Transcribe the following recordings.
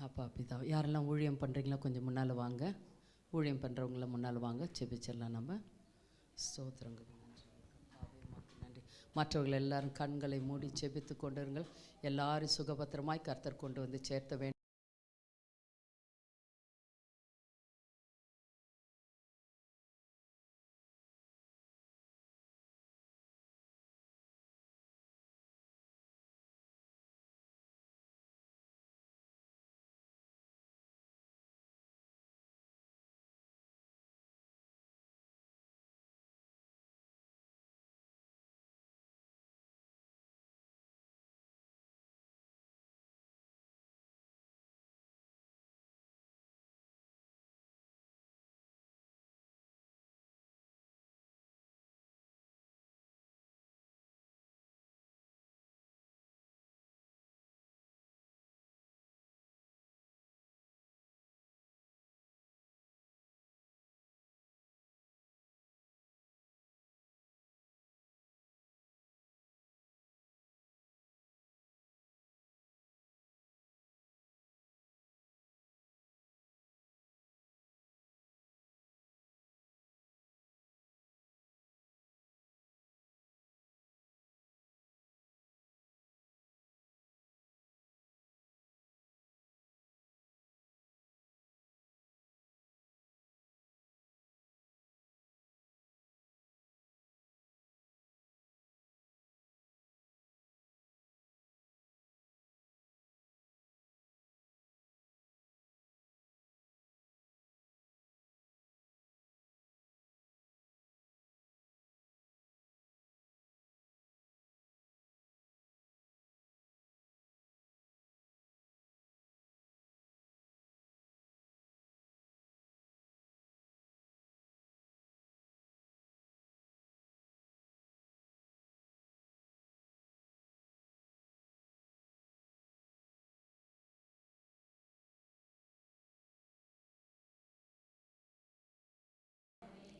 அப்பா பிதா, யாரெல்லாம் ஊழியம் பண்ணுறீங்களோ கொஞ்சம் முன்னால் வாங்க. ஊழியம் பண்ணுறவங்கள முன்னால் வாங்க, செபிச்சிடலாம் நம்ம. ஸ்தோத்திரங்க, நன்றி. மற்றவர்கள் எல்லாரும் கண்களை மூடி செபித்து கொண்டிருங்கள். எல்லாரும் சுகபத்திரமாய் கர்த்தர் கொண்டு வந்து சேர்த்த வேண்டும்.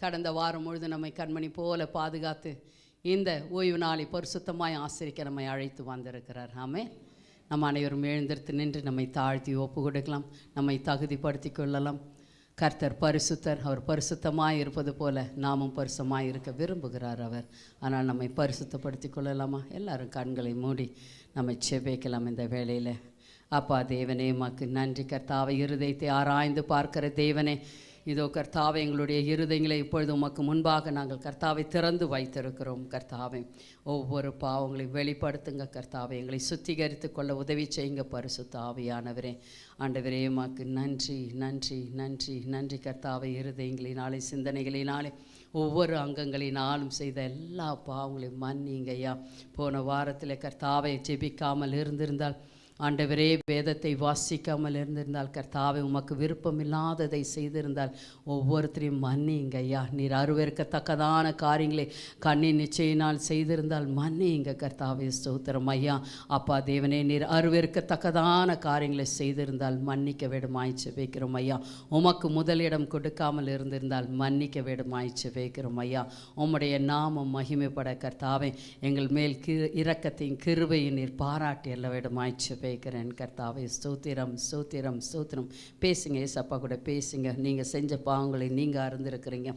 கடந்த வாரம் முழுது நம்மை கண்மணி போல பாதுகாத்து இந்த ஓய்வு நாளை பரிசுத்தமாய் ஆசரிக்க நம்மை அழைத்து வந்திருக்கிறார். ஆமென். நம்ம அனைவரும் எழுந்திருத்து நின்று நம்மை தாழ்த்தி ஒப்பு கொடுக்கலாம், நம்மை தகுதிப்படுத்தி கொள்ளலாம். கர்த்தர் பரிசுத்தர், அவர் பரிசுத்தமாய் இருப்பது போல நாமும் பரிசுத்தமாய் இருக்க விரும்புகிறார் அவர். ஆனால் நம்மை பரிசுத்தப்படுத்தி கொள்ளலாமா? எல்லாரும் கண்களை மூடி நம்மை செபிக்கலாம் இந்த வேளையில். அப்பா தேவனே, உமக்கு நன்றி. கர்த்தாவை இருதயத்தை ஆராய்ந்து பார்க்கிற தேவனே, இதோ கர்த்தாவை எங்களுடைய இருதயங்களை இப்பொழுது உமக்கு முன்பாக நாங்கள் கர்த்தாவை திறந்து வைத்திருக்கிறோம். கர்த்தாவை ஒவ்வொரு பாவங்களையும் வெளிப்படுத்துங்க. கர்த்தாவை எங்களை சுத்திகரித்து கொள்ள உதவி செய்யுங்க. பரிசுத்த ஆவியானவரே, ஆண்டவரே உமக்கு நன்றி நன்றி நன்றி நன்றி. கர்த்தாவை இருதயங்களினாலே சிந்தனைகளினாலே ஒவ்வொரு அங்கங்களினாலும் செய்த எல்லா பாவங்களையும் மன்னிங்கய்யா. போன வாரத்தில் கர்த்தாவை ஜெபிக்காமல் இருந்திருந்தால், ஆண்டவரே வேதத்தை வாசிக்காமல் இருந்திருந்தால், கர்த்தாவை உமக்கு விருப்பம் இல்லாததை செய்திருந்தால் ஒவ்வொருத்தரையும் மன்னிங்க ஐயா. நீர் அருவருக்கத்தக்கதான காரியங்களை கண்ணின் நிச்சயினால் செய்திருந்தால் மன்னிங்க கர்த்தாவே. ஸ்தோத்திரம் ஐயா. அப்பா தேவனே, நீர் அருவருக்கத்தக்கதான காரியங்களை செய்திருந்தால் மன்னிக்க வேண்டுமாய்ச்சி வைக்கிறோம் ஐயா. உமக்கு முதலிடம் கொடுக்காமல் இருந்திருந்தால் மன்னிக்க வேண்டுமாய்ச்சி வைக்கிறோம் ஐயா. உம்முடைய நாமம் மகிமைப்பட கர்த்தாவே எங்கள் மேல் இரக்கத்தையும் கிருபையும் நீர் பாராட்டி எல்ல வேண்டுமாய்ச்சி வைக்கிறேன் கர்த்தாவே. ஸ்தோத்திரம் ஸ்தோத்திரம் ஸ்தோத்திரம். பேசுங்க ஏசப்பா கூட பேசுங்க. நீங்கள் செஞ்ச பாவங்களை நீங்கள் அறிந்திருக்கிறீங்க.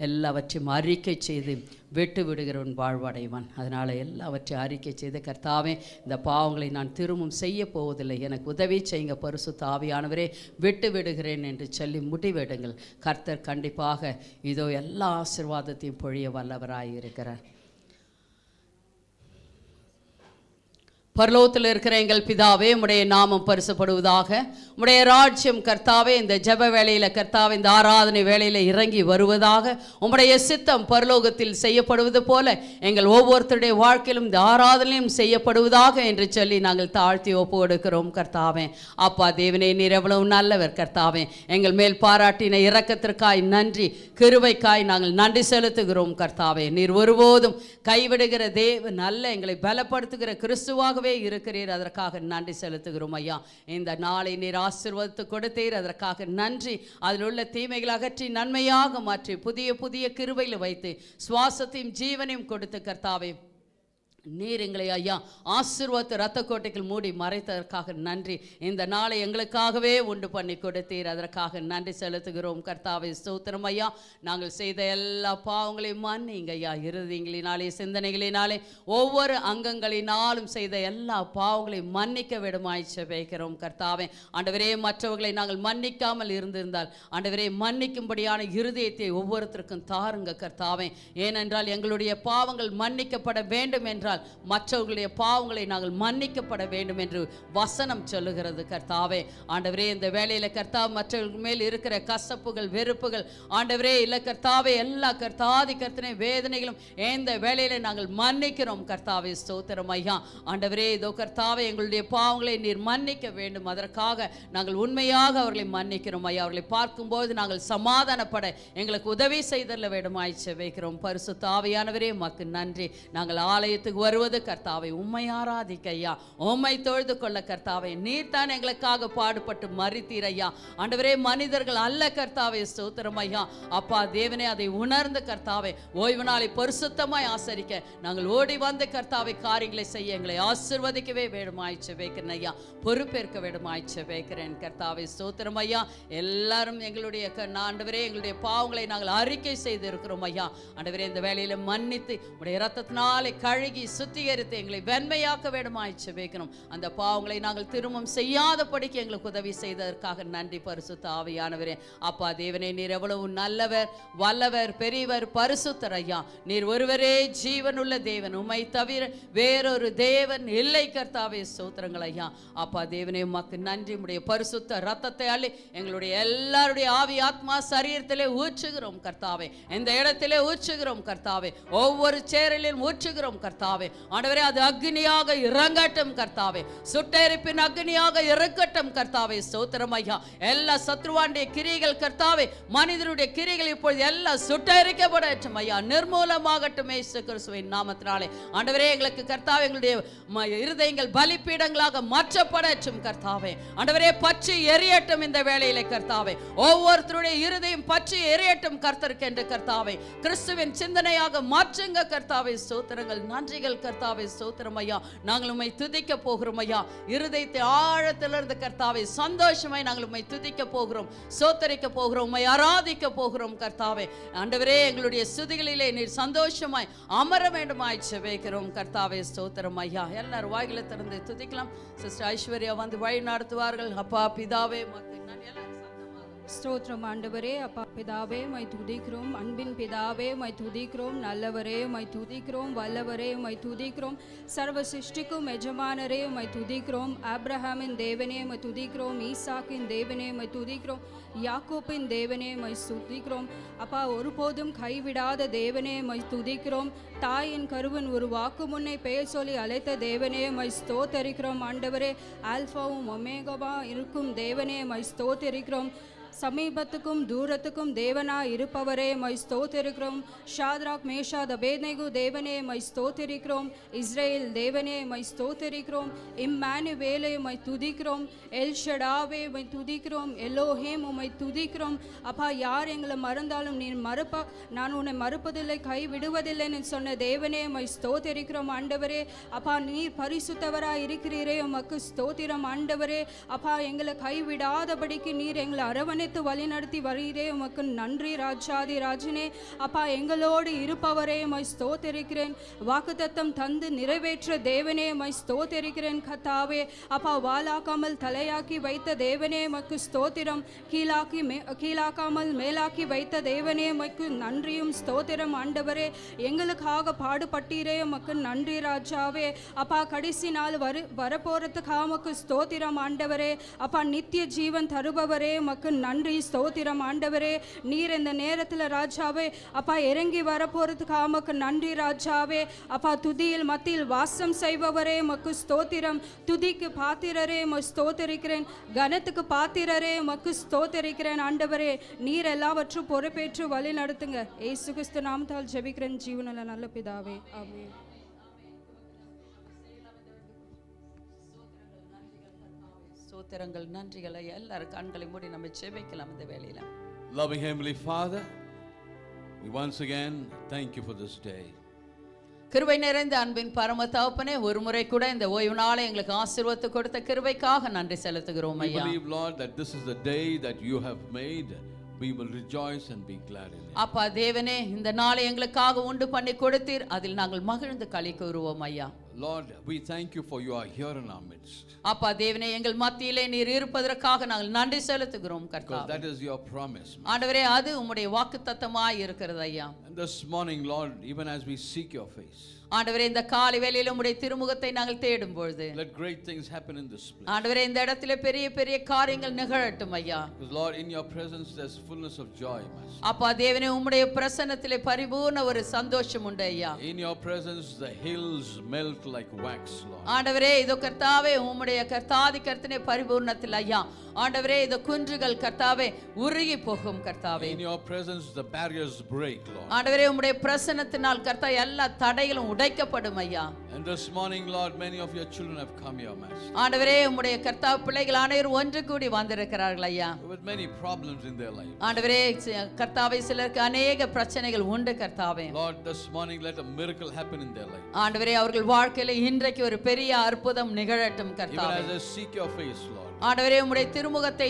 எல்லாவற்றையும் அறிக்கை செய்து விட்டு விடுகிறவன் வாழ்வடைவான். அதனால் எல்லாவற்றையும் அறிக்கை செய்து, கர்த்தாவே இந்த பாவங்களை நான் திரும்பவும் செய்ய போவதில்லை, எனக்கு உதவி செய்யுங்க பரிசுத்த ஆவியானவரே, விட்டு விடுகிறேன் என்று சொல்லி முடிவெடுங்கள். கர்த்தர் கண்டிப்பாக இதோ எல்லா ஆசீர்வாதத்தையும் பொழிய வல்லவராய் இருக்கிறார். பரலோகத்தில் இருக்கிற எங்கள் பிதாவே, உம்முடைய நாமம் பரிசுப்படுவதாக. உம்முடைய ராஜ்யம் கர்த்தாவே இந்த ஜெப வேளையில் கர்த்தாவே இந்த ஆராதனை வேளையில் இறங்கி வருவதாக. உம்முடைய சித்தம் பரலோகத்தில் செய்யப்படுவது போல எங்கள் ஒவ்வொருத்தருடைய வாழ்க்கையிலும் இந்த ஆராதனையும் செய்யப்படுவதாக என்று சொல்லி நாங்கள் தாழ்த்தி ஒப்பு கொடுக்கிறோம் கர்த்தாவே. அப்பா தேவனே, நீர் எவ்வளவு நல்லவர் கர்த்தாவே. எங்கள் மேல் பாராட்டின இரக்கத்திற்காய் நன்றி, கிருபைக்காய் நாங்கள் நன்றி செலுத்துகிறோம் கர்த்தாவே. நீர் ஒருபோதும் கைவிடுகிற தேவன் அல்ல, எங்களை பலப்படுத்துகிற கிறிஸ்துவாக இருக்கிறீர். அதற்காக நன்றி செலுத்துகிறோம் ஐயா. இந்த நாளை நீர் ஆசீர்வதித்து கொடுத்தீர், அதற்காக நன்றி. அதில் உள்ள தீமைகளை அகற்றி நன்மையாக மாற்றி புதிய புதிய கிருபையில் வைத்து சுவாசத்தையும் ஜீவனையும் கொடுத்து கர்த்தாவே நீர் எங்களை ஐயா ஆசீர்வாத இரத்த கோட்டைகள் மூடி மறைத்ததற்காக நன்றி. இந்த நாளை எங்களுக்காகவே உண்டு பண்ணி கொடுத்தீர், அதற்காக நன்றி செலுத்துகிறோம் கர்த்தாவே. ஸ்தோத்திரம் ஐயா. நாங்கள் செய்த எல்லா பாவங்களையும் மன்னிங்க ஐயா. இருதயங்களினாலே சிந்தனைகளினாலே ஒவ்வொரு அங்கங்களினாலும் செய்த எல்லா பாவங்களையும் மன்னிக்க விடுமாய் ஜெபிக்கிறோம் கர்த்தாவே. ஆண்டவரே, மற்றவர்களை நாங்கள் மன்னிக்காமல் இருந்திருந்தால் ஆண்டவரே மன்னிக்கும்படியான இருதயத்தை ஒவ்வொருத்தருக்கும் தாருங்க கர்த்தாவே. ஏனென்றால் எங்களுடைய பாவங்கள் மன்னிக்கப்பட வேண்டும் என்றால் மற்றவர்களுடைய பாவங்களை நாங்கள் மன்னிக்கப்பட வேண்டும் என்று வசனம் சொல்லுகிறது கர்த்தாவே. ஆண்டவரே, இந்த வேளையில கர்த்தாவே மற்றவர்கள் மேல் இருக்கிற கசப்புகள் வெறுப்புகள் ஆண்டவரே இல்ல கர்த்தாவே, எல்லா கர்த்தாதி கர்த்தனை வேதனைகளும் இந்த வேளையில நாங்கள் மன்னிக்கிறோம் கர்த்தாவே. ஸ்தோத்திரம் ஐயா. ஆண்டவரே, இதோ கர்த்தாவே எங்களுடைய பாவங்களை நீர் மன்னிக்க வேண்டும், அதற்காக நாங்கள் உண்மையாக அவர்களை மன்னிக்கிறோம் ஐயா. அவர்களை பார்க்கும்போது நாங்கள் சமாதானப்பட எங்களுக்கு உதவி செய்தல்ல வேண்டுமாய் ஜெபிக்கிறோம். பரிசுத்த ஆவியானவரே, உமக்கு நன்றி. நாங்கள் ஆலயத்துக்கு வருவது கர்த்தாவை உம்மை ஆராதிக்க ஐயா, உம்மை தொழுது கொள்ள கர்த்தாவே. நீர் தான் எங்களுக்காக பாடுபட்டு மரித்தீர் ஐயா. ஆண்டவரே, மனிதர்கள் அல்ல கர்த்தாவே. ஸ்தோத்திரம் ஐயா. அப்பா தேவனே, அதை உணர்ந்து கர்த்தாவே ஓய்வு நாளை பரிசுத்தமாய் ஆசரிக்க நாங்கள் ஓடி வந்த கர்த்தாவை காரியங்களை செய்ய எங்களை ஆசீர்வதிக்கவே வேண்டுமாய் ஜெபிக்கிறேன் ஐயா. பொறுப்பேற்க வேண்டுமாய் ஜெபிக்கிறேன் கர்த்தாவே. ஸ்தோத்திரம் ஐயா. எல்லாரும் எங்களுடைய ஆண்டவரே எங்களுடைய பாவங்களை நாங்கள் அறிக்கை செய்து இருக்கிறோம் ஐயா. ஆண்டவரே, இந்த வேளையில மன்னித்து உடைய இரத்தத்தினாலே கழுகி சுத்திகரித்து எங்களை வெண்மையாக்க வேண்டுமாய் ஜெபிக்கிறோம். அந்த பாவங்களை நாங்கள் திரும்பவும் செய்யாதபடிக்கு எங்களுக்கு உதவி செய்ததற்காக நன்றி பரிசுத்த ஆவியானவரே. அப்பா தேவனே, நீர் எவ்வளவு நல்லவர், வல்லவர், பெரியவர், பரிசுத்தர் ஐயா. நீர் ஒருவரே ஜீவனுள்ள தேவன், உம்மை தவிர வேறொரு தேவன் இல்லை கர்த்தாவே. ஸ்தோத்திரங்கள் ஐயா. அப்பா தேவனே, உமக்கு நன்றி. உம்முடைய பரிசுத்த ரத்தத்தை அள்ளி எங்களுடைய எல்லாருடைய ஆவி ஆத்மா சரீரத்திலே ஊற்றுகிறோம் கர்த்தாவே. இந்த இடத்திலே ஊற்றுகிறோம் கர்த்தாவே. ஒவ்வொரு சேரலிலும் ஊற்றுகிறோம் கர்த்தாவே. ஆண்டவரே, அது அக்னியாக இறங்கட்டும் கர்த்தாவே. சுட்டெரிப்பின் அக்னியாக இறக்கட்டும் கர்த்தாவே. ஸ்தோத்திரம் ஐயா. எல்லா சத்ருவானுடைய கிரிகள் கர்த்தாவே, மனிதனுடைய கிரிகள் இப்பொழுது எல்லாம் சுட்டெரிக்கப்படட்டும் ஐயா, நிர்மூலமாகட்டும் இயேசு கிறிஸ்துவின் நாமத்தினாலே. ஆண்டவரே, எங்களுக்கு கர்த்தாவே எங்களுடைய இருதயங்கள் பலிபீடங்களாக மாற்றப்படட்டும் கர்த்தாவே. ஆண்டவரே, பற்றி எரியட்டும் இந்த வேளையிலே கர்த்தாவே. ஒவ்வொருத்தருடைய இருதயம் பற்றி எரியட்டும் கர்த்தருக்கு என்று கர்த்தாவே. கிறிஸ்துவின் சிந்தனையாக மாற்றுங்க கர்த்தாவே. ஸ்தோத்திரங்கள், நன்றிகள் கர்த்தாவே. ஸ்தோத்திரம் ஐயா. நாங்கள் உம்மை துதிக்க போகிறோம் ஐயா. இருதயத்தை ஆழத்திலிருந்து கர்த்தாவே சந்தோஷமாய் நாங்கள் உம்மை துதிக்க போகிறோம், ஸ்தோத்தரிக்க போகிறோம், உம்மை ஆராதிக்க போகிறோம் கர்த்தாவே. ஆண்டவரே, எங்களுடைய ஸ்துதிகளிலே நீர் சந்தோஷமாய் அமர வேண்டுமாய் ஜெபிக்கிறோம் கர்த்தாவே. ஸ்தோத்திரம் ஐயா. எல்லாரும் வாயில திறந்து துதிக்கலாம். சிஸ்டர் ஐஸ்வர்யா வந்து வழி நடத்துவார்கள். அப்பா பிதாவே, ஸ்தோத்திரம் ஆண்டவரே. அப்பா பிதாவே, மை துதிக்கிறோம். அன்பின் பிதாவே, மை துதிக்கிறோம். நல்லவரே, மை துதிக்கிறோம். வல்லவரே, மை துதிக்கிறோம். சர்வ சிருஷ்டிக்கும் எஜமானரே, மை துதிக்கிறோம். ஆபிரகாமின் தேவனே, மை துதிக்கிறோம். ஈசாக்கின் தேவனே, மை துதிக்கிறோம். யாக்கோப்பின் தேவனே, மை துதிக்கிறோம். அப்பா ஒருபோதும் கைவிடாத தேவனே, மை துதிக்கிறோம். தாயின் கருவன் ஒரு வாக்கு முன்னை பெயர் சொல்லி அழைத்த தேவனே, மை ஸ்தோத்தரிக்கிறோம். ஆண்டவரே, ஆல்பாவும் ஒமேகாவா இருக்கும் தேவனே, மை ஸ்தோத்தரிக்கிறோம். சமீபத்துக்கும் தூரத்துக்கும் தேவனாய் இருப்பவரே, மை ஸ்தோத்திரிக்கிறோம். ஷாத்ராக் மேஷாக் அபேத்நேகோ தேவனே, மை ஸ்தோத்திரிக்கிறோம். இஸ்ரேல் தேவனே, மை ஸ்தோத்திரிக்கிறோம். இம்மானுவேலே, மை துதிக்கிறோம். எல் ஷடாவே, மை துதிக்கிறோம். எலோஹேம், உம்மை துதிக்கிறோம். அப்பா, யார் எங்களை மறந்தாலும் நீர் நான் உன்னை மறுப்பதில்லை, கைவிடுவதில்லைன்னு சொன்ன தேவனே, மை ஸ்தோத்திரிக்கிறோம். ஆண்டவரே, அப்பா நீர் பரிசுத்தவராய் இருக்கிறீரே, உமக்கு ஸ்தோத்திரம். ஆண்டவரே, அப்பா எங்களை கைவிடாதபடிக்கு நீர் எங்களை அரவணை வழி நடத்தி வருகிறே, உமக்கு நன்றி ராஜாதி ராஜனே. அப்பா எங்களோடு இருப்பவரே, மை ஸ்தோத்திரிக்கிறேன். வாக்குத்தத்தம் தந்து நிறைவேற்ற தேவனே, மை ஸ்தோத்திரிக்கிறேன் கர்த்தாவே. அப்பா வாலாக்காமல் தலையாக்கி வைத்த தேவனே, மக்கு ஸ்தோத்திரம். கீழாக்காமல் மேலாக்கி வைத்த தேவனே, மக்கு நன்றியும் ஸ்தோத்திரம். ஆண்டவரே, எங்களுக்காக பாடுபட்டீரே, மக்கு நன்றி ராஜாவே. அப்பா கடைசி நாள் வரப்போறதுக்காக மக்கு ஸ்தோத்திரம். ஆண்டவரே, அப்பா நித்திய ஜீவன் தருபவரே, மக்கு நன்றி ஸ்தோத்திரம். ஆண்டவரே, நீர் இந்த நேரத்தில் ராஜாவே அப்பா இறங்கி வரப்போறதுக்கு ஆமக்கு நன்றி ராஜாவே. அப்பா துதியில் மத்தியில் வாசம் செய்பவரே, மக்கு ஸ்தோத்திரம். துதிக்கு பாத்திரரே, ஸ்தோத்தரிக்கிறேன். கனத்துக்கு பாத்திரரே, மக்கு ஸ்தோத்தரிக்கிறேன். ஆண்டவரே, நீர் எல்லாவற்றும் பொறுப்பேற்று வழி நடத்துங்க. ஏசு கிறிஸ்து நாமத்தால் ஜெபிக்கிறேன் ஜீவனுள்ள நல்ல பிதாவே, ஆமென். ஸ்தோத்திரங்கள், நன்றிகளை எல்லாரும் கண்களை மூடி நம்ம ஜெபிக்கலாம் இந்த வேளையில. Loving Heavenly Father, we once again thank you for this day. கிருபை நிறைந்த அன்பின் பரம தகப்பனே, ஒரு முறை கூட இந்த ஓய்வு நாளை எங்களுக்கு ஆசீர்வாதத்தை கொடுத்த கிருபைக்காக நன்றி செலுத்துகிறோம் We ஐயா. believe, Lord, that this is the day that you have made. We will rejoice and be glad in it. அப்பா தேவனே, இந்த நாளை எங்களுக்காக உண்டு பண்ணி கொடுத்தீர், அதில் நாங்கள் மகிழ்ந்து களி கூறுவோம் ஐயா. Lord, we thank you for you are here in our midst. அப்பா தேவனே, எங்கள் மத்தியிலே நீர் இருப்பதற்காக நாங்கள் நன்றி செலுத்துகிறோம் Because கர்த்தாவே. that is your promise. ஆண்டவரே, அது உம்முடைய வாக்குத்தத்தமாய் இருக்கிறது ஐயா. And this morning, Lord, even as we seek your face, ஆண்டவரே, இந்த காலை வேளையில உம்முடைய திருமுகத்தை நாங்கள் தேடும் பொழுது let great things happen in this place. ஆண்டவரே, இந்த இடத்திலே பெரிய பெரிய காரியங்கள் நிகழட்டும் ஐயா. Because Lord, in your presence there's fullness of joy, Master. அப்பா தேவனே, உம்முடைய பிரசன்னத்திலே பரிபூர்ண ஒரு சந்தோஷம் உண்டு ஐயா. In your presence the hills melt like wax, Lord. ஆண்டவரே, இதோ கர்த்தாவே, உம்முடைய கர்த்தாதி கர்த்தனே பரிபூர்ணத்தில் ஐயா. ஆண்டவரே, இந்த குன்றுகள் கர்த்தாவே உருகி போகும் கர்த்தாவே. In your presence the barriers break, Lord. ஆண்டவரே, உம்முடைய பிரசன்னத்தினால் கர்த்தா எல்லா தடைகளும் உடைக்கப்படும் ஐயா. And this morning, Lord, many of your children have come here, Master, ஆண்டவரே, உம்முடைய கர்த்தா பிள்ளைகள் அனைவரும் ஒன்று கூடி வந்திருக்கிறார்கள் ஐயா. with many problems in their life. ஆண்டவரே, கர்த்தாவே, சிலருக்கு அநேக பிரச்சனைகள் உண்டு கர்த்தாவே. Lord, this morning let a miracle happen in their life. ஆண்டவரே, அவர்கள் வாழ்க்கையில இன்றைக்கு ஒரு பெரிய அற்புதம் நிகழட்டும் Even கர்த்தாவே. as they seek your face, Lord, ஆண்டவரே, உம்முடைய திருமுகத்தை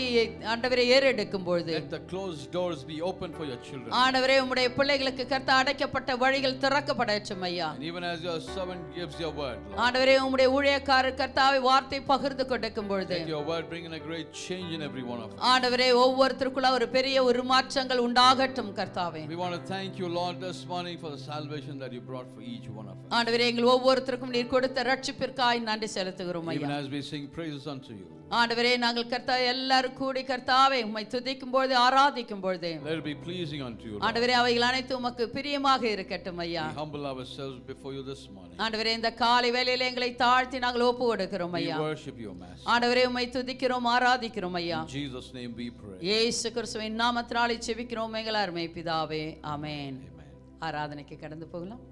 ஆண்டவரே ஏறெடுக்கும் பொழுது let the closed doors be open for your children. ஆண்டவரே, உம்முடைய பிள்ளைகளுக்கு கர்த்தா அடைக்கப்பட்ட வழிகள் திறக்கப்படட்டும் ஐயா. And even as your servant gives your word, Lord, ஆண்டவரே, உம்முடைய ஊழியக்காரர் கர்த்தாவை வார்த்தை பகிர்ந்து கொடுக்கும் பொழுது let your word bring in a great change in every one of us. ஆண்டவரே, ஒவ்வொருத்தருக்குள்ள ஒரு பெரிய ஒரு மாற்றங்கள் உண்டாகட்டும் கர்த்தாவே. We want to thank you, Lord, this morning for the salvation that you brought for each one of us. ஆண்டவரே, எங்கள் ஒவ்வொருத்தருக்கும் நீர் கொடுத்த ரட்சிப்பிற்காய் நன்றி செலுத்துகிறோம் Even ஐயா. as we sing praises unto you, ஆண்டவரே, நாங்கள் கர்த்தா எல்லாரும் கூடி கர்த்தாவே உம்மை துதிக்கும் பொழுது ஆராதிக்கும் பொழுது let it be pleasing unto you, Lord. ஆண்டவரே, அவைகள் அனைத்தும் உமக்கு பிரியமாக இருக்கட்டும் ஐயா. We humble ourselves before you this morning. ஆண்டவரே, இந்த காலை வேளையிலே எங்களை தாழ்த்தி நாங்கள் ஒப்பு கொடுக்கிறோம் We ஐயா. worship you, Master. ஆண்டவரே, உம்மை துதிக்கிறோம் ஆராதிக்கிறோம் ஐயா. In Jesus' name we pray. இயேசு கிறிஸ்துவின் நாமத்தினாலே ஜெபிக்கிறோம் எங்கள் அருமை பிதாவே, ஆமென். Amen. ஆராதனைக்கு கடந்து போகலாம்.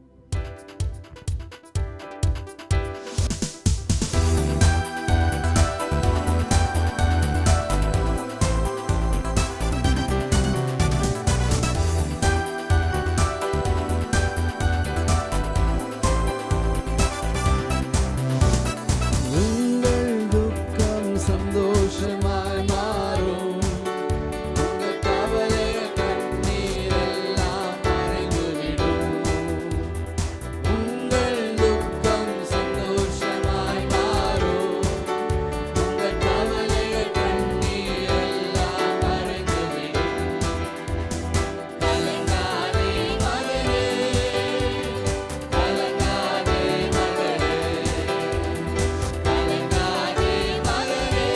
உங்கள் துக்கம் சந்தோஷமாய் மாறும். உங்கள் கவலைகள் கண்ணீர் எல்லாம் மறைந்துவிடும். உங்கள் துக்கம் சந்தோஷமாய் மாறும். உங்கள் கவலைகள் கண்ணீர் எல்லாம் மறைந்துவிடும். கலங்காதே மகனே, கலங்காதே மகளே, கலங்காதே மகனே,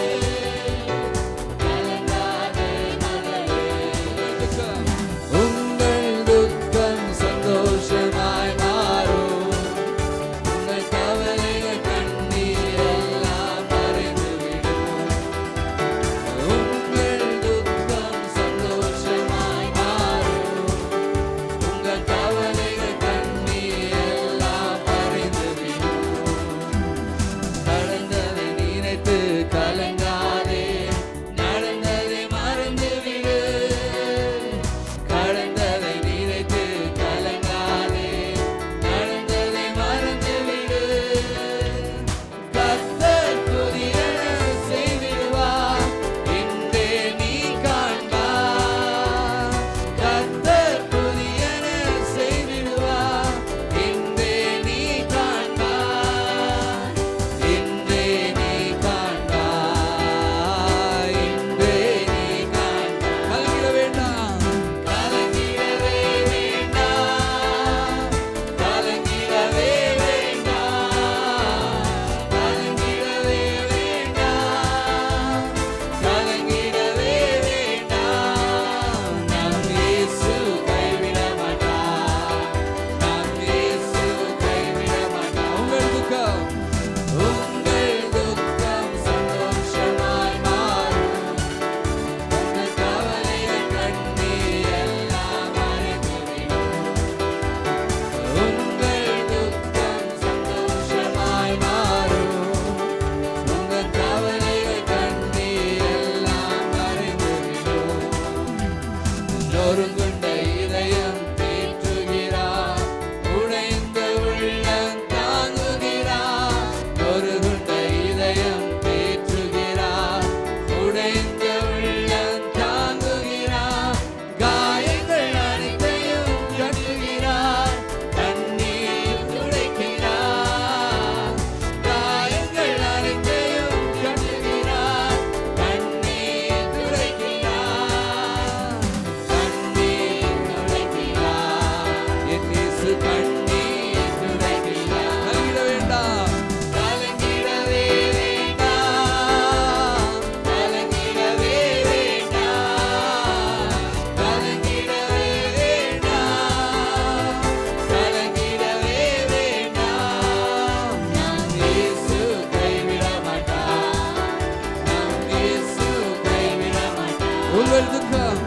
உங்கள் துக்கம்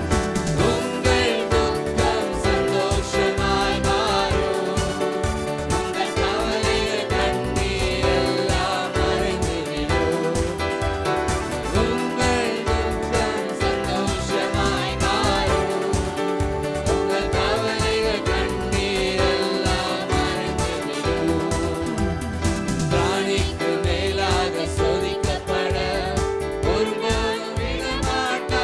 சந்தோஷமாய் மாறும். உங்கள் கவலைகள் கண்ணீர் எல்லாம் மறைந்துவிடும். உங்கள் துக்கம் சந்தோஷமாய் மாறும். உங்கள் கவலைகள் கண்ணீர் எல்லாம் மறைந்துவிடும். பிராணிக்கு மேலாக சோதிக்கப்பட ஒருபோதும் விடமாட்டார்.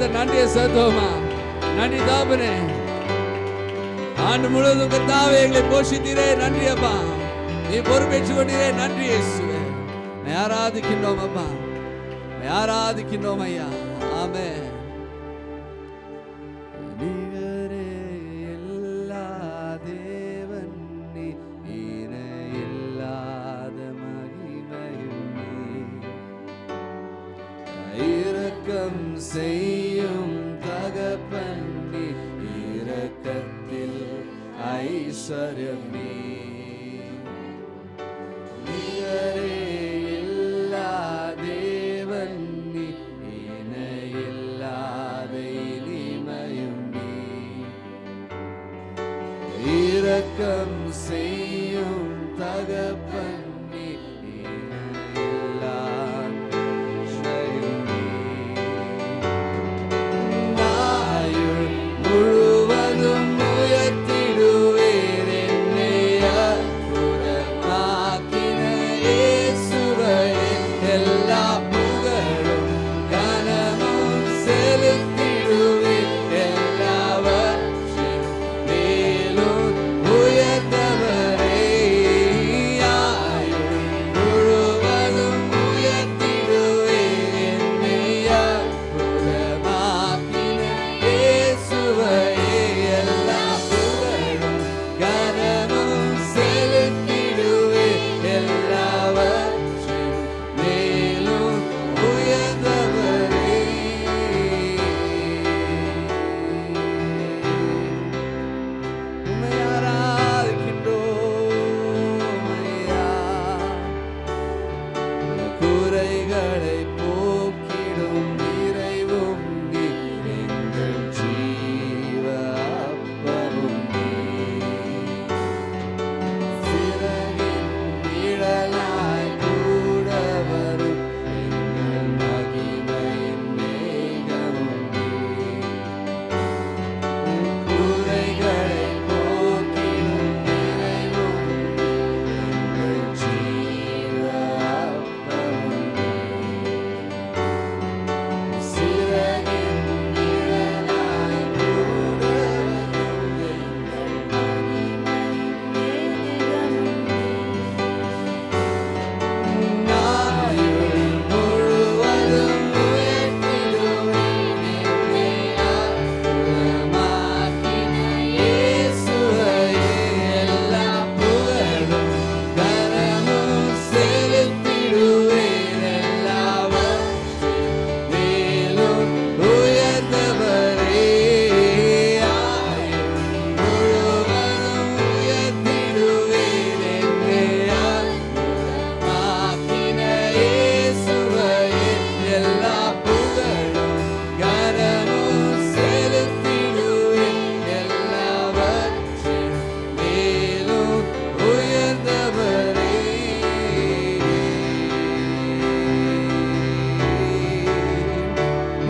கர்த்தர் நன்றியை செலுத்துவோமா? நன்றி தாபனே. ஆண்டு முழுவதும் கர்த்தாவே எங்களை போஷித்தீரே, நன்றி அப்பா. நீ பொறுப்பேற்று கொண்டீரே, நன்றி இயேசுவே. ஆராதிக்கின்றோம் அப்பா, ஆராதிக்கின்றோம் ஐயா. ஆமென். நீரே எல்லா தேவன், நீ இணையில்லாத மகிமையும் நீ. இரக்கம் செய்யும் தகப்பன் நீ, இரக்கத்தில் ஐஸ்வர்யம் நீ. நீரே எல்லா தேவன், நீ இணையில்லாத இனிமையும் நீ. இரக்கம் செய்யும் தகப்பன் நீ, இணையில்லாத ஐஸ்வர்யம் நீ. ஆயுள் முழுவதும் உயர்த்திடுவேன் என்னை அற்புதமாக்கின இயேசுவையே. எல்லா புகழும் கனமும் செலுத்திடுவேன், எல்லாவற்றிலும் மேலும் உயர்ந்தவரே. ஆயுள் முழுவதும் உயர்த்திடுவேன் என்னை அற்புதமாக்கின இயேசுவையே. எல்லா புகழும் கனமும் செலுத்திடுவேன், எல்லாவற்றிலும் மேலும் உயர்ந்தவரே. உம்மை ஆராதிக்கின்றோம் ஐயா. குறைகளை போக்கிடும் நிறைவும் நீ, எங்கள் ஜீவ அப்பமும் நீ. சிறகின் நிழலாய் கூட வரும் எங்கள் மகிமையின் மேகமும் நீ. குறைகளை போக்கிடும் நிறைவும் நீ, எங்கள் ஜீவ அப்பமும் நீ. சிறகின் நிழலாய் கூட வரும் எங்கள் மகிமையின் மேகமும் நீ. ஆயுள் முழுவதும் உயர்த்திடுவேன் என்னை அற்புதமாக்கின இயேசுவையே. எல்லா புகழும் கனமும் செலுத்திடுவேன், எல்லாவற்றிலும் மேலும் உயர்ந்தவரே. ஆயுள் முழுவதும் உயர்த்திடுவேன் என்னை அற்புதமாக்கின இயேசுவையே. எல்லா புகழும் கனமும் செலுத்திடுவேன், எல்லாவற்றிலும் மேலும் உயர்ந்தவரே.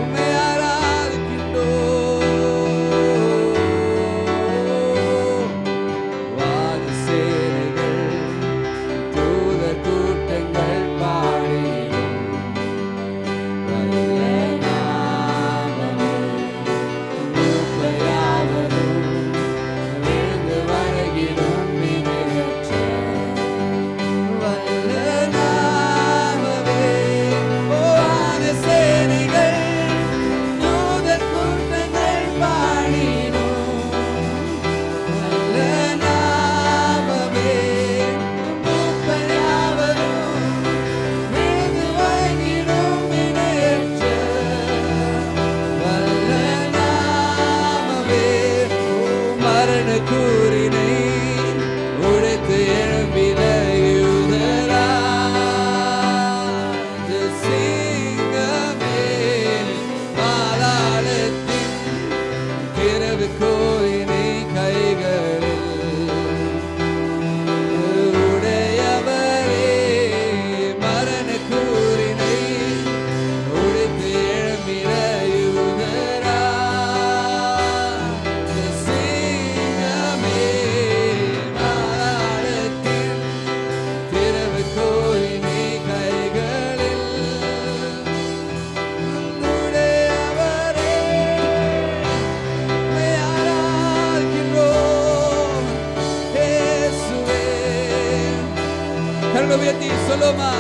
உம்மை ஆராதிக்கின்றோம். வானசேனைகள் தூதர் கூட்டங்கள் பாடிடும் வல்ல நாமமே. மூப்பையாவரும் விழுந்து வணங்கிடும் இணையற்ற வல்ல நாமமே. வானசேனைகள் தூதர் கூட்டங்கள் பாடிடும் வல்ல நாமமே. மூப்பையாவரும் விழுந்து வணங்கிடும் இணையற்ற வல்ல நாமமே. மரண கூறினை உடைத்து எழும்பின யூதராஜ சிங்கமே. பாதாளத்தின் திறவு கோயினை கைகளில் உடையவரே. மரண கூறினை உடைத்து எழும்பின யூதராஜ சிங்கமே. கரங்களை உயர்த்தி சொல்லுமா.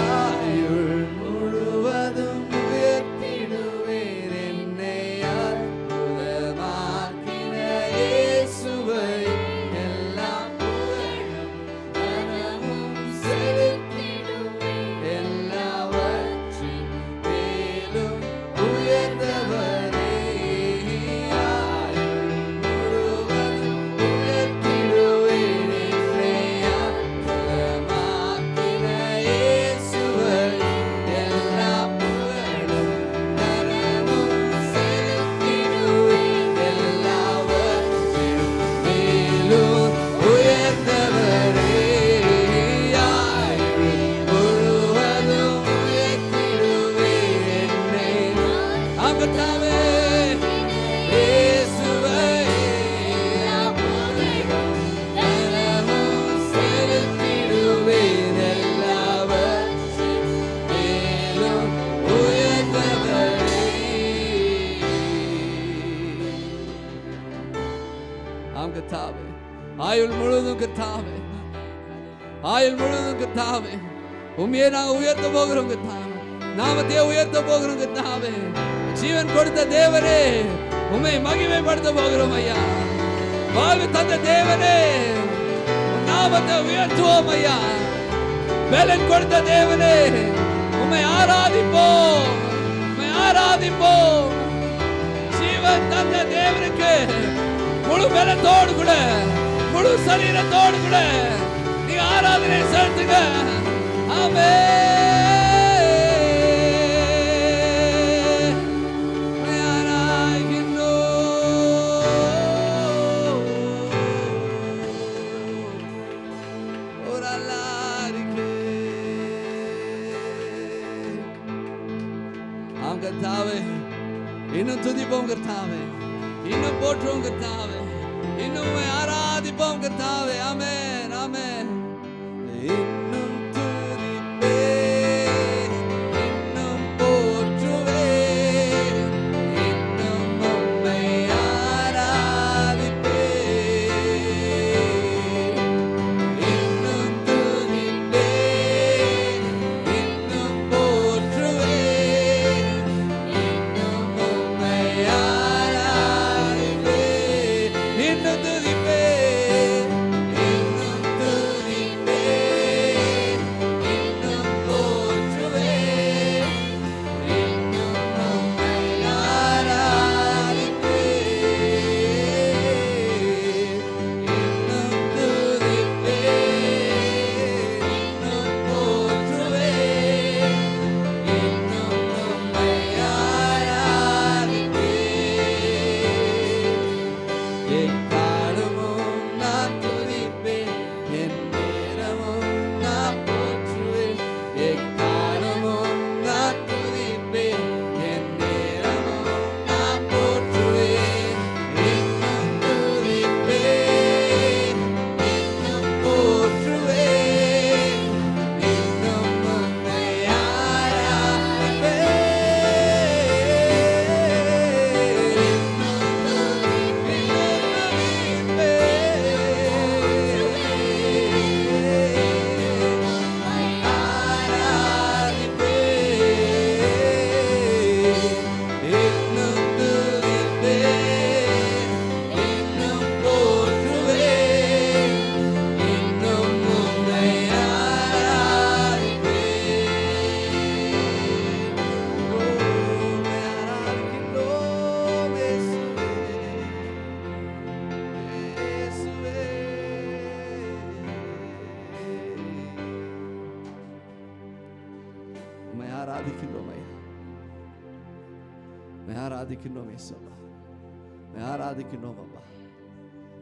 ஆயுள் முழுவதும் உயர்த்திடுவேன் என்னை அற்புதமாக்கின இயேசுவை. எல்லாம் புகழும் கனமும் செலுத்திடுவேன் எல்லாவற்றின் மேலும் உயர்ந்தவரே. ஆயுள் முழுவதும் உயர்த்திடுவேன் என்னை அற்புதமாக்கின இயேசுவை. எல்லாம் புகழும் கனமும் செலுத்திடுவேன் எல்லாவற்றின் மேலும் உயர்ந்தவரே. ஆயுள் முழுவதும் உயர்த்திடுவேன் என்னை ஆகத்தாவே இயேசுவை. கனமும் செலுத்திடுவேன் எல்லாவற்றின் மேலும் உயர்ந்தவரே. ஆம் கர்த்தாவே, ஆயுள் முழுவதும் கர்த்தாவே, ஆயுள் முழுவதும் கர்த்தாவே, உம்மையே நாங்கள் உயர்த்த போகிறோம் கர்த்தாவே, நாமத்தையே உயர்த்த போகிறோம் கர்த்தாவே. ஜீவன் கொடுத்த தேவனே, உம்மை மகிமைப்படுத்த போகிறோம் ஐயா. வாழ்வு தந்த தேவனே, உம் நாமத்தை உயர்த்துவோம் ஐயா. பலன் கொடுத்த தேவனே, உம்மை ஆராதிப்போம், உம்மை ஆராதிப்போம். ஜீவன் தந்த தேவனுக்கு முழு பலத்தோடு கூட, முழு சரீரத்தோடு கூட நீங்க ஆராதனை செலுத்துங்க. ஆமென். உம்மை ஆராதிக்கின்றோம். ஒரு அல்லாஹ்வுக்கே. ஆம் கர்த்தாவே, இன்னும் துதிப்போம் கர்த்தாவே, இன்னும் போற்றுவோம் கர்த்தாவே, இன்னும் உம்மை ஆராதிப்போம் கர்த்தாவே. ஆமென், ஆமென். இன்னும் துதிப்பேன், இன்னும் போற்றுவேன், இன்னும் உம்மை ஆராதிப்பேன். இன்னும் துதிப்பேன், இன்னும் போற்றுவேன், இன்னும் உம்மை ஆராதிப்பேன். இன்னும் துதிப்பேன், இன்னும் துதிப்பேன், இன்னும் போற்றுவேன், இன்னும் உம்மை ஆராதிப்பேன். இன்னும் துதிப்பேன், இன்னும் போற்றுவேன், இன்னும் உம்மை ஆராதிப்பேன். எக்காலமும் நான் துதிப்பேன், என் நேரமும் நான் போற்றுவேன். எக்காலமும் நான் துதிப்பேன், என் நேரமும் நான் போற்றுவேன். இன்னும் துதிப்பேன், இன்னும் போற்றுவேன், இன்னும் உம்மை உம்மை ஆராதிக்கின்றோம் ஐயா. உம்மை ஆராதிக்கின்றோம் இயேசுவா. உம்மை ஆராதிக்கின்றோம் அப்பா.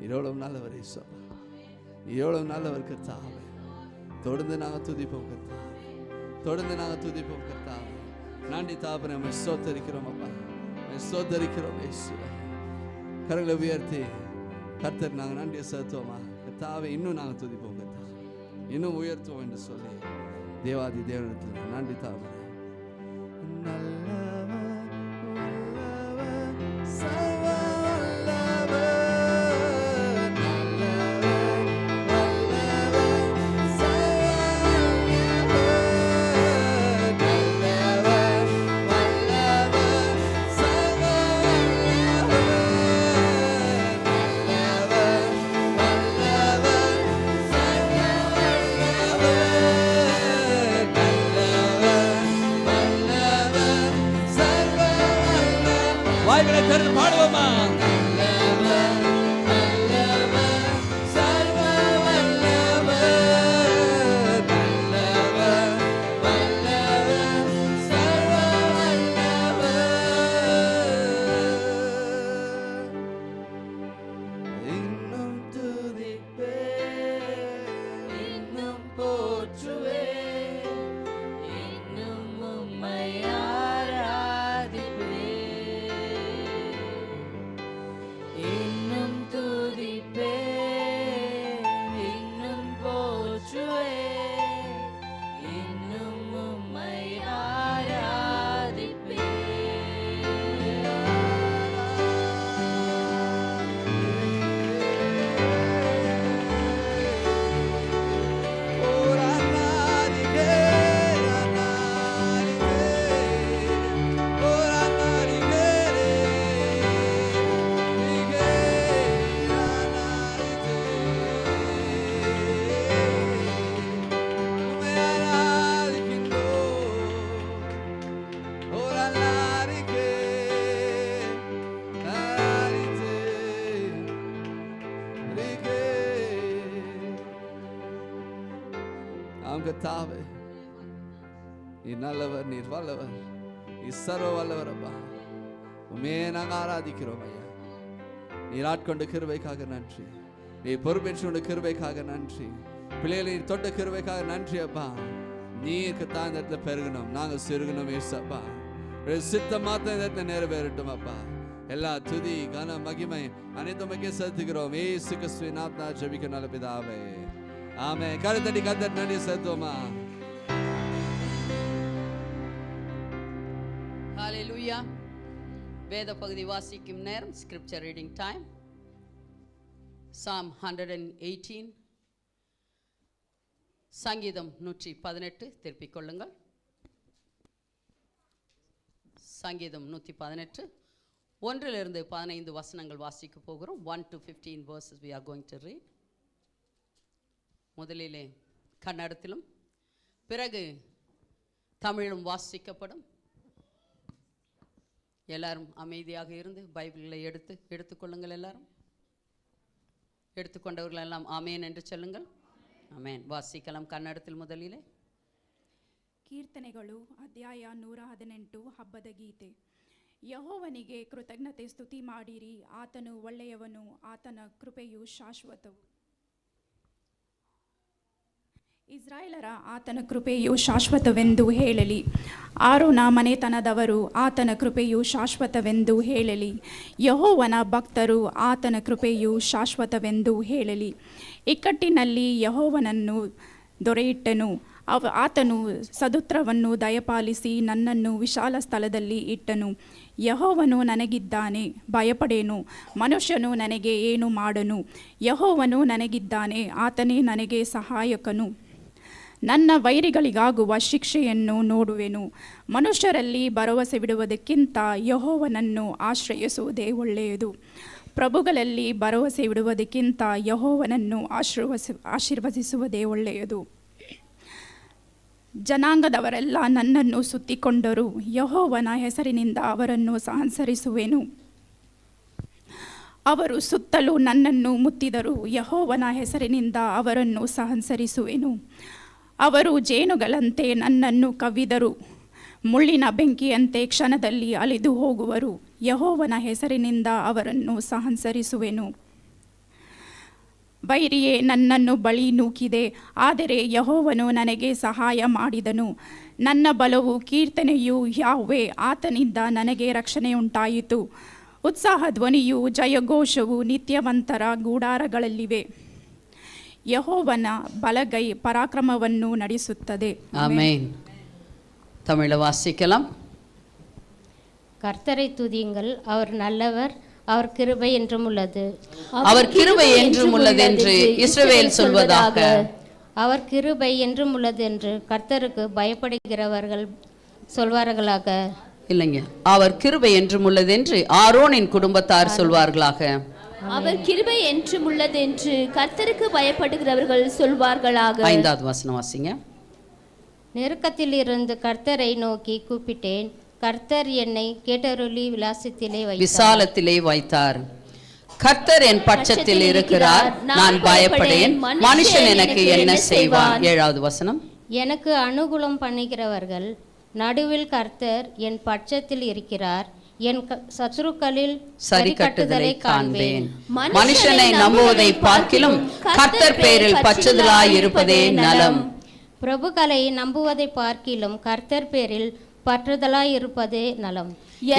எவ்வளவு நல்லவர் இயேசுவா, எவ்வளவு நல்லவர் கர்த்தாவே. தொடர்ந்து நாங்கள் துதிப்போம் கர்த்தாவே, தொடர்ந்து நாங்கள் துதிப்போம் கர்த்தாவே. நன்றி தாப்பனே, நம்மை ஸ்தோத்தரிக்கிறோம் அப்பா, நம்மை ஸ்தோத்தரிக்கிறோம் இயேசுவே. கரங்களை உயர்த்தி கர்த்தர் நாங்கள் நன்றியை செலுத்துவோமா கர்த்தாவே. இன்னும் நாங்கள் துதிப்போம் கர்த்தாவே, இன்னும் உயர்த்துவோம் என்று சொல்லி தேவாதி தேவனிடத்தில் நன்றி தாப்பனே. நல்லவர் இன்னும் போற்றுவேன், இன்னும் உம்மை ஆராதிப்பேன். கர்த்தாவே, நீர் நல்லவர், நீர் வல்லவர், நீர் சர்வ வல்லவர் அப்பா. உம்மையே நாங்கள் ஆராதிக்கிறோம் ஐயா. நீர் ஆட்கொண்ட கிருபைக்காக நன்றி, நீர் பொறுப்பேற்று கிருபைக்காக நன்றி, பிள்ளைகளை நீர் தொட்ட கிருபைக்காக நன்றி அப்பா. நீருக்கு தான் இந்த இடத்துல பெருகணும், நாங்கள் சிறுகணும் ஏசப்பா. சித்தம் மாத்திரம் இந்த இடத்துல நிறைவேறட்டும் அப்பா. எல்லா துதி கன மகிமை அனைத்துமே செலுத்துகிறோம் ஏசு கிறிஸ்துவின் நாமத்தில் ஜெபிக்க நல்ல பிதாவே, ஆமென். கருத்தடி கர்த்தர் நன்றி செலுத்துவோமா? ஹalleluya. வேத பகுதி வாசிக்கும் நேரம், ஸ்கிரிப்சர் ரீடிங் டைம். Psalm 118, சங்கீதம் 118 திருப்பிக் கொள்ளுங்கள். சங்கீதம் 118 1 to 15 வசனங்கள் வாசிக்க போகிறோம். 1 to 15 verses we are going to read. முதலிலே கன்னடத்திலும் பிறகு தமிழும் வாசிக்கப்படும். எல்லாரும் அமைதியாக இருந்து பைபிளை எடுத்துக்கொள்ளுங்கள். எல்லாரும் எடுத்துக்கொண்டவர்கள் எல்லாம் ஆமேன் என்று சொல்லுங்கள். ಆಮೇನ್. ವಾಸಿಕಲಂ ಕನ್ನಡದಲ್ಲಿ ಮೊದಲಿಲೆ ಕೀರ್ತನೆಗಳು ಅಧ್ಯಾಯ 118 ಹಬ್ಬದ ಗೀತೆ. ಯೆಹೋವನಿಗೆ ಕೃತಜ್ಞತೆ ಸ್ತುತಿ ಮಾಡಿರಿ, ಆತನು ಒಳ್ಳೆಯವನು, ಆತನ ಕೃಪೆಯು ಶಾಶ್ವತವು. ಇಸ್ರಾಯೇಲರ ಆತನ ಕೃಪೆಯು ಶಾಶ್ವತವೆಂದು ಹೇಳಲಿ. ಆರೋನ ಮನೆತನದವರು ಆತನ ಕೃಪೆಯು ಶಾಶ್ವತವೆಂದು ಹೇಳಲಿ. ಯೆಹೋವನ ಭಕ್ತರು ಆತನ ಕೃಪೆಯು ಶಾಶ್ವತವೆಂದು ಹೇಳಲಿ. ಇಕ್ಕಟ್ಟಿನಲ್ಲಿ ಯೆಹೋವನನ್ನು ದೊರೆಯಿಟ್ಟನು, ಆತನು ಸದುತ್ರವನ್ನು ದಯಪಾಲಿಸಿ ನನ್ನನ್ನು ವಿಶಾಲ ಸ್ಥಳದಲ್ಲಿ ಇಟ್ಟನು. ಯೆಹೋವನು ನನಗಿದ್ದಾನೆ, ಭಯಪಡೇನು, ಮನುಷ್ಯನು ನನಗೆ ಏನು ಮಾಡನು. ಯೆಹೋವನು ನನಗಿದ್ದಾನೆ, ಆತನೇ ನನಗೆ ಸಹಾಯಕನು. ನನ್ನ ವೈರಿಗಳಿಗಾಗುವ ಶಿಕ್ಷೆಯನ್ನು ನೋಡುವೆನು. ಮನುಷ್ಯರಲ್ಲಿ ಭರವಸೆ ಬಿಡುವುದಕ್ಕಿಂತ ಯೆಹೋವನನ್ನು ಆಶ್ರಯಿಸುವುದೇ ಒಳ್ಳೆಯದು. ಪ್ರಭುಗಳಲ್ಲಿ ಭರವಸೆ ಬಿಡುವುದಕ್ಕಿಂತ ಯೆಹೋವನನ್ನು ಆಶೀರ್ವದಿಸುವುದೇ ಒಳ್ಳೆಯದು. ಜನಾಂಗದವರೆಲ್ಲ ನನ್ನನ್ನು ಸುತ್ತಿಕೊಂಡರು, ಯೆಹೋವನ ಹೆಸರಿನಿಂದ ಅವರನ್ನು ಸಂಹರಿಸುವೆನು. ಅವರು ಸುತ್ತಲೂ ನನ್ನನ್ನು ಮುತ್ತಿದರು, ಯೆಹೋವನ ಹೆಸರಿನಿಂದ ಅವರನ್ನು ಸಂಹರಿಸುವೆನು. ಅವರು ಜೇನುಗಳಂತೆ ನನ್ನನ್ನು ಕವ್ವಿದರು, ಮುಳ್ಳಿನ ಬೆಂಕಿಯಂತೆ ಕ್ಷಣದಲ್ಲಿ ಅಲಿದು ಹೋಗುವರು. ಯೆಹೋವನ ಹೆಸರಿನಿಂದ ಅವರನ್ನು ಸಂಹರಿಸುವೆನು. ವೈರಿಯೇ ನನ್ನನ್ನು ಬಳಿ ನೂಕಿದೆ, ಆದರೆ ಯೆಹೋವನು ನನಗೆ ಸಹಾಯ ಮಾಡಿದನು. ನನ್ನ ಬಲವು ಕೀರ್ತನೆಯು ಯಾಹ್ವೇ, ಆತನಿಂದ ನನಗೆ ರಕ್ಷಣೆಯುಂಟಾಯಿತು. ಉತ್ಸಾಹ ಧ್ವನಿಯು ಜಯಘೋಷವು ನಿತ್ಯವಂತರ ಗುಡಾರಗಳಲ್ಲಿವೆ. ಯೆಹೋವನ ಬಲಗೈ ಪರಾಕ್ರಮವನ್ನು ನಡೆಸುತ್ತದೆ. ஆமென். தமிழை வாசிக்கலாம். கர்த்தரை துதியுங்கள், அவர் நல்லவர், அவர் கிருபை என்றும் உள்ளது. அவர் கிருபை என்றும் உள்ளது என்று இஸ்ரவேல் சொல்வதாக. அவர் கிருபை என்றும் உள்ளது என்று கர்த்தருக்கு பயப்படுகிறவர்கள் சொல்வார்களாக. இல்லைங்க, அவர் கிருபை என்றும் உள்ளது என்று ஆரோனின் குடும்பத்தார் சொல்வார்களாக. அவர் கிருபை என்றும் உள்ளது என்று கர்த்தருக்கு பயப்படுகிறவர்கள் சொல்வார்களாக. 5வது வசனம் வாசிங்க. நெருக்கத்தில் இருந்து கர்த்தரை நோக்கி கூப்பிட்டேன், கர்த்தர் என்னை கேட்டருளி விசாலத்திலே வைத்தார். கர்த்தர் என் பட்சத்தில் இருக்கிறார், நான் பயப்படேன். மனுஷன் எனக்கு என்ன செய்வான்? 7வது வசனம். எனக்கு அனுகூலம் பண்ணுகிறவர்கள் நடுவில் கர்த்தர் என் பட்சத்தில் இருக்கிறார், என் சத்துருக்களில் சரி கட்டுதலை காண்பேன். மனுஷனை நம்புவதை பார்க்கிலும் கர்த்தர் பேரில் பற்றுதலாய் இருப்பதே நலம். பிரபுக்களை நம்புவதை பார்க்கிலும் கர்த்தர் பேரில் பற்றுதலாய் இருப்பதே நலம்.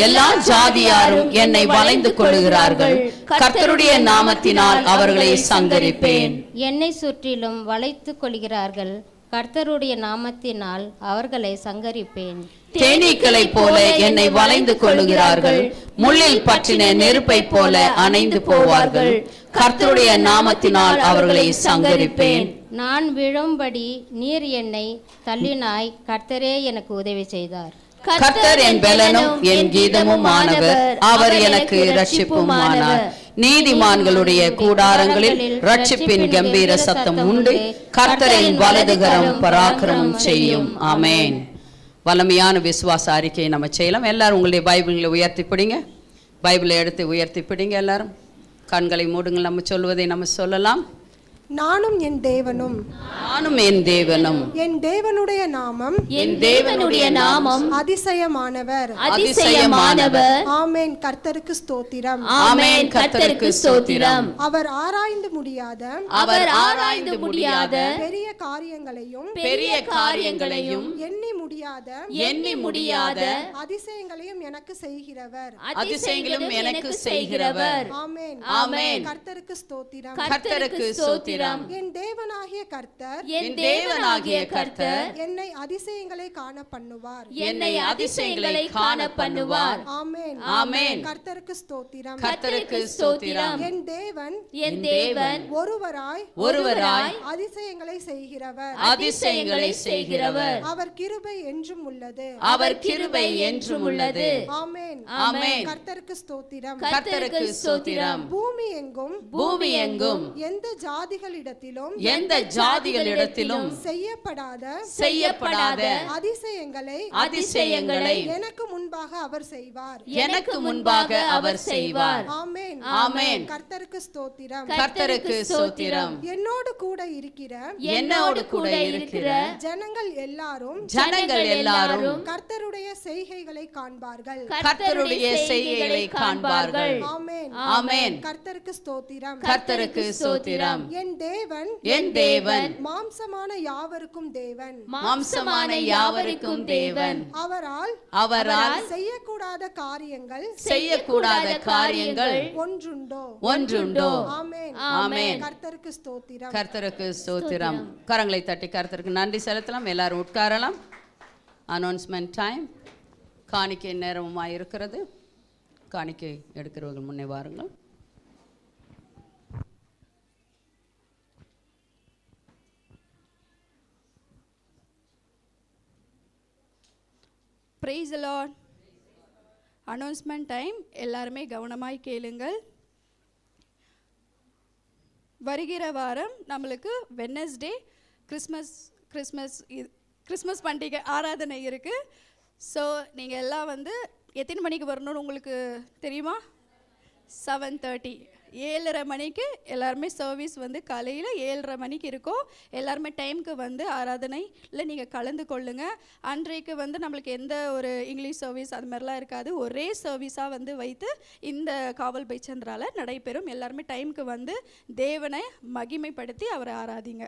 எல்லா ஜாதியாரும் என்னை வளைந்து கொள்ளுகிறார்கள். கர்த்தருடைய நாமத்தினால் அவர்களை சங்கரிப்பேன். என்னை சுற்றிலும் வளைத்து கொள்கிறார்கள். கர்த்தருடைய நாமத்தினால் அவர்களை சங்கரிப்பேன். தேனீக்களைப் போல என்னை வளைந்து கொள்ளுகிறார்கள். முள்ளில் பற்றின நெருப்பை போல அணைந்து போவார்கள். கர்த்தருடைய நாமத்தினால் அவர்களை சங்கரிப்பேன். நான் விழும்படி நீர் என்னை தள்ளினாய். கர்த்தரே எனக்கு உதவி செய்தார். கர்த்தர் என் பெலனும் என் கீதமும் ஆனவர். அவர் எனக்கு இரட்சிப்புமானார். நீதிமான்களுடைய கூடாரங்களில் இரட்சிப்பின் கம்பீர சத்தம் உண்டு. கர்த்தரின் வலதுகரம் பராக்கிரமம் செய்யும். ஆமென். வல்லமையான விசுவாச அறிக்கையை நம்ம செய்யலாம். எல்லாரும் உங்களுடைய பைபிள்களை உயர்த்தி பிடிங்க. பைபிளை எடுத்து உயர்த்தி பிடிங்க. எல்லாரும் கண்களை மூடுங்கள். நம்ம சொல்வதை நம்ம சொல்லலாம். நானும் என் தேவனும், நானும் என் தேவனும், என் தேவனுடைய நாமம், என் தேவனுடைய நாமம் அதிசயமானவர், அதிசயமானவர். ஆமென். கர்த்தருக்கு ஸ்தோத்திரம். ஆமென். கர்த்தருக்கு ஸ்தோத்திரம். அவர் ஆராய்ந்து முடியாத, அவர் ஆராய்ந்து முடியாத பெரிய காரியங்களையும், பெரிய காரியங்களையும் எண்ணி முடியாத, எண்ணி முடியாத அதிசயங்களையும் எனக்கு செய்கிறவர். அதிசயங்களும் எனக்கு செய்கிறவர். ஆமென். ஆமென். கர்த்தருக்கு ஸ்தோத்திரம். கர்த்தருக்கு ஸ்தோத்திரம். என் தேவனாகிய கர்த்தர், என் தேவனாகிய கர்த்தர் என்னை அதிசயங்களை காண பண்ணுவார். என்னை அதிசயங்களை காண பண்ணுவார். ஆமென். ஆமென். கர்த்தருக்கு ஸ்தோத்திரம். கர்த்தருக்கு ஸ்தோத்திரம். என் தேவன், என் தேவன் ஒருவராய் அதிசயங்களை செய்கிறவர். அதிசயங்களை செய்கிறவர். அவர் கிருபை என்றும் உள்ளது. அவர் கிருபை என்றும் உள்ளது. ஆமென். ஆமென். கர்த்தருக்கு ஸ்தோத்திரம். கர்த்தருக்கு ஸ்தோத்திரம். பூமி எங்கும், பூமி எங்கும் எந்த ஜாதிகளிடத்திலும், எந்த ஜாதிகளிடத்திலும் செய்யப்படாத அதிசயங்களை எனக்கு முன்பாக அவர் செய்வார். எனக்கு முன்பாக அவர் செய்வார். ஆமென். ஆமென். கர்த்தருக்கு ஸ்தோத்திரம். கர்த்தருக்கு ஸ்தோத்திரம். என்னோடு கூட இருக்கிற ஜனங்கள் எல்லாரும் கர்த்தருடைய செய்கைகளை காண்பார்கள். கர்த்தருடைய செய்கைகளை காண்பார்கள். ஆமென். ஆமென். கர்த்தருக்கு ஸ்தோத்திரம். கர்த்தருக்கு ஸ்தோத்திரம். என் தேவன் மாம்சமான யாவருக்கும் தேவன். மாம்சமான யாவருக்கும் தேவன். அவரால் செய்யக்கூடாத காரியங்கள் ஒன்றுண்டோ. ஆமென். ஆமென். கர்த்தருக்கு ஸ்தோத்திரம். கர்த்தருக்கு ஸ்தோத்திரம். கரங்களை தட்டி கர்த்தருக்கு நன்றி செலுத்தலாம். எல்லாரும் உட்காரலாம். Announcement time. காணிக்கை நேரமாக இருக்கிறது. காணிக்கை எடுக்கிறவர்கள் முன்னே வாருங்கள். Price the Lord. Announcement time. எல்லாருமே கவனமாய் கேளுங்கள். வருகிற வாரம் நம்மளுக்கு வெட்னஸ்டே கிறிஸ்மஸ் பண்டிகை ஆராதனை இருக்குது. ஸோ நீங்கள் எல்லாம் எத்தனை மணிக்கு வரணும்னு உங்களுக்கு தெரியுமா? 7:30 7:30 மணிக்கு எல்லாருமே சர்வீஸ் காலையில் 7:30 மணிக்கு இருக்கும். எல்லாருமே டைமுக்கு ஆராதனையில் நீங்கள் கலந்து கொள்ளுங்கள். அன்றைக்கு நம்மளுக்கு எந்த ஒரு இங்கிலீஷ் சர்வீஸ் அது மாதிரிலாம் இருக்காது. ஒரே சர்வீஸாக வைத்து இந்த காவல் பைச்சந்திரால நடைபெறும். எல்லாருமே டைமுக்கு தேவனை மகிமைப்படுத்தி அவரை ஆராதிங்க.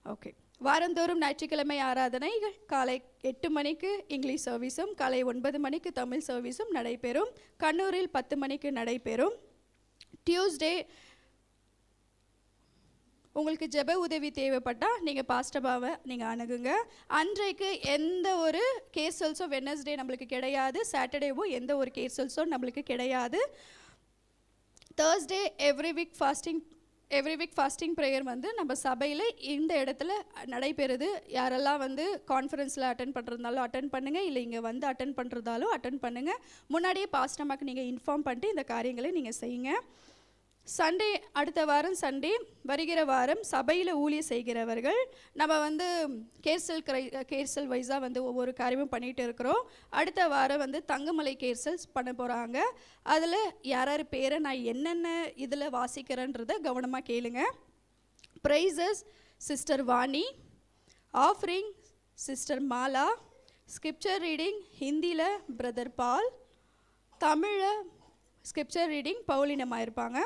ஓகே. வாரந்தோறும் ஞாயிற்றுக்கிழமை ஆராதனைகள் காலை 8 மணிக்கு இங்கிலீஷ் சர்வீஸும், காலை 9 மணிக்கு தமிழ் சர்வீஸும் நடைபெறும். கண்ணூரில் 10 மணிக்கு நடைபெறும். டியூஸ்டே உங்களுக்கு ஜெப உதவி தேவைப்பட்டால் நீங்கள் பாஸ்டபாவை நீங்கள் அணுகுங்க. அன்றைக்கு எந்த ஒரு கேர்சல்ஸும் வெட்னஸ்டே நம்மளுக்கு கிடையாது. சாட்டர்டேவும் எந்த ஒரு கேர்சல்ஸும் நம்மளுக்கு கிடையாது. Thursday every week fasting prayer நம்ம சபையில் இந்த இடத்துல நடைபெறுது. யாரெல்லாம் கான்ஃபரன்ஸில் அட்டன் பண்ணுறதுனாலும் அட்டன் பண்ணுங்கள், இல்லை இங்கே அட்டன் பண்ணுறதாலும் அட்டன் பண்ணுங்கள். முன்னாடியே பாஸ்டமாக்கு நீங்கள் இன்ஃபார்ம் பண்ணிட்டு இந்த காரியங்களை நீங்கள் செய்யுங்க. சண்டே, அடுத்த வாரம் சண்டே வருகிற வாரம் சபையில் ஊழிய செய்கிறவர்கள் நம்ம கேர்சல் வைஸாக ஒவ்வொரு காரியமும் பண்ணிகிட்டு இருக்கிறோம். அடுத்த வாரம் தங்கமலை கேர்சல்ஸ் பண்ண போகிறாங்க. அதில் யார் பேரை நான் என்னென்ன இதில் வாசிக்கிறேன்றதை கவனமாக கேளுங்க. Praises sister Vani, offering sister Mala, scripture reading ஹிந்தியில் பிரதர் பால், தமிழில் ஸ்கிரிப்சர் ரீடிங் பவுலினமாக இருப்பாங்க.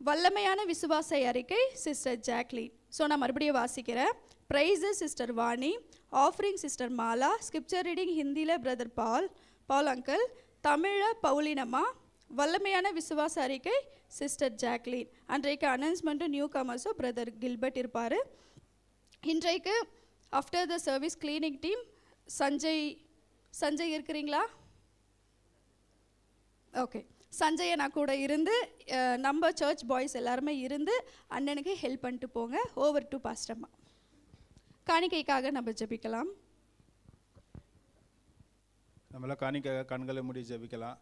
வல்லமையான விசுவாச அறிக்கை சிஸ்டர் ஜாக்லின். ஸோ நான் மறுபடியும் வாசிக்கிறேன். Praises sister Vani, offering sister Mala, scripture reading ஹிந்தியில் பிரதர் பால் அங்கிள், தமிழில் பவுலினம்மா, வல்லமையான விசுவாச அறிக்கை சிஸ்டர் ஜாக்லின். அன்றைக்கு அனௌன்ஸ்மெண்ட்டு நியூ கமர்ஸும் பிரதர் கில்பர்ட் இருப்பார். இன்றைக்கு after the service cleaning team Sanjay இருக்கிறீங்களா? ஓகே, சஞ்சய் நான் கூட இருந்து நம்ம சர்ச் பாய்ஸ் எல்லாருமே இருந்து அண்ணனுக்கு ஹெல்ப் பண்ணிட்டு போங்க. Over to பாஸ்டம்மா. காணிக்கைக்காக நம்ம ஜெபிக்கலாம். நம்மள காணிக்கைக்காக கண்களை மூடி ஜெபிக்கலாம்.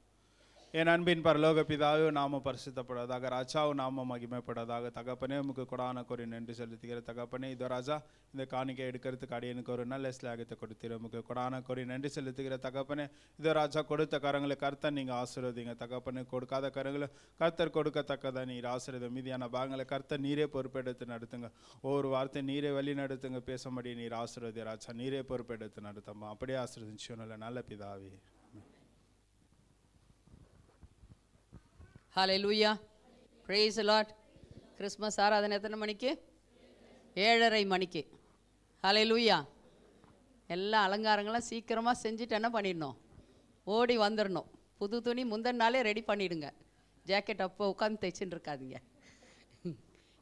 என் அன்பின் பரலோக பிதாவே, நாம பரிசுத்தப்படுவதாக, ராஜாவும் நாம மகிமைப்படுவதாக. தகப்பனே, உமக்கு கொடான கோரி நன்றி செலுத்துகிற தகப்பனே. இதோ ராஜா, இந்த காணிக்கை எடுக்கிறதுக்கு அடியனுக்கு ஒரு நல்ல ஸ்லாகத்தை கொடுத்தீர். உமக்கு கொடான கோரி நன்றி செலுத்துகிற தகப்பனே. இதோ ராஜா, கொடுத்த கரங்களை கர்த்தர் நீங்கள் ஆசீர்வதிங்க தகப்பனே. கொடுக்காத கரங்களை கர்த்தர் கொடுக்கத்தக்கதான் நீர் ஆசீர்வதிங்க. மீதியான பாகங்களை கர்த்தர் நீரே பொறுப்பெடுத்து நடத்துங்க. ஒவ்வொரு வார்த்தை நீரே வழி நடத்துங்க. பேசும்படி நீர் ஆசீர்வதி ராஜா. நீரே பொறுப்பெடுத்து நடத்தம்மா. அப்படியே ஆசீர்வதிச்சு நல்ல பிதாவே. ஹல்லேலூயா, பிரைஸ் தி லார்ட். கிறிஸ்மஸ் ஆராதனை எத்தனை மணிக்கு? 7:30 மணிக்கு. ஹல்லேலூயா. எல்லா அலங்காரங்களும் சீக்கிரமாக செஞ்சுட்டு என்ன பண்ணிடணும்? ஓடி வந்துடணும். புது துணி முந்தின நாளே ரெடி பண்ணிவிடுங்க. ஜாக்கெட் அப்போ உட்காந்து தைச்சின்னு இருக்காதீங்க.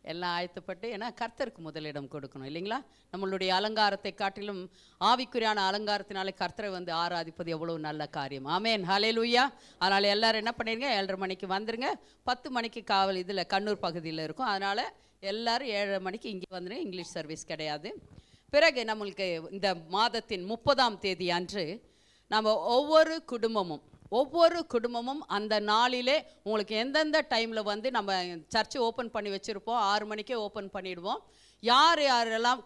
எல்லாம் ஆயத்தப்பட்டு, ஏன்னா கர்த்தருக்கு முதலிடம் கொடுக்கணும் இல்லைங்களா? நம்மளுடைய அலங்காரத்தை காட்டிலும் ஆவிக்குரியான அலங்காரத்தினாலே கர்த்தரை வந்து ஆராதிப்பது எவ்வளோ நல்ல காரியம். ஆமேன், ஹல்லேலூயா. அதனால் எல்லோரும் என்ன பண்ணிடுங்க, 7:30 மணிக்கு வந்துடுங்க. 10 மணிக்கு காவல் இதில் கண்ணூர் பகுதியில் இருக்கும். அதனால் எல்லோரும் 7:30 மணிக்கு இங்கே வந்துடுங்க. இங்கிலீஷ் சர்வீஸ் கிடையாது. பிறகு நம்மளுக்கு இந்த மாதத்தின் 30ஆம் தேதி அன்று நம்ம ஒவ்வொரு குடும்பமும் அந்த நாளிலே உங்களுக்கு எந்தெந்த டைமில் வந்து நம்ம சர்ச்சு ஓப்பன் பண்ணி வச்சுருப்போம். 6 மணிக்கே ஓப்பன் பண்ணிவிடுவோம். யாரெல்லாம்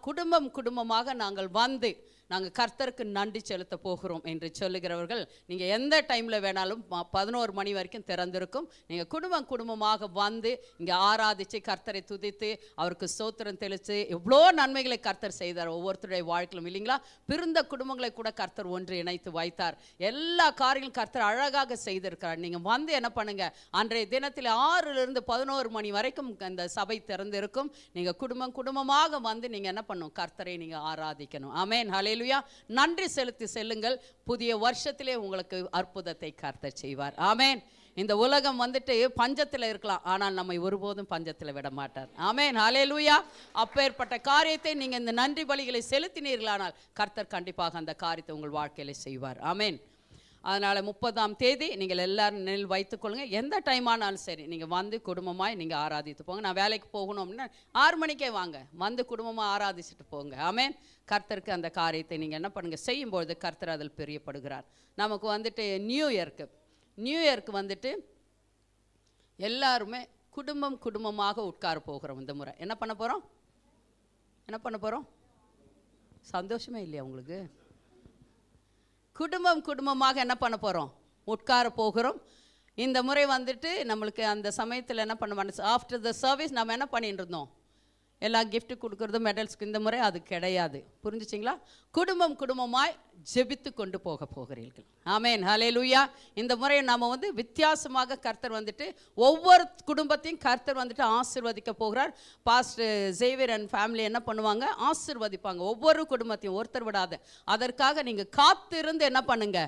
குடும்பமாக நாங்கள் வந்து நாங்கள் கர்த்தருக்கு நன்றி செலுத்த போகிறோம் என்று சொல்லுகிறவர்கள், நீங்கள் எந்த டைமில் வேணாலும் 11 மணி வரைக்கும் திறந்திருக்கும். நீங்கள் குடும்பமாக வந்து இங்கே ஆராதித்து கர்த்தரை துதித்து அவருக்கு ஸ்தோத்திரம் தெளித்து எவ்வளோ நன்மைகளை கர்த்தர் செய்தார் ஒவ்வொருத்தருடைய வாழ்க்கையிலும் இல்லைங்களா? பிறந்த குடும்பங்களை கூட கர்த்தர் ஒன்று இணைத்து வைத்தார். எல்லா காரியங்களும் கர்த்தர் அழகாக செய்திருக்கிறார். நீங்கள் வந்து என்ன பண்ணுங்கள், அன்றைய தினத்தில் 6லிருந்து 11 மணி வரைக்கும் அந்த சபை திறந்திருக்கும். நீங்கள் குடும்பமாக வந்து நீங்கள் என்ன பண்ணணும், கர்த்தரை நீங்கள் ஆராதிக்கணும். ஆமென், ஹல்லேலூயா. நன்றி செலுத்தி செல்லுங்கள். புதிய வருஷத்திலே உங்களுக்கு அற்புதத்தை கர்த்தர் செய்வார். ஆமென். இந்த உலகம் வந்துட்டு பஞ்சத்தில் இருக்கலாம், ஆனால் நம்மை ஒருபோதும் பஞ்சத்தில் விட மாட்டார். ஆமென், ஹல்லேலூயா. அப்பேற்பட்ட காரியத்தை நீங்கள் இந்த நன்றி பலிகளை செலுத்தினீர்களானால் கர்த்தர் கண்டிப்பாக அந்த காரியத்தை உங்கள் வாழ்க்கையில் செய்வார். ஆமென். அதனால் 30ஆம் தேதி நீங்கள் எல்லோரும் நினைவில் வைத்துக்கொள்ளுங்க. எந்த டைம் ஆனாலும் சரி நீங்கள் வந்து குடும்பமாய் நீங்கள் ஆராதித்து போங்க. நான் வேலைக்கு போகணும் அப்படின்னா 6 மணிக்கே வாங்க, வந்து குடும்பமாக ஆராதிச்சுட்டு போங்க. ஆமென். கர்த்தருக்கு அந்த காரியத்தை நீங்கள் என்ன பண்ணுங்கள், செய்யும்பொழுது கர்த்தர் அதில் பிரியப்படுகிறார். நமக்கு வந்துட்டு நியூ இயர்க்கு வந்துட்டு எல்லாருமே குடும்பமாக உட்கார போகிறோம். இந்த முறை என்ன பண்ண போகிறோம்? சந்தோஷமே இல்லையா உங்களுக்கு? குடும்பமாக என்ன பண்ண போகிறோம்? உட்கார போகிறோம். இந்த முறை வந்துட்டு நம்மளுக்கு அந்த சமயத்தில் என்ன பண்ண, ஆஃப்டர் த சர்வீஸ் நம்ம என்ன பண்ணிட்டு இருந்தோம், எல்லா கிஃப்ட் கொடுக்குறதும் மெடல்ஸ்க்கு. இந்த முறை அது கிடையாது. புரிஞ்சுச்சிங்களா? குடும்பமாய் ஜெபித்து கொண்டு போகிறீர்கள். ஆமென், ஹல்லேலூயா. இந்த முறை நம்ம வந்து வித்தியாசமாக கர்த்தர் வந்துட்டு ஒவ்வொரு குடும்பத்தையும் கர்த்தர் வந்துட்டு ஆசீர்வதிக்க போகிறார். பாஸ்டர் ஜேவியர் அண்ட் ஃபேமிலி என்ன பண்ணுவாங்க, ஆசீர்வதிப்பாங்க ஒவ்வொரு குடும்பத்தையும், ஒருத்தர் விடாத. அதற்காக நீங்கள் காத்திருந்து என்ன பண்ணுங்க,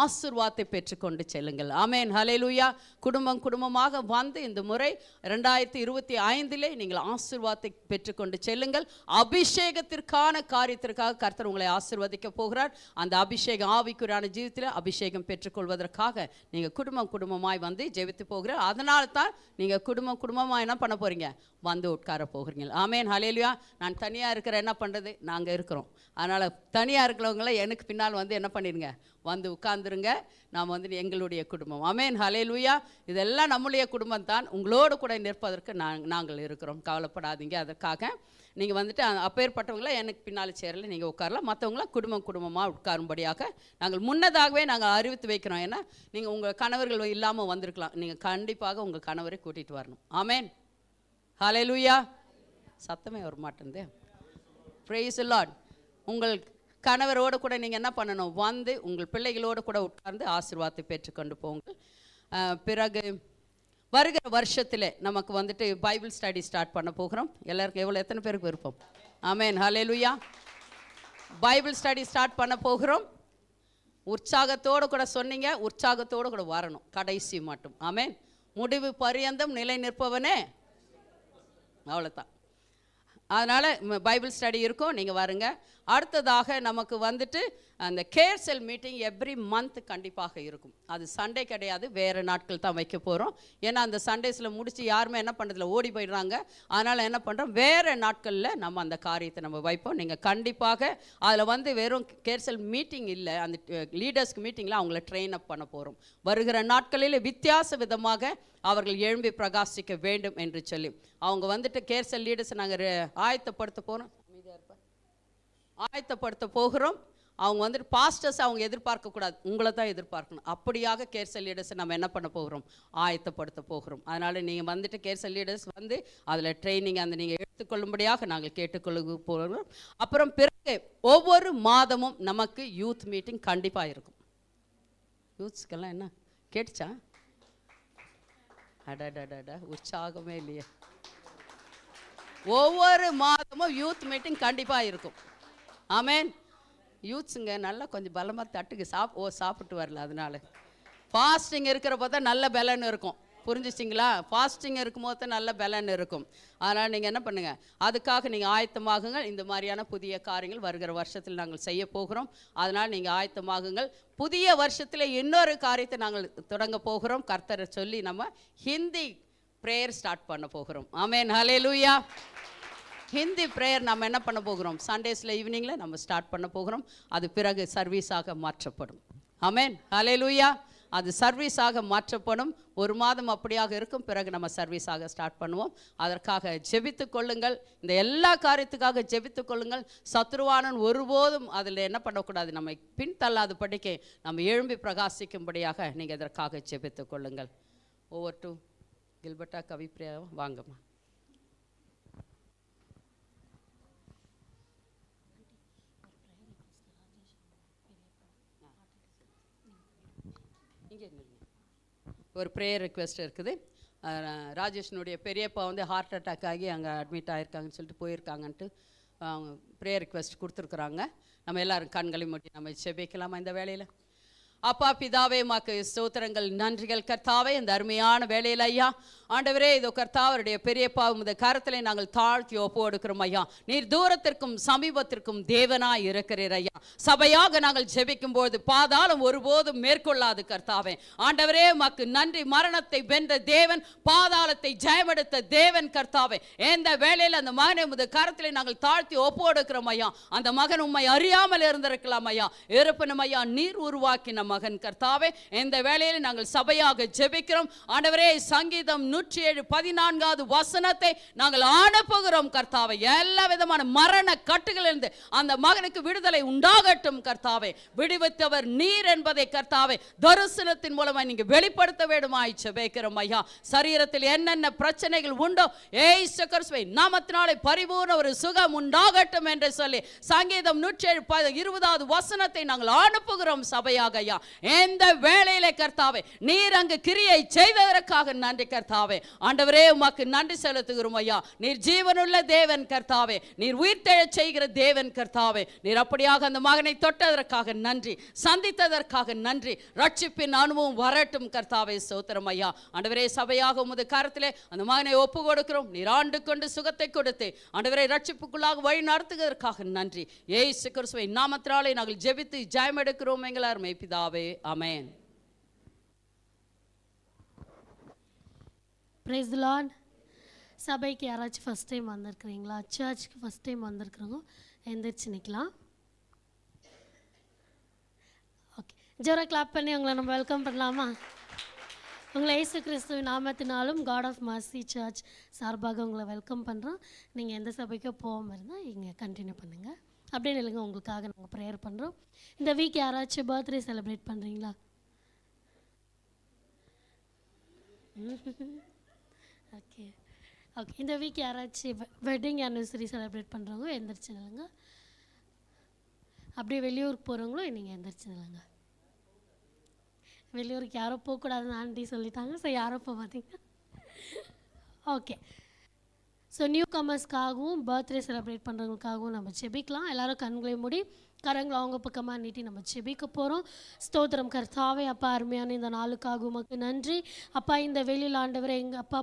ஆசீர்வாதத்தை பெற்றுக்கொண்டு செல்லுங்கள். ஆமென், ஹல்லேலூயா. குடும்பமாக வந்து இந்த முறை 2025 நீங்கள் ஆசீர்வாதத்தை பெற்றுக்கொண்டு செல்லுங்கள். அபிஷேகத்திற்கான காரியத்திற்காக கர்த்தர் உங்களை ஆசீர்வதிக்க போகிறார். அந்த அபிஷேகம் ஆவிக்குரியான ஜீவிதத்தில் அபிஷேகம் பெற்றுக்கொள்வதற்காக நீங்கள் குடும்பமாய் வந்து ஜெபித்து போகிறார். அதனால தான் நீங்கள் குடும்பமாக என்ன பண்ண போகிறீங்க, வந்து உட்கார போகிறீங்க. ஆமென், ஹல்லேலூயா. நான் தனியாக இருக்கிற என்ன பண்ணுறது, நாங்கள் இருக்கிறோம். அதனால் தனியாக இருக்கிறவங்கள எனக்கு பின்னால் வந்து என்ன பண்ணிடுங்க, வந்து உட்கார்ந்துருங்க. நாம் வந்து எங்களுடைய குடும்பம். ஆமென், ஹல்லேலூயா. இதெல்லாம் நம்முடைய குடும்பம் தான். உங்களோடு கூட நிற்பதற்கு நாங்கள் இருக்கிறோம். கவலைப்படாதீங்க. அதற்காக நீங்கள் வந்துட்டு அப்பேற்பட்டவங்கள எனக்கு பின்னால் சேரல, நீங்கள் உட்காரலாம். மற்றவங்களாம் குடும்பமாக உட்காரும்படியாக நாங்கள் முன்னதாகவே நாங்கள் அறிவித்து வைக்கிறோம். ஏன்னா நீங்கள் உங்கள் கணவர்கள் இல்லாமல் வந்திருக்கலாம். நீங்கள் கண்டிப்பாக உங்கள் கணவரை கூட்டிகிட்டு வரணும். ஆமென், ஹல்லேலூயா. சத்தமே வர மாட்டேங்குது. Price the Lord. உங்கள் கணவரோடு கூட நீங்கள் என்ன பண்ணணும், வந்து உங்கள் பிள்ளைகளோடு கூட உட்கார்ந்து ஆசீர்வாதத்தை பெற்றுக்கொண்டு போங்கள். பிறகு வருகிற வருஷத்தில் நமக்கு வந்துட்டு பைபிள் ஸ்டடி ஸ்டார்ட் பண்ண போகிறோம். எல்லாருக்கும் எத்தனை பேருக்கு விருப்பம்? ஆமென். ஹல்லேலூயா. பைபிள் ஸ்டடி ஸ்டார்ட் பண்ண போகிறோம். உற்சாகத்தோடு கூட சொன்னீங்க, உற்சாகத்தோடு கூட வரணும் கடைசி மட்டும். ஆமென். முடிவு பரியந்தம் நிலை நிற்பவனே. அவ்வளோதான். அதனால் பைபிள் ஸ்டடி இருக்கும், நீங்கள் வருங்க. அடுத்ததாக நமக்கு வந்துட்டு அந்த கேர்செல் மீட்டிங் எவ்ரி மந்த் கண்டிப்பாக இருக்கும். அது சண்டே கிடையாது, வேறு நாட்கள் தான் வைக்க போகிறோம். ஏன்னா அந்த சண்டேஸில் முடித்து யாருமே என்ன பண்ணுறதில்ல, ஓடி போயிடுறாங்க. அதனால் என்ன பண்ணுறோம், வேறு நாட்களில் நம்ம அந்த காரியத்தை நம்ம வைப்போம். நீங்கள் கண்டிப்பாக அதில் வந்து வெறும் கேர்செல் மீட்டிங் இல்லை, அந்த லீடர்ஸ்க்கு மீட்டிங்கில் அவங்கள ட்ரெயின் அப் பண்ண போகிறோம். வருகிற நாட்களில் வித்தியாச விதமாக அவர்கள் எழும்பி பிரகாசிக்க வேண்டும் என்று சொல்லி அவங்க வந்துட்டு கேர்செல் லீடர்ஸை நாங்கள் ஆயத்தப்படுத்த போகிறோம். அவங்க வந்துட்டு பாஸ்டர்ஸ் அவங்க எதிர்பார்க்கக்கூடாது, உங்களை தான் எதிர்பார்க்கணும். அப்படியாக கேர்செல் லீடர்ஸை நம்ம என்ன பண்ண போகிறோம், ஆயத்தப்படுத்த போகிறோம். அதனால் நீங்கள் வந்துட்டு கேர்செல் லீடர்ஸ் வந்து அதில் ட்ரைனிங் அந்த நீங்கள் எடுத்துக்கொள்ளும்படியாக நாங்கள் கேட்டுக்கொள்ள போகிறோம். அப்புறம் பிறகு ஒவ்வொரு மாதமும் நமக்கு யூத் மீட்டிங் கண்டிப்பாக இருக்கும். யூத்ஸ்க்கெல்லாம் என்ன கேட்டுச்சா? அடடடட, உற்சாகமே இல்லையே. ஒவ்வொரு மாதமும் யூத் மீட்டிங் கண்டிப்பாக இருக்கும். ஆமென். யூத்ஸுங்க நல்லா கொஞ்சம் பலமாக தட்டுக்கு சாப்பிட்டு வரல. அதனால ஃபாஸ்டிங் இருக்கிறப்ப தான் நல்ல பலன் இருக்கும். புரிஞ்சிச்சிங்களா? ஃபாஸ்டிங் இருக்கும்போது தான் நல்ல பலன் இருக்கும். அதனால் நீங்கள் என்ன பண்ணுங்கள், அதுக்காக நீங்கள் ஆயத்தமாகுங்கள். இந்த மாதிரியான புதிய காரியங்கள் வருகிற வருஷத்தில் நாங்கள் செய்ய போகிறோம். அதனால் நீங்கள் ஆயத்தமாகுங்கள். புதிய வருஷத்தில் இன்னொரு காரியத்தை நாங்கள் தொடங்க போகிறோம். கர்த்தரை சொல்லி நம்ம ஹிந்தி ப்ரேயர் ஸ்டார்ட் பண்ண போகிறோம். ஆமென். ஹல்லேலூயா. ஹிந்தி ப்ரேயர் நம்ம என்ன பண்ண போகிறோம், சண்டேஸில் ஈவினிங்கில் நம்ம ஸ்டார்ட் பண்ண போகிறோம். அது பிறகு சர்வீஸாக மாற்றப்படும். ஆமென். ஹல்லேலூயா. அது சர்வீஸாக மாற்றப்படும். ஒரு மாதம் அப்படியாக இருக்கும், பிறகு நம்ம சர்வீஸாக ஸ்டார்ட் பண்ணுவோம். அதற்காக ஜெபித்து கொள்ளுங்கள். இந்த எல்லா காரியத்துக்காக ஜெபித்து கொள்ளுங்கள். சத்ருவானன் ஒருபோதும் அதில் என்ன பண்ணக்கூடாது, நம்ம பின்தள்ளாது படிக்க நம்ம எழும்பி பிரகாசிக்கும்படியாக நீங்கள் இதற்காக ஜெபித்து கொள்ளுங்கள். ஓவர் டு கில்பர்ட்டா கவிப்ரியா, வாங்கம்மா. ஒரு ப்ரேயர் ரிக்வெஸ்ட் இருக்குது. ராஜேஷனுடைய பெரியப்பா வந்து ஹார்ட் அட்டாக் ஆகி அங்கே அட்மிட் ஆகிருக்காங்கன்னு சொல்லிட்டு போயிருக்காங்கன்ட்டு அவங்க ப்ரேயர் ரிக்வெஸ்ட் கொடுத்துருக்குறாங்க. நம்ம எல்லோரும் கண்களை மூடி நம்ம ஜெபிக்கலாமா இந்த வேலையில்? அப்பா பிதாவே, உமக்கு ஸ்தோத்திரங்கள், நன்றிகள் கர்த்தாவே. இந்த அருமையான வேலையில் ஐயா ஆண்டவரே, இதோ கர்த்தாவருடைய பெரியப்பா உமது கரத்தில் நாங்கள் தாழ்த்தி ஒப்பு கொடுக்கிறோம் ஐயா. நீர் தூரத்திற்கும் சமீபத்திற்கும் தேவனாய் இருக்கிறீர் ஐயா. சபையாக நாங்கள் ஜெபிக்கும் போது பாதாளம் ஒருபோதும் மேற்கொள்ளாது கர்த்தாவே. ஆண்டவரே உமக்கு நன்றி. மரணத்தை வென்ற தேவன், பாதாளத்தை ஜெயமெடுத்த தேவன் கர்த்தாவே. இந்த வேளையில் அந்த மகனை உமது கரத்தில் நாங்கள் தாழ்த்தி ஒப்பு கொடுக்கிறோம் ஐயா. அந்த மகன் உம்மை அறியாமல் இருந்திருக்கலாம் ஐயா. இருப்பினும் ஐயா நீர் உருவாக்கின மகன் கர்த்தாவே. இந்த வேளையில் நாங்கள் சபையாக ஜெபிக்கிறோம் ஆண்டவரே. சங்கீதம் 107:14 வசனத்தை நாங்கள் அனுப்புகிறோம் கர்த்தாவே. எல்லா விதமான மரண கட்டுகளிலிருந்து அந்த மகனுக்கு விடுதலை உண்டாகட்டும் கர்த்தாவே. விடுவித்தவர் நீர் என்பதை கர்த்தாவே தரிசனத்தின் மூலமாய் நீங்க வெளிப்படுத்த வேண்டுமாய் ஜெபிக்கிறோம் ஐயா. சரீரத்தில் என்னென்ன பிரச்சனைகள் உண்டோ இயேசு கிறிஸ்துவின் நாமத்தினாலே பரிபூர்ண ஒரு சுகம் உண்டாகட்டும் என்று சொல்லி சங்கீதம் 107:20 வசனத்தை நாங்கள் அனுப்புகிறோம் சபையாக ஐயா. இந்த வேளையிலே கர்த்தாவே நீர் அங்கு கிரியை செய்ததற்காக நன்றி கர்த்தாவே. ஆண்டவரே உமக்கு நன்றி செலுத்துகிறோம் ஐயா. நீர் ஜீவனுள்ள தேவன் கர்த்தாவே. நீர் உயிர்த்தெழச் செய்கிற தேவன் கர்த்தாவே. நீர் அப்படியாக அந்த மகனை தொட்டதற்காக நன்றி, சந்தித்ததற்காக நன்றி. ரட்சிப்பின் அனுபவம் வரட்டும் கர்த்தாவே. ஸ்தோத்திரம் ஐயா. ஆண்டவரே சபையாக உமது கரத்திலே அந்த மகனை ஒப்பு கொடுக்கிறோம். நீர் ஆண்டு கொண்டு சுகத்தை கொடுத்து ஆண்டவரே ரட்சிப்புக்குள்ளாக வழி நடத்துவதற்காக நன்றி. இயேசு கிறிஸ்துவின் நாமத்தினாலே நாங்கள் ஜெபித்து ஜெயம் எடுக்கிறோம் எங்கள் அருமை பிதாவே. ஆமென். Praise the Lord. சபைக்கு யாராச்சும் ஃபஸ்ட் டைம் வந்திருக்கிறீங்களா? சர்ச்சுக்கு ஃபஸ்ட் டைம் வந்திருக்கிறவங்க எந்திரிச்சு நிற்கலாம். ஓகே, ஜோரா கிளாப் பண்ணி உங்களை நம்ம வெல்கம் பண்ணலாமா? உங்களை இயேசு கிறிஸ்துவின் நாமத்தினாலும் காட் ஆஃப் மர்சி சர்ச் சார்பாக உங்களை வெல்கம் பண்ணுறோம். நீங்கள் எந்த சபைக்கோ போகாமல் இருந்தால் இங்கே கண்டினியூ பண்ணுங்கள். அப்படியே இல்லைங்க, உங்களுக்காக நாங்கள் ப்ரேயர் பண்ணுறோம். இந்த வீக் யாராச்சும் பர்த்டே செலிப்ரேட் பண்ணுறீங்களா? Okay okay. இந்த வீக் யாராச்சும் வெட்டிங் ஆனிவர்சரி செலிப்ரேட் பண்ணுறவங்க எந்திரிச்சு நில்லுங்க. அப்படியே வெளியூருக்கு போகிறவங்களும் நீங்கள் எந்திரிச்சு நில்லுங்க. வெளியூருக்கு யாரும் போகக்கூடாதுன்னு ஆண்டி சொல்லிட்டாங்க. ஸோ யாரும் போக மாட்டீங்க. ஓகே, ஸோ நியூ கமர்ஸ்க்காகவும் பர்த்டே செலிப்ரேட் பண்ணுறவங்களுக்காகவும் நம்ம ஜெபிக்கலாம். எல்லாரும் கண்களை மூடி கரங்களை அவங்க பக்கமாக நீட்டி நம்ம ஜெபிக்க போகிறோம். ஸ்தோத்திரம் கர்த்தாவே. அப்பா, அருமையான இந்த நாளுக்காக உமக்கு நன்றி. அப்பா, இந்த வெளியில் ஆண்டவரே எங்கள் அப்பா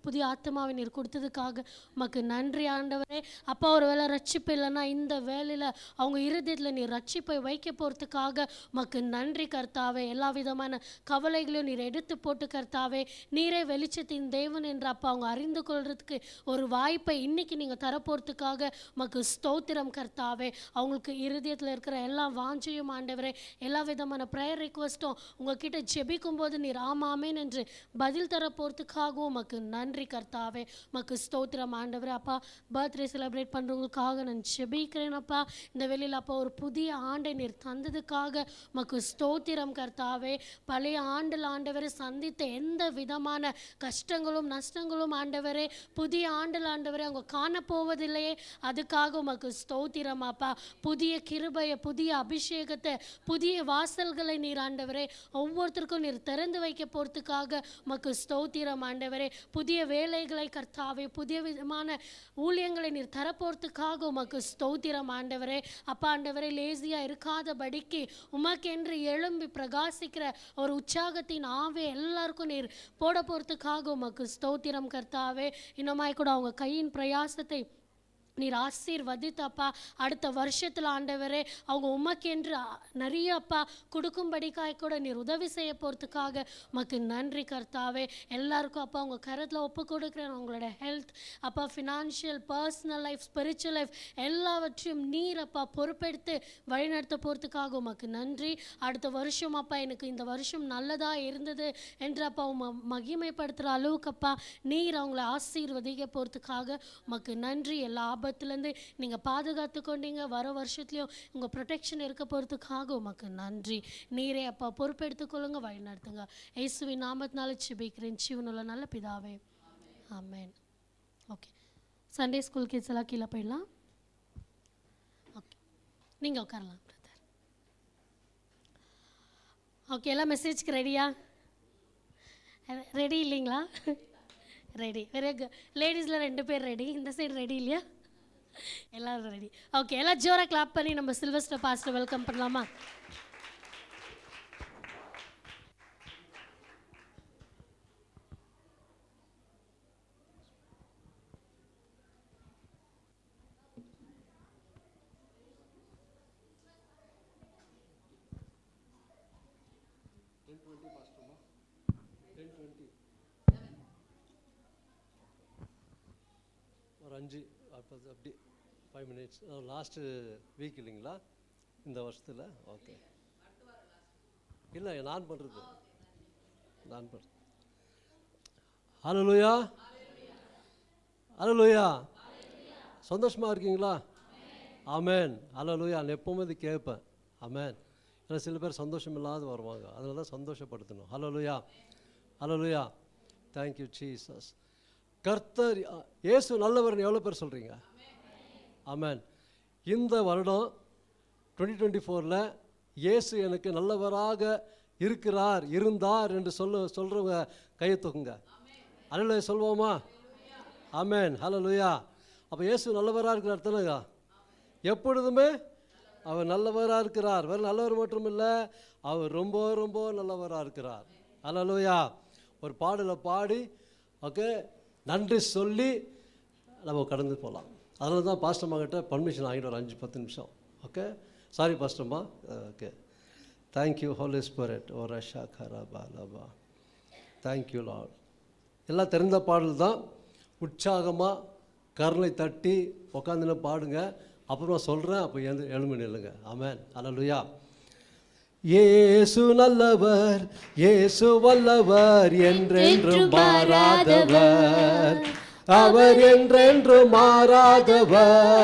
புதிய ஆத்மாவை நீர் கொடுத்ததுக்காக உமக்கு நன்றி ஆண்டவரே. அப்பா, ஒரு வேளை ரட்சிப்பு இல்லைன்னா இந்த வேலையில் அவங்க இருதயத்தில் நீர் ரட்சிப்பை வைக்க போகிறதுக்காக உமக்கு நன்றி கர்த்தாவே. எல்லா விதமான கவலைகளையும் நீர் எடுத்து போட்டு கர்த்தாவே, நீரே வெளிச்சத்தின் தேவன் என்ற அப்பா அவங்க அறிந்து கொள்றதுக்கு ஒரு வாய்ப்பை இன்னைக்கு நீங்கள் தரப்போகிறதுக்காக உமக்கு ஸ்தோத்திரம் கர்த்தாவே. அவங்களுக்கு இருதயத்தில் இருக்கிற எல்லா வாஞ்சையும் ஆண்டவரே, எல்லா விதமான ப்ரேயர் ரிக்வஸ்ட்டும் உங்ககிட்ட ஜெபிக்கும் போது நீர் ஆமாமேன் என்று பதில் தர போகிறதுக்காகவும் உமக்கு நன்றி கர்த்தாவே. உமக்கு ஸ்தோத்திரம் ஆண்டவரே. அப்பா, பர்த்டே செலிப்ரேட் பண்ணுறவங்களுக்காக நான் ஜெபிக்கிறேன் அப்பா. இந்த வெளியில் அப்பா ஒரு புதிய ஆண்டை நீர் தந்ததுக்காக உமக்கு ஸ்தோத்திரம் கர்த்தாவே. பழைய ஆண்டில் ஆண்டவரை சந்தித்த எந்த விதமான கஷ்டங்களும் நஷ்டங்களும் ஆண்டவரே புதிய ஆண்டில் ஆண்டவரே அவங்க காணப்போவதில்லையே, அதுக்காக உமக்கு ஸ்தோத்திரம் அப்பா. புதிய கிருபையை, புதிய அபிஷேகத்தை, புதிய வாசல்களை நீர் ஆண்டவரே ஒவ்வொருத்தருக்கும் நீர் திறந்து வைக்க போகிறதுக்காக உமக்கு ஸ்தோத்திரம் ஆண்டவரே. புதிய வேலைகளை கர்த்தாவே, புதிய விதமான ஊழியங்களை நீர் தரப்போகிறதுக்காக உமக்கு ஸ்தோத்திரம் ஆண்டவரே. அப்பா ஆண்டவரே, லேசியாக இருக்காதபடிக்கு உமக்கென்று எழும்பி பிரகாசிக்கிற ஒரு உற்சாகத்தின் ஆவே எல்லாருக்கும் நீர் போட போகிறதுக்காக உமக்கு ஸ்தோத்திரம் கர்த்தாவே. இன்னுமாய் கூட அவங்க கையின் பிரயாசத்தை நீர் ஆசீர்வதித்தப்பா. அடுத்த வருஷத்தில் ஆண்டவரே அவங்க உமக்கென்று நிறைய அப்பா கொடுக்கும்படிக்காய் கூட நீர் உதவி செய்ய போகிறதுக்காக உமக்கு நன்றி கர்த்தாவே. எல்லாருக்கும் அப்பா உங்கள் கரத்தில் ஒப்பு கொடுக்குறேன். உங்களோட ஹெல்த் அப்பா, financial, personal life, spiritual life எல்லாவற்றையும் நீர் அப்பா பொறுப்பெடுத்து வழிநடத்த போகிறதுக்காக உமக்கு நன்றி. அடுத்த வருஷம் அப்பா எனக்கு இந்த வருஷம் நல்லதாக இருந்தது என்று அப்பா மகிமைப்படுத்துகிற அளவுக்கு அப்பா நீர் அவங்கள ஆசீர்வதிக்க போகிறதுக்காக உமக்கு நன்றி. எல்லா ஆபத்துலேருந்து நீங்கள் பாதுகாத்து கொண்டீங்க. வர வருஷத்துலையும் உங்கள் ப்ரொடெக்ஷன் இருக்க போகிறதுக்காக உமக்கு நன்றி. நீரே அப்பா பொறுப்பெடுத்துக்கொள்ளுங்க, வழி நடத்துங்க. இயேசுவின் நாமத்தினால ஜெபிக்கிறேன் ஜீவனுள்ள நல்ல பிதாவே, ஆமென். ஓகே, சண்டே ஸ்கூல் கிட்ஸ் எல்லாம் கீழே போயிடலாம். ஓகே, நீங்கள் உட்காரலாம் பிரதர். ஓகே, எல்லாம் மெசேஜ்க்கு ரெடியா? ரெடி இல்லைங்களா? ரெடி. வேறு லேடிஸில் 2 பேர் ரெடி. இந்த சைடு ரெடி இல்லையா? எல்லாரும் ரெடி. ஓகே, எல்லாம் ஜோராக கிளாப் பண்ணி நம்ம சில்வஸ்டர் பாஸ்டர் வெல்கம் பண்ணலாமா? ஒரு 5 அப்படி 5 minutes லாஸ்ட்டு வீக் இல்லைங்களா இந்த வருஷத்தில்? ஓகே, இல்லை நான் பண்ணுறது ஹல்லேலூயா, ஹல்லேலூயா. சந்தோஷமாக இருக்கீங்களா? ஆமென், ஹல்லேலூயா. நான் எப்போவுமே இது கேட்பேன். ஆமென். ஏன்னா சில பேர் சந்தோஷம் இல்லாத வருவாங்க, அதனால தான் சந்தோஷப்படுத்தணும். ஹல்லேலூயா, ஹல்லேலூயா. Thank you Jesus. கர்த்தர் இயேசு நல்லவர்னு எவ்வளோ பேர் சொல்கிறீங்க? ஆமென். இந்த வருடம் 2024 இயேசு எனக்கு நல்லவராக இருந்தார் என்று சொல்கிறவங்க கையை தூக்குங்க. ஹல்லேலூயா சொல்வோமா? ஆமென், ஹல்லேலூயா. அப்போ இயேசு நல்லவராக இருக்கிறார் தானேங்க? எப்பொழுதுமே அவர் நல்லவராக இருக்கிறார். வேறு நல்லவர் மட்டும் இல்லை, அவர் ரொம்ப ரொம்ப நல்லவராக இருக்கிறார். ஹல்லேலூயா. ஒரு பாடலை பாடி ஓகே நன்றி சொல்லி நம்ம கடந்து போகலாம். அதனால தான் பாஸ்டம்மா கிட்ட பர்மிஷன் ஆகிட்டு ஒரு 5-10 நிமிஷம். ஓகே, சாரி பாஸ்டம்மா. Okay, thank you Holy Spirit. ஓ ரஷா கரபா லபா. Thank you Lord. எல்லாம் தெரிந்த பாடல் தான். உற்சாகமாக கருணை தட்டி உட்காந்துன்னு பாடுங்க. அப்புறமா சொல்கிறேன், அப்போ எழும்பி நில்லுங்க. ஆமென், ஹல்லேலூயா. இயேசு நல்லவர், இயேசு வல்லவர், என்றென்றும் மாறாதவர், அவர் என்றென்றும் மாறாதவர்.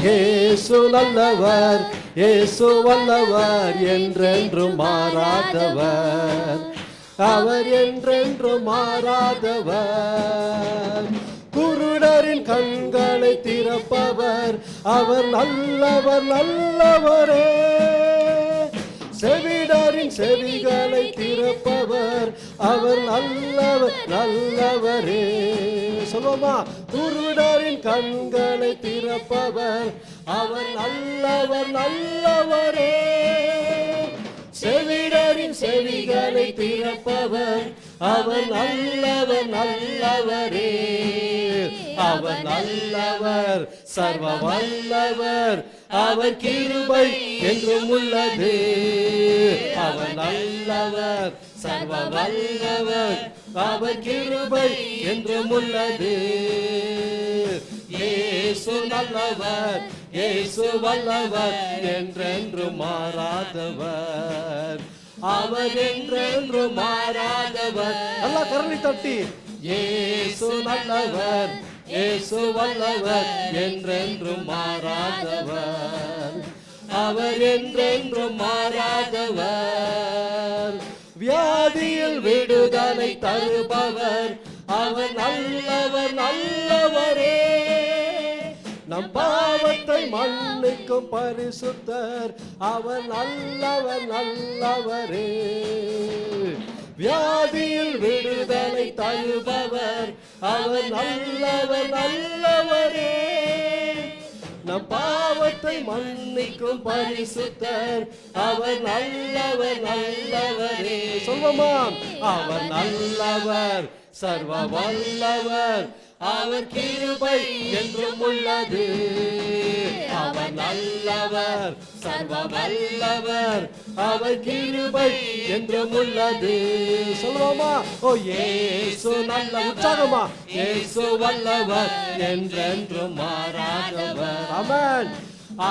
இயேசு நல்லவர், இயேசு வல்லவர், என்றென்றும் மாறாதவர், அவர் என்றென்றும் மாறாதவர். குருடரின் கண்களை திறப்பவர், அவர் நல்லவர் நல்லவரே. செவிடரின் செவிகளை திறப்பவர், அவர் நல்லவர் நல்லவரே. சொல்லுவோமா? குருடரின் கண்களை திறப்பவர் அவர் நல்லவர் நல்லவரே. செவிடரின் செவிகளை திறப்பவர் அவர் நல்லவர் நல்லவரே. அவர் நல்லவர் சர்வ வல்லவர் அவர் கிருபை என்றும் உள்ளது. அவர் நல்லவர் சர்வ வல்லவர் அவர் கிருபை என்றும் உள்ளது. இயேசு நல்லவர் இயேசு வல்லவர் என்றென்றும் மாறாதவர். அவர் என்றென்றும் மாறாதவர். நல்லா கரங்களை தட்டி இயேசு நல்லவர் இயேசு வல்லவர் என்றென்றும் மாறாதவர். அவர் என்றென்றும் மாறாதவர். வியாதியில் விடுதலை தருபவர் அவர் நல்லவர் நல்லவரே. நம் பாவத்தை மன்னிக்கும் பரிசுத்தர் அவர் நல்லவர் நல்லவரே. வியாதியில் விடுதலை தருபவர் அவர் நல்லவர் நல்லவரே. நம் பாவத்தை மன்னிக்கும் பரிசுத்தர் அவர் நல்லவர் நல்லவரே. சொல்வோமா? அவர் நல்லவர் சர்வ வல்லவர் அவர் கிருபை என்றும் உள்ளது. அவர் நல்லவர் சர்வ வல்லவர் அவர் கிருபை என்றும் உள்ளது. சொல்லுவோமா? ஓ இயேசு நல்ல உற்சாகமா இயேசு வல்லவர் என்றென்றும் மாறாதவர். ஆமென்.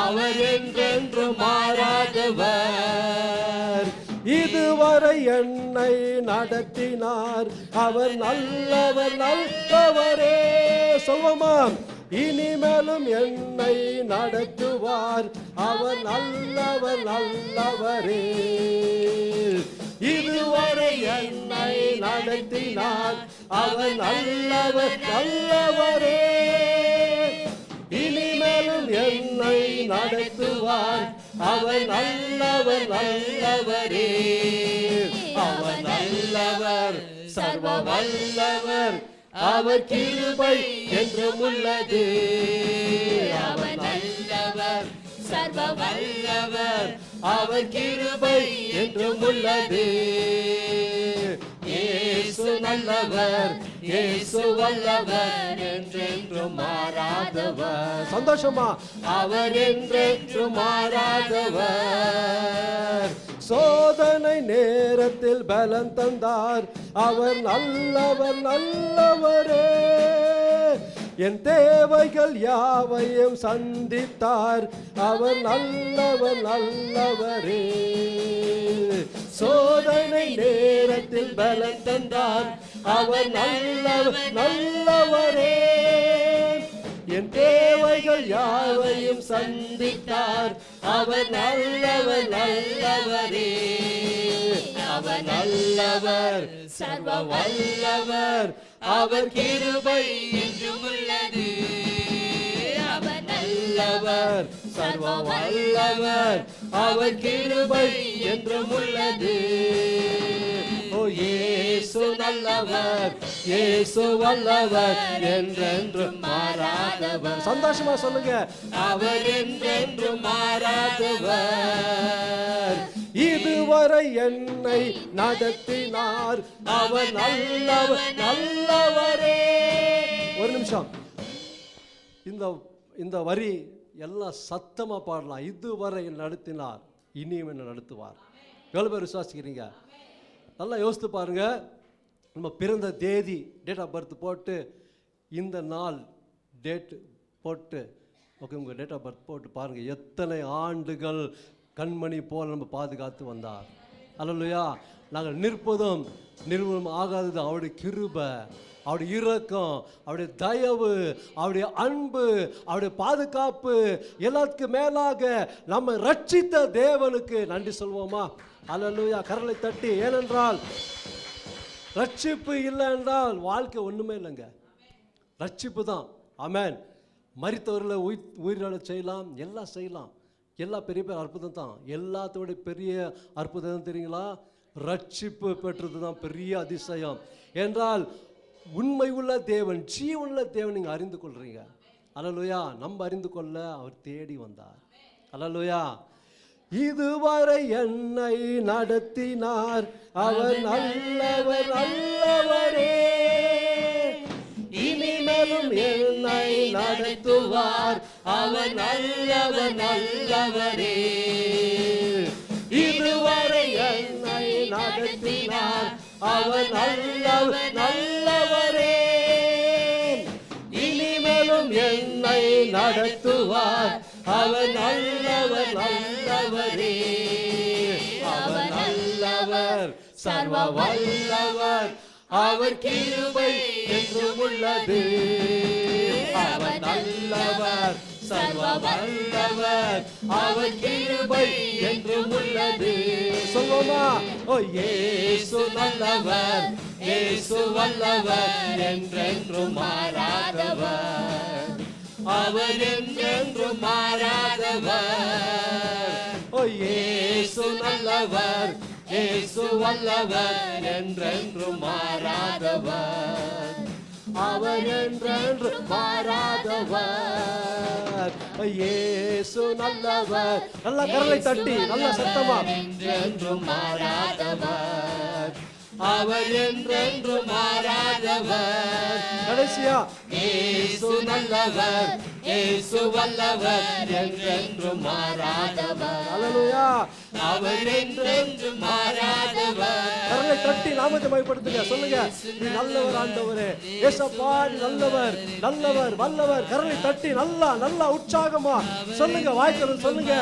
அவர் என்றென்றும் மாறாதவர். இதுவரை என்னை நடத்தினார் அவர் நல்லவர் நல்லவரே. சொல்வோமாம்? இனிமேலும் என்னை நடத்துவார் அவர் நல்லவர் நல்லவரே. இதுவரை என்னை நடத்தினார் அவர் நல்லவர் நல்லவரே. இனிமேலும் என்னை நடத்துவார் அவர் நல்லவர் நல்லவரே. அவர் நல்லவர் சர்வ வல்லவர் அவர் கிருபை என்றும் உள்ளது. அவர் நல்லவர் சர்வ வல்லவர் அவர் கிருபை என்றும் உள்ளது. இயேசு நல்லவர் இயேசு வல்லவர் என்றென்றும் மாறாதவர். சந்தோஷமா? அவர் என்றென்றும் மாறாதவர். சோதனை நேரத்தில் பலன் தந்தார் அவர் நல்லவர் நல்லவரே. என் தேவைகள் யாவையும் சந்தித்தார் அவர் நல்லவர் நல்லவரே. சோதனை நேரத்தில் பலன் தந்தார் அவர் நல்லவர் நல்லவரே. என் தேவைகள் யாவையும் சந்தித்தார் அவர் நல்லவர் நல்லவரே. அவர் நல்லவர் சர்வ வல்லவர் அவர் கிருபை என்றும் உள்ளது. அவர் நல்லவர் சர்வ வல்லவர் அவர் கிருபை என்றும் உள்ளது. ஓ இயேசு நல்லவர் இயேசு வல்லவர் என்றென்றும் மாறாதவர். சந்தோஷமா சொல்லுங்க. அவர் என்றென்றும் மாறாதவர். இதுவரை என்னை நடத்தினார் அவர் நல்லவர் நல்லவரே. ஒரு நிமிஷம். இந்த வரி எல்லாம் சத்தமா பாடலாம். இதுவரை நடத்தினார் இனியும் என்ன நடத்துவார். எவ்வளவு பேர் விசுவாசிக்கிறீங்க? நல்லா யோசித்து பாருங்க. நம்ம பிறந்த தேதி டேட் ஆஃப் பர்த் போட்டு இந்த நாள் டேட் போட்டு ஓகே உங்கள் டேட் ஆஃப் பர்த் போட்டு பாருங்கள் எத்தனை ஆண்டுகள் கண்மணி போல் நம்ம பாதுகாத்து வந்தார். அல்லேலூயா. நாங்கள் நிற்பதும் நிறுவனம் ஆகாதது அவருடைய கிருபை, அவருடைய இரக்கம், அவருடைய தயவு, அவருடைய அன்பு, அவருடைய பாதுகாப்பு, எல்லாத்துக்கும் மேலாக நம்ம ரட்சித்த தேவனுக்கு நன்றி சொல்வோமா? அல்லேலூயா. கரலை தட்டி. ஏனென்றால் ரட்சிப்பு இல்லை என்றால் வாழ்க்கை ஒன்றுமே இல்லைங்க. ரட்சிப்பு தான். ஆமென். மரித்தவர்களை உயிரிழ செய்யலாம், எல்லாம் செய்யலாம். எல்லா பெரிய பெரிய அற்புதம் தான். எல்லாத்தோடைய பெரிய அற்புதம் தெரியுங்களா? ரட்சிப்பு பெற்றது தான் பெரிய அதிசயம். என்றால் உண்மை உள்ள தேவன், ஜீவனுள்ள தேவன் நீங்கள் அறிந்து கொள்றீங்க. அல்லேலூயா. நம்ம அறிந்து கொள்ள அவர் தேடி வந்தார். அல்லேலூயா. இதுவரை என்னை நடத்தினார் அவர் நல்லவர் நல்லவரே, இனிமேலும் என்னை நடத்துவார் அவர் நல்லவர் நல்லவரே. இதுவரை என்னை நடத்தினார் அவர் நல்லவர் நல்லவரே, இனிமேலும் என்னை நடத்துவார் அவர் நல்லவர் நல்லவரே. அவர் நல்லவர், சர்வ வல்லவர், அவர் கிருபை என்றும் உள்ளது. அவர் நல்லவர், சர்வ வல்லவர், அவர் கிருபை என்றும் உள்ளது. சொல்லுமா, ஓ இயேசு நல்லவர், இயேசு வல்லவர், என்றென்றும் மாறாதவர், அவர் என்றென்றும் மாறாதவர். ஓ இயேசு நல்லவர், இயேசு வல்லவர், என்றென்றும் மாறாதவர், அவர் என்றென்றும் மாறாதவர். இயேசு நல்லவர். நல்ல கரலை தட்டி நல்ல சத்தமா, என்றென்றும் மாறாதவர், அவர் என்றென்றும் மாறாதவர். கடைசியா, இயேசு நல்லவர், இயேசு வல்லவர், என்றென்றும் மாறாதவர். அல்லேலூயா. அவர் என்றென்றும் மாறாதவர். கரலை தட்டி நாமத்தை மகிமைப்படுத்துங்க. சொல்லுங்க, நீ நல்லவர் ஆண்டவரே, இயேசப்பா நீ நல்லவர் நல்லவர் வல்லவர். கரலை தட்டி நல்லா நல்லா உற்சாகமா சொல்லுங்க, வாய்க்கணும் சொல்லுங்க,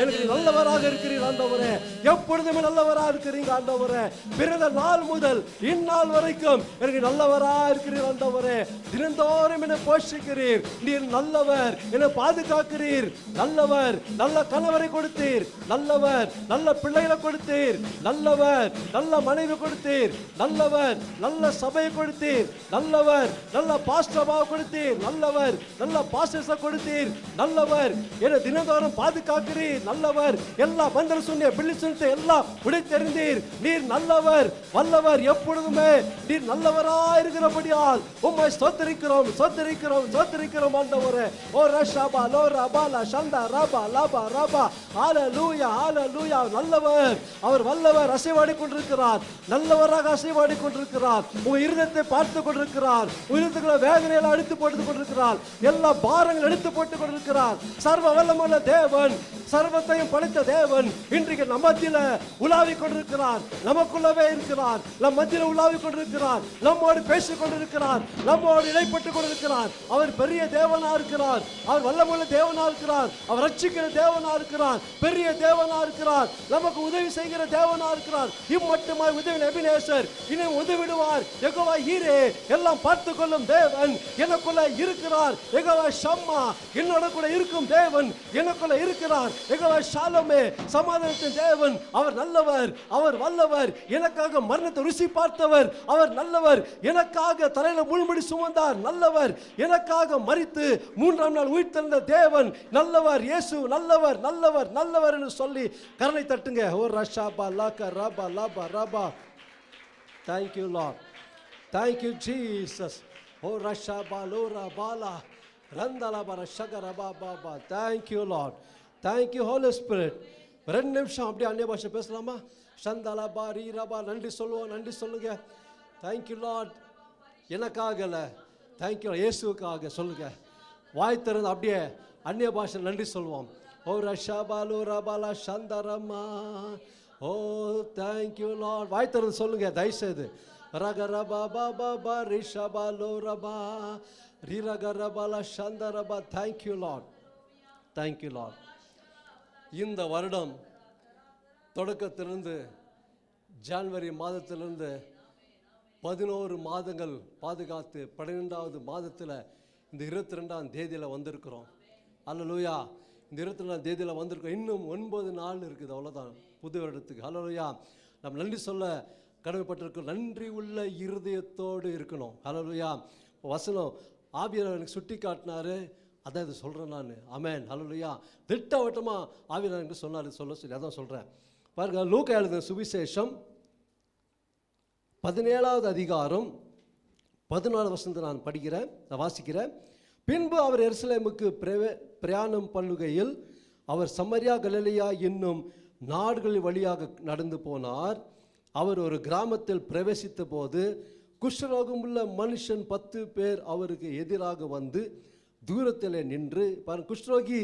எனக்கு நல்லவராக இருக்கிறீர் ஆண்டவரே, எப்பொழுதுமே நல்லவராக இருக்கிறீங்க ஆண்டவரே. பிறந்த நாள் முதல் இந்நாள் வரைக்கும் எனக்கு நல்லவரா இருக்கிறீர் ஆண்டவரே. தினந்தோறும் என்னை போஷிக்கிறீர், நீர் நல்லவர், என்னை பாதுகாக்கிறீர், நல்லவர், நல்ல கணவரை கொடுத்தீர், நல்லவர், நல்ல பிள்ளைகளை கொடுத்தீர், நல்லவர், நல்ல மனைவி கொடுத்தீர், நல்லவர், நல்ல சபையை கொடுத்தீர், நல்லவர், நல்ல பாஸ்டர்பாவை கொடுத்தீர், நல்லவர், நல்ல பாஸ்டர்ஸை கொடுத்தீர், நல்லவர், என்னை தினந்தோறும் பாதுகாக்கிறீர், நல்லவர், எல்லா பந்தர சொன்ன பிள்ளை சொன்ன எல்லாம் உடைத்தெறிந்தீர். நீர் நல்லவர் வல்லவர், எப்பொழுதுமே நீர் நல்லவரா இருக்கிறபடியால் உம்மை ஸ்தோத்திரிக்கிறோம் ஸ்தோத்திரிக்கிறோம் ஸ்தோத்திரிக்கிறோம் ஆண்டவரே. ஓ ரஷபா லோ ரபாலா ஷந்தா ரபா லபா ரபா. ஹalleluya ஹalleluya. நல்லவர், அவர் வல்லவர், அசைவாடி கொண்டிருக்கிறார், நல்லவராக அசைவாடி கொண்டிருக்கிறார், உங்க இருதயத்தை பார்த்து கொண்டிருக்கிறார், உயிரத்துக்குள்ள வேதனைகளை அடித்து போட்டு கொண்டிருக்கிறார், எல்லா பாரங்கள் எடுத்து போட்டு கொண்டிருக்கிறார். சர்வ வல்லமுள்ள தேவன், சர்வத்தையும் படைத்த தேவன் இன்றைக்கு நம்ம மத்தியில உலாவி கொண்டிருக்கிறார், நமக்குள்ளவே இருக்கிறார், நம் மத்தியில உலாவி கொண்டிருக்கிறார், நம்மோடு பேசிக் கொண்டிருக்கிறார், நம்மோடு இடைப்பட்டு கொண்டிருக்கிறார். அவர் பெரிய தேவனா இருக்கிறார், அவர் வல்லமுள்ள தேவனா இருக்கிறார், அவர் ரட்சிக்கிற தேவனா இருக்கிறார், பெரிய தேவனா இருக்கிறார், நமக்கு உதவி செய்கிற தேவனா இருக்கிறார். இம்மட்டுமாய் உதவி எபினேசர் இன்னும் உதவிடுவார். யெகோவா ஈரே, எல்லாம் பார்த்து கொள்ளும் தேவன் எனக்குள்ள இருக்கிறார். யெகோவா ஷம்மா, என்னோட கூட இருக்கும் தேவன் எனக்குள்ள இருக்கிறார். யெகோவா ஷாலோமே, சமாதானத்தின் தேவன், அவர் நல்லவர், அவர் வல்லவர், எனக்காக மரணத்தை ருசி பார்த்தவர், அவர் நல்லவர், எனக்காக தலையில முள்முடி சுமந்தார், நல்லவர், எனக்காக மரித்து மூன்றாம் நாள் உயிர்த்தெழுந்த தேவன் நல்லவர், இயேசு நல்லவர் நல்லவர் நல்லவர் என்று சொல்லி கரனை தட்டுங்க. ஓ ரஷாபா லாக ரபா லபா ரபா. Thank you Lord, thank you Jesus. ஓ ரஷாபா லோரா பாலா ரந்தலபா ரஷகரபா பாபா. Thank you Lord, thank you Holy Spirit. 2 நிமிஷம் அப்படியே அந்நிய பாஷை பேசலாமா? சந்தலபா ரீரபா. நன்றி சொல்லுவோம், நன்றி சொல்லுங்க. Thank you Lord. எனக்காக இல்லை, Thank you இயேசுவுக்காக சொல்லுங்க. வாய் திறந்து அப்படியே அந்நிய பாஷை நன்றி சொல்லுவோம். ஓ ரஷாபாலு ரபாலா சந்தரமா. ஓ Thank you Lord. வாய் திறந்து சொல்லுங்க தயவுசெய்து. ரகரபா பாபா பா ரிஷபாலு ரபா ரீரகரபாலா சந்தரபா. Thank you Lord, thank you Lord. இந்த வருடம் தொடக்கத்திலிருந்து ஜனவரி மாதத்திலிருந்து 11 மாதங்கள் பாதுகாத்து 12வது மாதத்தில் இந்த 22ஆம் தேதியில் வந்திருக்கிறோம். அல்லேலூயா. இந்த 22ஆம் தேதியில் வந்திருக்கோம். இன்னும் 9 நாள் இருக்குது, அவ்வளோதான் புது வருடத்துக்கு. அல்லேலூயா. நம்ம நன்றி சொல்ல கடமைப்பட்டிருக்கோம். நன்றி உள்ள இருதயத்தோடு இருக்கணும். அல்லேலூயா. வசனம் ஆவியானவர் எனக்கு சுட்டி காட்டினாரு, அதான் இது சொல்கிறேன் நான். ஆமென். அல்லேலூயா. திட்டவட்டமாக ஆவியானவர் எனக்கு சொன்னார், சொல்ல சொல்லி அதான் சொல்கிறேன். பாருங்க, லூக்கா எழுதின சுவிசேஷம் 17வது அதிகாரம் 14 வசனத்தை நான் வாசிக்கிறேன். பின்பு அவர் எருசலேமுக்கு பிரயாணம் பண்ணுகையில் அவர் சமரியா கலிலேயா என்னும் நாடுகள் வழியாக நடந்து போனார். அவர் ஒரு கிராமத்தில் பிரவேசித்த போது குஷ்டரோகமுள்ள மனுஷன் 10 பேர் அவருக்கு எதிராக வந்து தூரத்தில் நின்று, குஷ்டரோகி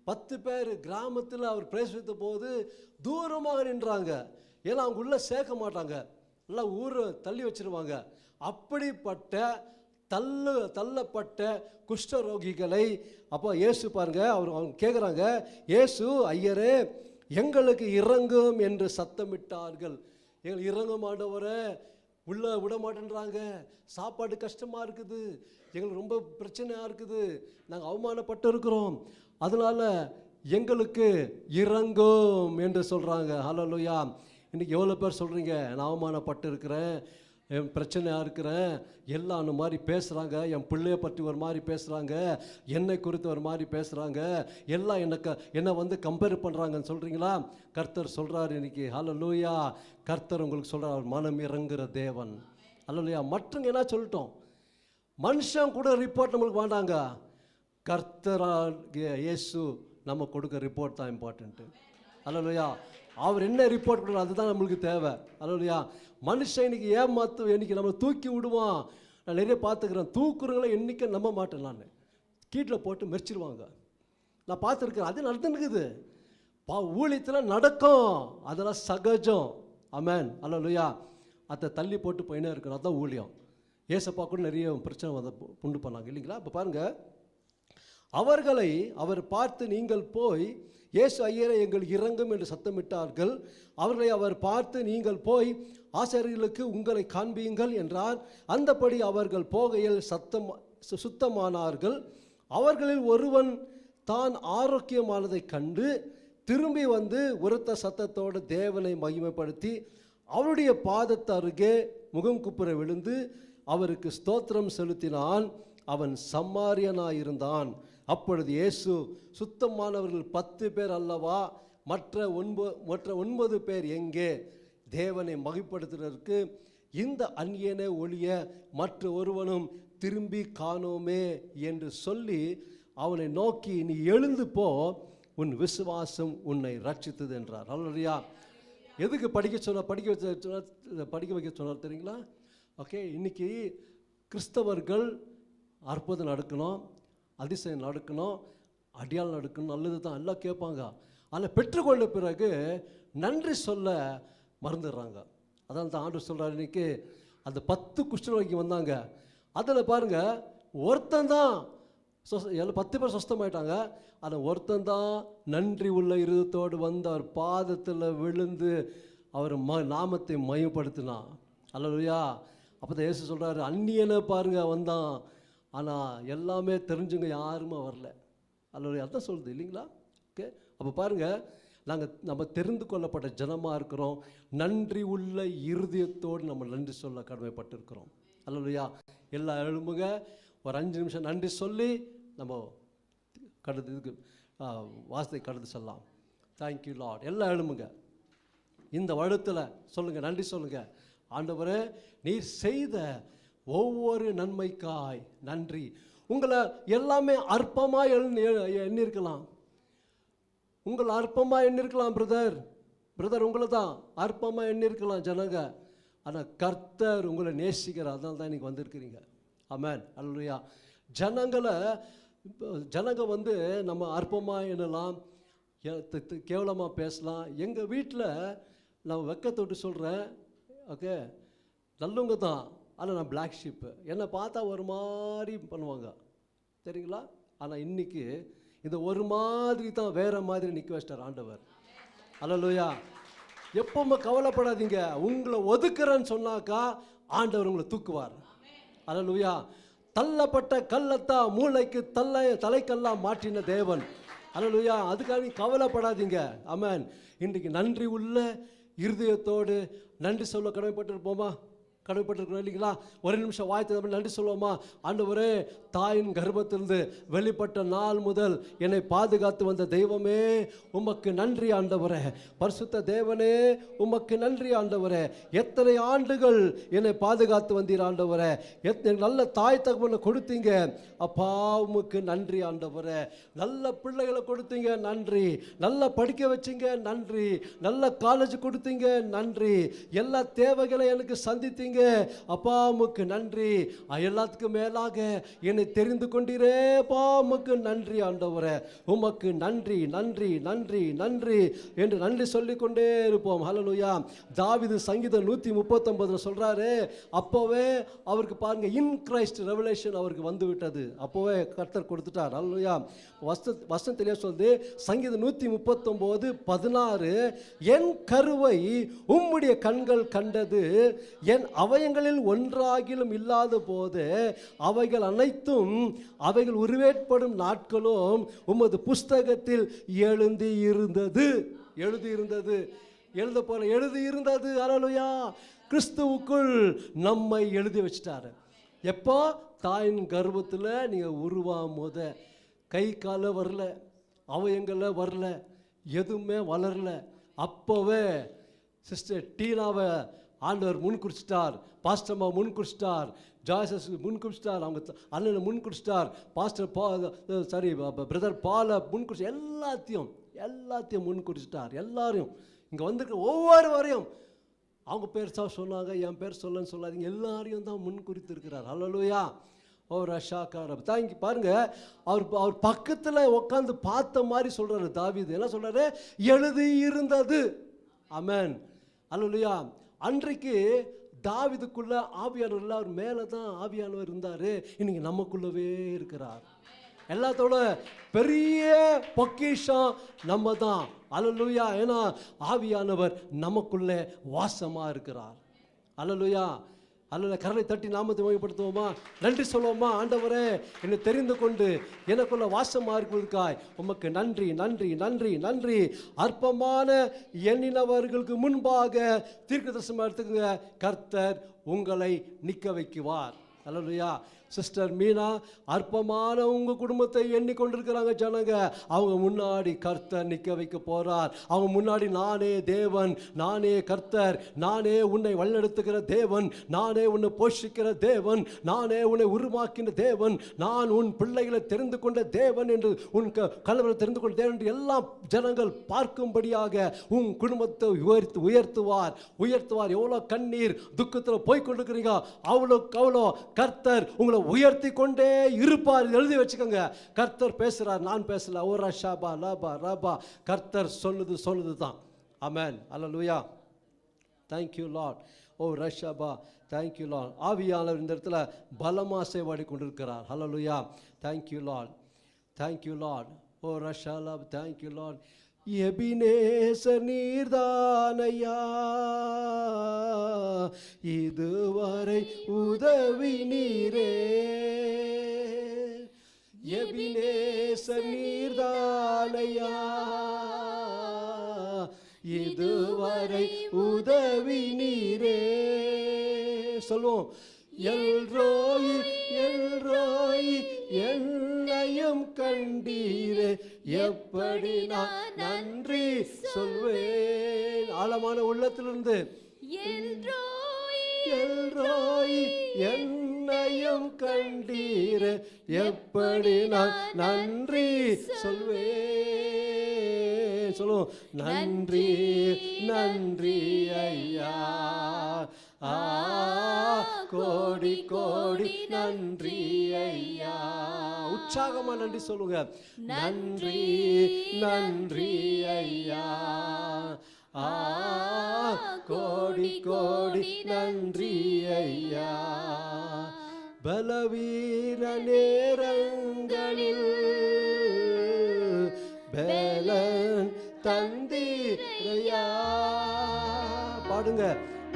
10 பேர் கிராமத்தில் அவர் பிரவேசித்த போது தூரமாக நின்றாங்க. ஏன்னா அவங்க உள்ள சேர்க்க மாட்டாங்க, எல்லாம் ஊரை தள்ளி வச்சிருவாங்க. அப்படிப்பட்ட தள்ளப்பட்ட குஷ்டரோகிகளை அப்போ இயேசு பாருங்க, அவங்க கேட்குறாங்க, இயேசு ஐயரே எங்களுக்கு இறங்கும் என்று சத்தமிட்டார்கள். எங்களுக்கு இறங்கும் ஆண்டவரே, உள்ள விட மாட்டேன்றாங்க, சாப்பாடு கஷ்டமாக இருக்குது, எங்களுக்கு ரொம்ப பிரச்சனையாக இருக்குது, நாங்கள் அவமானப்பட்டு இருக்கிறோம், அதனால எங்களுக்கு இறங்கும் என்று சொல்கிறாங்க. ஹல்லேலூயா. இன்றைக்கி எவ்வளோ பேர் சொல்கிறீங்க, நான் அவமானப்பட்டு இருக்கிறேன், என் பிரச்சனையாக இருக்கிறேன், எல்லாம் அந்த மாதிரி பேசுகிறாங்க, என் பிள்ளைய பற்றி ஒரு மாதிரி பேசுகிறாங்க, என்னை குறித்து ஒரு மாதிரி பேசுகிறாங்க, எல்லாம் என்னை வந்து கம்பேர் பண்ணுறாங்கன்னு சொல்கிறீங்களா? கர்த்தர் சொல்கிறார் இன்றைக்கி, ஹல்லேலூயா, கர்த்தர் உங்களுக்கு சொல்கிறார், அவர் மனம் இறங்குற தேவன். ஹல்லேலூயா. மற்றவங்க என்ன சொல்லிட்டோம், மனுஷன் கூட ரிப்போர்ட் நம்மளுக்கு வேண்டாங்க, கர்த்தராகிய இயேசு நம்ம கொடுக்க ரிப்போர்ட் தான் இம்பார்ட்டண்ட்டு. ஹல்லேலூயா. அவர் என்ன ரிப்போர்ட் கொடுக்குறாரு அதுதான் நம்மளுக்கு தேவை. ஹல்லேலூயா. மனுஷன் இன்னைக்கு இன்னைக்கு நம்ம தூக்கி விடுவான். நான் நிறைய பார்த்துக்கிறேன், தூக்குறவங்களை என்றைக்கு நம்ப மாட்டேன், நான் கீட்டில் போட்டு மெரிச்சிருவாங்க, நான் பார்த்துருக்கேன். அது நடந்துருக்குது, ஊழியத்தில் நடக்கும், அதெல்லாம் சகஜம். ஆமென். ஹல்லேலூயா. அதை தள்ளி போட்டு போயினே இருக்கணும், அதுதான் ஊழியம். ஏசப்பா கூட நிறைய பிரச்சனை வந்து உண்டு பண்ணாங்க இல்லைங்களா? இப்போ பாருங்கள், அவர்களை அவர் பார்த்து நீங்கள் போய் இயேசு ஐயரே எங்களுக்கு இறங்கும் என்று சத்தமிட்டார்கள். அவர்களை அவர் பார்த்து நீங்கள் போய் ஆசாரியர்களுக்கு உங்களை காண்பியுங்கள் என்றார். அந்தபடி அவர்கள் போகையில் சுத்தமானார்கள். அவர்களில் ஒருவன் தான் ஆரோக்கியமானதை கண்டு திரும்பி வந்து உரத்த சத்தத்தோடு தேவனை மகிமைப்படுத்தி அவருடைய பாதத்து அருகே முகங்குப்புற விழுந்து அவருக்கு ஸ்தோத்திரம் செலுத்தினான். அவன் சமாரியனாயிருந்தான். அப்பொழுது இயேசு, சுத்தமானவர்கள் 10 பேர் அல்லவா, மற்ற 9 பேர் எங்கே? தேவனை மகிமைப்படுத்துவதற்கு இந்த அந்நியனே ஒழிய மற்ற ஒருவனும் திரும்பி காணோமே என்று சொல்லி அவனை நோக்கி, நீ எழுந்து போ, உன் விசுவாசம் உன்னை ரட்சித்தது என்றார். ஹல்லேலூயா. எதுக்கு படிக்க வைக்க சொன்னார் தெரியுங்களா? ஓகே, இன்னைக்கு கிறிஸ்தவர்கள் அற்புதம் நடக்கணும், அதிசயம் நடக்கணும், அடியால் நடக்கணும், நல்லது தான் எல்லாம் கேட்பாங்க. ஆனால் பெற்றுக்கொண்ட பிறகு நன்றி சொல்ல மறந்துடுறாங்க. அதான் தான் ஆண்டவர் சொல்கிறார், இன்றைக்கி அந்த 10 குஷ்டரோகி வந்தாங்க, அதில் பாருங்கள் ஒருத்தன் தான் 10 பேர் சுஸ்தமாயிட்டாங்க. ஆனால் ஒருத்தன் தான் நன்றி உள்ள இருதத்தோடு வந்து அவர் பாதத்தில் விழுந்து அவர் நாமத்தை மயப்படுத்தினான். ஹல்லேலூயா. அப்போ தான் இயேசு சொல்கிறாரு, அந்நியனை பாருங்கள் வந்தான், ஆனால் எல்லாமே தெரிஞ்சுங்க யாருமே வரல. ஹல்லேலூயா. அதான் சொல்லுது இல்லைங்களா? ஓகே, அப்போ பாருங்கள், நம்ம தெரிந்து கொள்ளப்பட்ட ஜனமாக இருக்கிறோம், நன்றி உள்ள இருதயத்தோடு நம்ம நன்றி சொல்ல கடமைப்பட்டிருக்கிறோம். ஹல்லேலூயா. எல்லா எழும்புங்க, ஒரு 5 நிமிஷம் நன்றி சொல்லி நம்ம இதுக்கு வாசத்தை கடந்து செல்லலாம். Thank you Lord. எல்லா எழும்புங்க, இந்த வருடத்தில் சொல்லுங்கள், நன்றி சொல்லுங்கள். ஆண்டவரே, நீர் செய்த ஒவ்வொரு நன்மைக்காய் நன்றி. உங்களை எல்லாமே அற்பமாக எண்ணிருக்கலாம், உங்களை அற்பமாக எண்ணிருக்கலாம் பிரதர் உங்களை தான் அற்பமாக எண்ணிருக்கலாம் ஜனங்க. ஆனால் கர்த்தர் உங்களை நேசிக்கிறார், அதனால தான் இன்றைக்கி வந்திருக்கிறீங்க. ஆமென். ஹல்லேலூயா. ஜனங்க வந்து நம்ம அற்பமாக எண்ணலாம், கேவலமாக பேசலாம். எங்கள் வீட்டில் நான் வெக்கத்தொட்டு சொல்கிறேன், ஓகே, நல்லவங்க தான், ஆனால் நான் பிளாக் ஷீப்பு, என்னை பார்த்தா ஒரு மாதிரி பண்ணுவாங்க சரிங்களா? ஆனால் இன்றைக்கி இந்த ஒரு மாதிரி தான் வேறு மாதிரி நிற்க வச்சிட்டார் ஆண்டவர். ஹல்லேலூயா. எப்பவுமே கவலைப்படாதீங்க, உங்களை ஒதுக்குறேன்னு சொன்னாக்கா ஆண்டவர் உங்களை தூக்குவார். ஹல்லேலூயா. தள்ளப்பட்ட கல்லத்தான் மூளைக்கு தலைக்கல்லாம் மாற்றின தேவன். ஹல்லேலூயா. அதுக்காக கவலைப்படாதீங்க. ஆமென். இன்றைக்கு நன்றி உள்ள இருதயத்தோடு நன்றி சொல்ல கடமைப்பட்டிருப்போமா? கடவுப்பட்டிருக்கிறோம் இல்லைங்களா? ஒரு நிமிஷம் வாய்த்து நன்றி சொல்லுவோமா? ஆண்டவரே, தாயின் கர்ப்பத்திலிருந்து வெளிப்பட்ட நாள் முதல் என்னை பாதுகாத்து வந்த தெய்வமே உமக்கு நன்றி ஆண்டவரே. பரிசுத்த தேவனே உமக்கு நன்றி ஆண்டவரே. எத்தனை ஆண்டுகள் என்னை பாதுகாத்து வந்தீர் ஆண்டவரே. நல்ல தாய் தகவலை கொடுத்தீங்க அப்பா, உமக்கு நன்றி ஆண்டவரே. நல்ல பிள்ளைகளை கொடுத்தீங்க, நன்றி. நல்லா படிக்க வச்சிங்க, நன்றி. நல்ல காலேஜ் கொடுத்தீங்க, நன்றி. எல்லா தேவைகளை எனக்கு சந்தித்தீங்க அப்பா, உமக்கு நன்றி. எல்லாத்துக்கும் மேலாக என்னை தெரிந்து கொண்டீரேப்பா, உமக்கு நன்றி ஆண்டவரே. உமக்கு நன்றி நன்றி நன்றி நன்றி என்று நன்றி சொல்லிக்கொண்டே இருப்போம். ஹல்லேலூயா. தாவீது சங்கீதம் 139 சொல்றாரு, அப்போவே அவருக்கு பாருங்க, இன் கிரைஸ்ட் ரெவலேஷன் அவருக்கு வந்து விட்டது. அப்போவே கர்த்தர் கொடுத்துட்டார். ஹல்லேலூயா. வசனம் தெளிவா சொல்லுது, சங்கீதம் 139:16, என் கருவை உம்முடைய கண்கள் கண்டது, என் அவயங்களில் ஒன்றாகிலும் இல்லாத போது அவைகள் அனைத்தும் அவைகள் உருவேற்படும் நாட்களும் உமது புஸ்தகத்தில் எழுதி இருந்தது. எழுத போல எழுதி இருந்தது. ஹல்லேலூயா. கிறிஸ்துவுக்குள் நம்மை எழுதி வச்சிட்டாரு. எப்போ? தாயின் கர்ப்பத்தில் நீங்கள் உருவாகும் போத. கை கால வரல, அவயங்களில் வரல, எதுவுமே வளரல. அப்போவே சிஸ்டர் டீனாவை ஆண்டவர் முன் குறிச்சிட்டார், பாஸ்டர்மா முன் குறிச்சிட்டார், ஜாய்சஸ் முன் குறிச்சிட்டார், அவங்க அண்ணனை முன் குறிச்சிட்டார், பாஸ்டர் பிரதர் பாலை முன் குறிச்சி எல்லாத்தையும் முன் குறிச்சிட்டார். எல்லாரையும் இங்கே வந்திருக்கிற ஒவ்வொருவரையும் அவங்க பேர் சொன்னாங்க, என் பேர் சொல்லன்னு சொல்லாதீங்க, எல்லாரையும் தான் முன் குறித்து இருக்கிறார். ஹல்லேலூயா. ஓ ரஷாக்கார தாங்கி பாருங்க, அவர் பக்கத்தில் உட்காந்து பார்த்த மாதிரி சொல்றாரு தாவீது. என்ன சொல்றாரு? எழுதி இருந்தது. ஆமென். ஹல்லேலூயா. அன்றைக்கு தாவீதுக்குள்ள ஆவியானவர் இல்லை, அவர் மேலே தான் ஆவியானவர் இருந்தார். இன்னைக்கு நமக்குள்ளவே இருக்கிறார். எல்லாத்தோட பெரிய பொக்கிஷம் நம்ம தான். ஹல்லேலூயா. ஏன்னா ஆவியானவர் நமக்குள்ளே வாசமாக இருக்கிறார். ஹல்லேலூயா. அல்ல கரலை தட்டி நாமத்தை மகிமைப்படுத்துவோமா? நன்றி சொல்லுவோமா? ஆண்டவரே, என்னை தெரிந்து கொண்டு எனக்குள்ள வாசமாக இருக்கிறதுக்காய் உமக்கு நன்றி நன்றி நன்றி நன்றி. அற்பமான எண்ணினவர்களுக்கு முன்பாக தீர்க்கதரிசனம் எடுத்துக்கங்க, கர்த்தர் உங்களை நிற்க வைக்குவார். ஹல்லேலூயா. சிஸ்டர் மீனா அற்பமான உங்கள் குடும்பத்தை எண்ணிக்கொண்டிருக்கிறாங்க ஜனங்க, அவங்க முன்னாடி கர்த்தர் நிற்க வைக்க போகிறார். அவங்க முன்னாடி நானே தேவன், நானே கர்த்தர், நானே உன்னை வழிநடத்துகிற தேவன், நானே உன்னை போஷிக்கிற தேவன், நானே உன்னை உருவாக்கின தேவன், நான் உன் பிள்ளைகளை தெரிந்து கொண்ட தேவன் என்று, உன் கணவரை தெரிந்து கொண்ட தேவன் என்று எல்லாம் ஜனங்கள் பார்க்கும்படியாக உன் குடும்பத்தை உயர்த்துவார். எவ்வளோ கண்ணீர் துக்கத்தில் போய்கொண்டிருக்கிறீங்க, அவ்வளோ கர்த்தர் உங்களை உயர்த்தி கொண்டே இருப்பார். எழுதி வச்சுக்கோங்க. கர்த்தர் பேசுறார், நான் பேசல. ஓ ரஷாபா லாபா ராபா. கர்த்தர் சொல்லுது தான். ஆமென். ஹல்லேலூயா. Thank you Lord. ஓ ரஷாபா. Thank you Lord. ஆவியானவர் இந்த இடத்துல பலமா சேவாடி கொண்டிருக்கிறார். ஹல்லேலூயா. Thank you Lord. Thank you Lord. ஓ ரஷாலா. Thank you Lord. எபினேசர் நீர்தானையா இதுவரை உதவி நீரே. எபினேசர் நீர்தானையா இதுவரை உதவி நீரே. சொல்லுவோம். எல்ரோயி எல்ரோயி என்னையும் கண்டீரே, எப்படி நான் நன்றி சொல்வேன். ஆழமான உள்ளத்திலிருந்து எல்ரோயி என்னையும் கண்டீரே, எப்படி நான் நன்றி சொல்வேன். சொல்லுவோம். நன்றி நன்றி ஐயா, கோடி கோடி நன்றி ஐயா. உற்சாகமா நன்றி சொல்லுங்க. நன்றி நன்றி ஐயா, கோடி கோடி நன்றி ஐயா. பலவீன நேரங்களில் பலன் தந்தீரையா. பாடுங்க.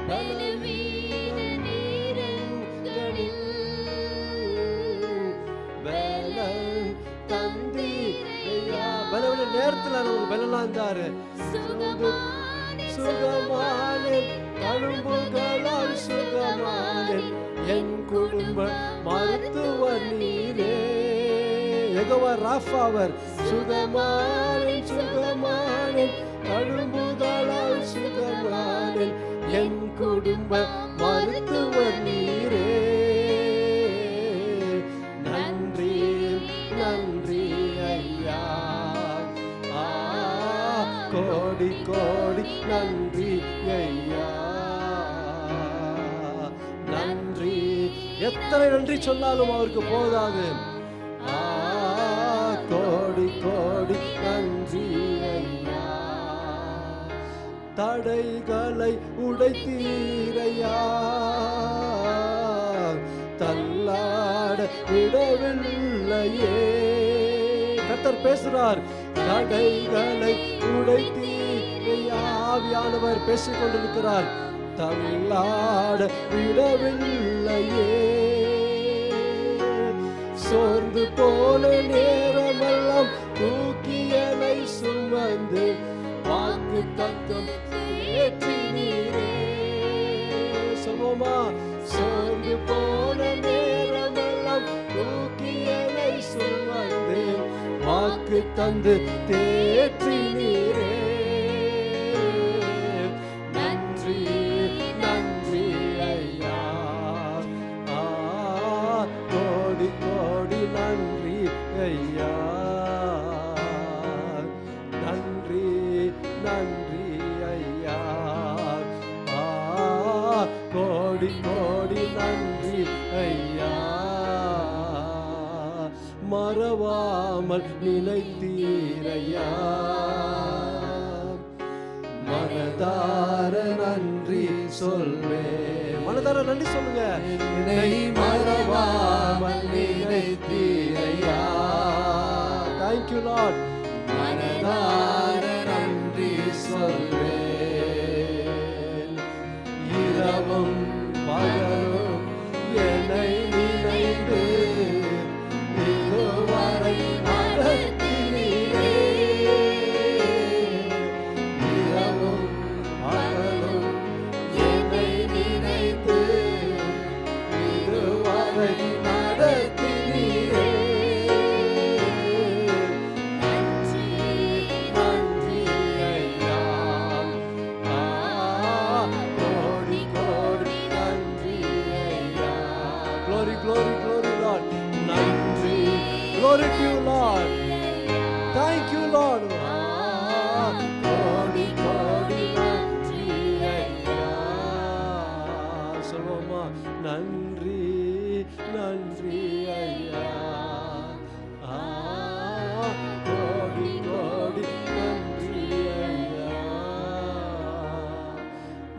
பலவீன நேரங்களில் பலன் தந்தீரையா. பலவீன நேரத்தில் நமக்கு பலனா இருந்தாரு. சுகமான தழும்புகளால் சுகமானேன், என் குடும்ப மருத்துவர் நீரே. யெகோவா ராஃபா அவர், சுகமானேன் சுகமானேன், தழும்புகளால் சுகமானேன், என் குடும்ப மருத்துவர் நீரே. நன்றி நன்றி ஐயா, கோடி கோடி நன்றி ஐயா, நன்றி. எத்தனை நன்றி சொன்னாலும் அவருக்கு போதாது. கோடி கோடி நன்றி ஐயா, தடைகளை உடைத்தீரையா, தள்ளாட விடவில்லையே. கர்த்தர் பேசுறார், தடைகளை உடைத்தீரையா. ஆவியானவர் பேசிக் கொண்டிருக்கிறார், தள்ளாட விடவில்லையே. சோர்ந்து போன நேரமெல்லாம் தூக்கியலை சுமந்து வாக்கு தத்தம் ஏற்றினீரே. சொல்வோமா? சோர்ந்து போன நேரமெல்லாம் தூக்கியலை சுமந்து வாக்கு தந்து தேற்றினீரே. நன்றி நன்றி ஐயா, கோடி கோடி நன்றி ஐயா, நன்றி நன்றி ஐயா, கோடி கோடி நன்றி ஐயா. மறவாமல் நினைத்தீரையா, மனதார நன்றி சொல்வே. மனதார நன்றி சொல்லுங்க. என்னை மறவாமல் நினைத்தீரையா. Thank you Lord. மனதார நன்றி சொல்வே. இரவும் பகலும் என்னை நினைத்து இதுவரை நடத்தினீரே. இரவும் பகலும் என்னை நினைத்து இதுவரை நடத்தினீரே. நன்றி நன்றி ஐயா, கோடி கோடி நன்றி ஐயா. Glory glory glory Lord. நன்றி. Glory to you Lord. Thank you Lord. கோடி கோடி நன்றி ஐயா. சொல்வோமா? நன்றி நன்றி ஐயா, கோடி கோடி நன்றி ஐயா.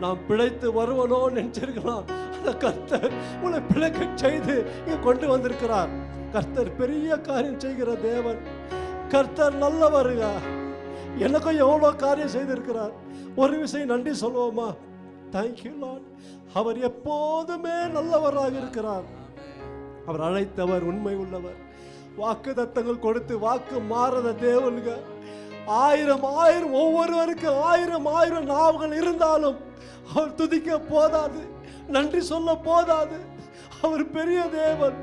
நாம் பிழைத்து வருவனோ நினைச்சிருக்கலாம். அந்த கர்த்தர் உங்களை பிழைக்க செய்து இங்க கொண்டு வந்திருக்கிறார். கர்த்தர் பெரிய காரியம் செய்கிற தேவன். கர்த்தர் நல்லவருங்க. எனக்கும் எவ்வளோ காரியம் செய்திருக்கிறார். ஒரு விஷயம் நன்றி சொல்லுவோமா? Thank you Lord. அவர் எப்போதுமே நல்லவராக இருக்கிறார். அவர் அழைத்தவர் உண்மை உள்ளவர். வாக்கு தத்தங்கள் கொடுத்து வாக்கு மாறாத தேவனுங்க. ஆயிரம் ஆயிரம் ஒவ்வொருவருக்கு ஆயிரம் ஆயிரம் நாவுகள் இருந்தாலும் அவர் துதிக்க போதாது, நன்றி சொல்ல போதாது. அவர் பெரிய தேவன்.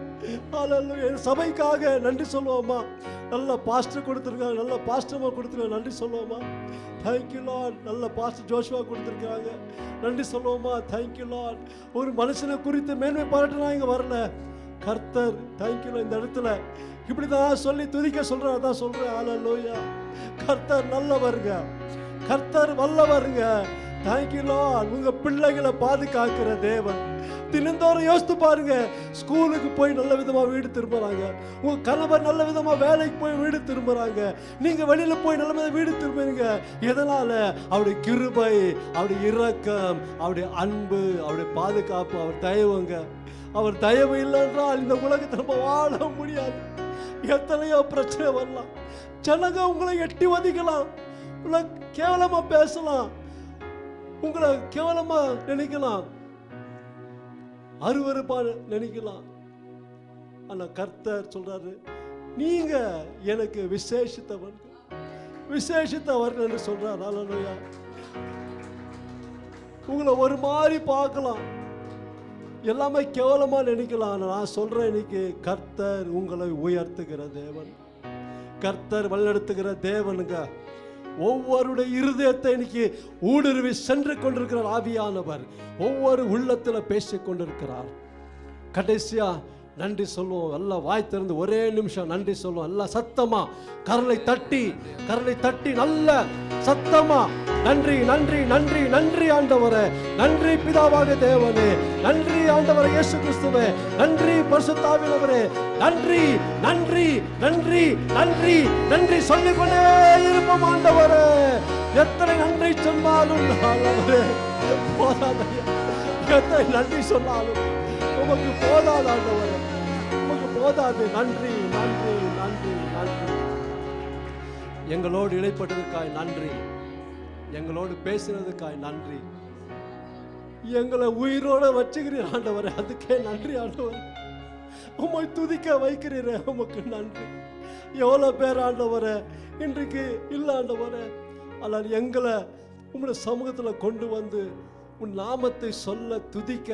என் சபைக்காக நன்றி சொல்லுவோமா? நல்ல பாஸ்டர் கொடுத்துருக்காங்க, நல்ல பாஸ்டர்மா கொடுத்துருக்காங்க, நன்றி சொல்லுவோமா? Thank you Lord. நல்ல பாஸ்டர் ஜோஷுவா கொடுத்துருக்காங்க, நன்றி சொல்லுவோமா? Thank you Lord. ஒரு மனுஷனை குறித்து மேன்மை பாராட்டினா இங்கே வரல. கர்த்தர் தேங்க்யூ. இந்த இடத்துல இப்படி தான் சொல்லி துதிக்க சொல்கிறேன், அதான் சொல்கிறேன். ஹல்லேலூயா. கர்த்தர் நல்லவருங்க, கர்த்தர் வல்லவருங்க. Thank you Lord. உங்கள் பிள்ளைகளை பாதுகாக்கிற தேவன். தினந்தோறும் யோசித்து பாருங்க. ஸ்கூலுக்கு போய் நல்ல விதமாக வீடு திரும்புகிறாங்க. உங்கள் கணவர் நல்ல விதமாக வேலைக்கு போய் வீடு திரும்புகிறாங்க. நீங்கள் வெளியில் போய் நல்ல விதமாக வீடு திரும்புறீங்க. எதனால்? அவருடைய கிருபை, அவருடைய இரக்கம், அவருடைய அன்பு, அவருடைய பாதுகாப்பு, அவர் தயவுங்க. அவர் தயவு இல்லைன்றால் இந்த உலகத்தை நம்ம வாழ முடியாது. எத்தனையோ பிரச்சனை வரலாம். ஜனங்க உங்களை எட்டி வதிக்கலாம், உங்களை கேவலமாக பேசலாம், உங்களை கேவலமா நினைக்கலாம், அருவருப்பா நினைக்கலாம். ஆனா கர்த்தர் சொல்றாரு, நீங்க எனக்கு விசேஷித்தவர்கள் என்று சொல்றார். ஹல்லேலூயா. உங்களை ஒரு மாதிரி பார்க்கலாம், எல்லாமே கேவலமா நினைக்கலாம். நான் சொல்றேன், இன்னைக்கு கர்த்தர் உங்களை உயர்த்துகிற தேவன், கர்த்தர் வழிநடத்துகிற தேவனுங்க. ஒவ்வொருடைய இருதயத்தை இன்னைக்கு ஊடுருவி சென்று கொண்டிருக்கிறார் ஆவியானவர். ஒவ்வொரு உள்ளத்துல பேசிக் கொண்டிருக்கிறார். கடைசியா நன்றி சொல்லுவோம். எல்லாம் வாய் திறந்து ஒரே நிமிஷம் நன்றி சொல்லுவோம். எல்லாம் சத்தமா கரலை தட்டி நல்ல சத்தமா நன்றி நன்றி நன்றி நன்றி ஆண்டவரே, நன்றி பிதாவாக தேவனே, நன்றி ஆண்டவரே இயேசு கிறிஸ்துவே, நன்றி பரிசுத்த ஆவியானவரே, நன்றி நன்றி நன்றி நன்றி நன்றி சொல்லிக்கொண்டே இருப்போம் ஆண்டவரே. எத்தனை நன்றி சொன்னாலும் ஆண்டவரே போதாதையா, எத்தனை நன்றி சொன்னாலும் உமக்கு போதாது ஆண்டவரே, உமக்கு போதாது. நன்றி நன்றி நன்றி நன்றி. எங்களோடு இடைப்பட்டதுக்காய் நன்றி, எங்களோடு பேசினதுக்காய் நன்றி, எங்களை உயிரோட வச்சுக்கிறீர் ஆண்டவரே, அதுக்கே நன்றி ஆண்டவரே. உம்மை துதிக்க வைக்கிறீரே, உமக்கு நன்றி. எவ்வளோ பேர் ஆண்டவரே இன்றைக்கு இல்லை ஆண்டவரே, ஆனால் எங்களை உங்களுடைய சமூகத்தில் கொண்டு வந்து உன் நாமத்தை சொல்ல துதிக்க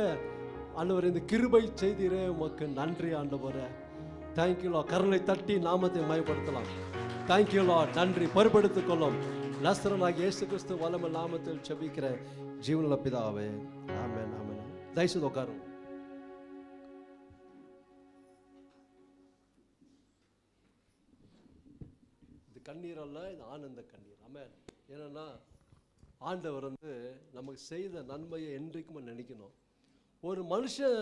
ஆண்டவரே இந்த கிருபை செய்தீரே, உமக்கு நன்றி ஆண்டவரே. Thank you Lord. கரலை தட்டி நாமத்தை மயப்படுத்தலாம். Thank you Lord. நன்றி. பொறுப்பெடுத்துக் கொள்ளும் நஸ்ரனாகிய இயேசு கிறிஸ்து வல்லமை நாமத்தில் ஜெபிக்கிற ஜீவனுள்ள பிதாவே, ஆமென் ஆமென். தயவுசெய்து உட்காரும். இது கண்ணீர் அல்ல, இது ஆனந்த கண்ணீர். ஆமென். ஏன்னா ஆண்டவர் நமக்கு செய்த நன்மையை என்றைக்கும் நினைக்கணும். ஒரு மனுஷன்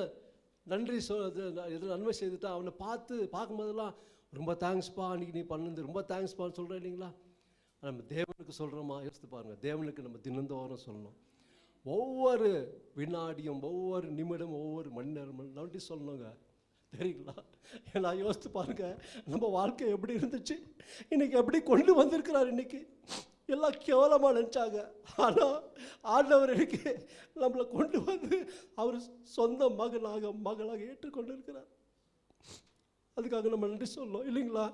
நன்றி எது நன்மை செய்துட்டா அவனை பார்க்கும்போதெல்லாம் ரொம்ப தேங்க்ஸ்ப்பா, அன்றைக்கி நீ பண்ணது ரொம்ப தேங்க்ஸ்ப்பான்னு சொல்கிறேன் இல்லைங்களா? நம்ம தேவனுக்கு சொல்கிறோமா? யோசித்து பாருங்கள். தேவனுக்கு நம்ம தினந்தோறும் சொல்லணும். ஒவ்வொரு வினாடியும், ஒவ்வொரு நிமிடம், ஒவ்வொரு மணி நேரம் நன்றி சொல்லணுங்க. தெரியுங்களா? ஏன்னா யோசித்து பாருங்க, நம்ம வாழ்க்கை எப்படி இருந்துச்சு, இன்னைக்கு எப்படி கொண்டு வந்திருக்கிறார். இன்னைக்கு எல்லாம் கேவலமாக நினச்சாங்க, ஆனால் ஆண்டவர் இன்னைக்கு நம்மளை கொண்டு வந்து அவர் சொந்த மகளாக ஏற்றுக்கொண்டு இருக்கிறார். அதுக்காக நம்ம நன்றி சொல்லணும் இல்லைங்களா?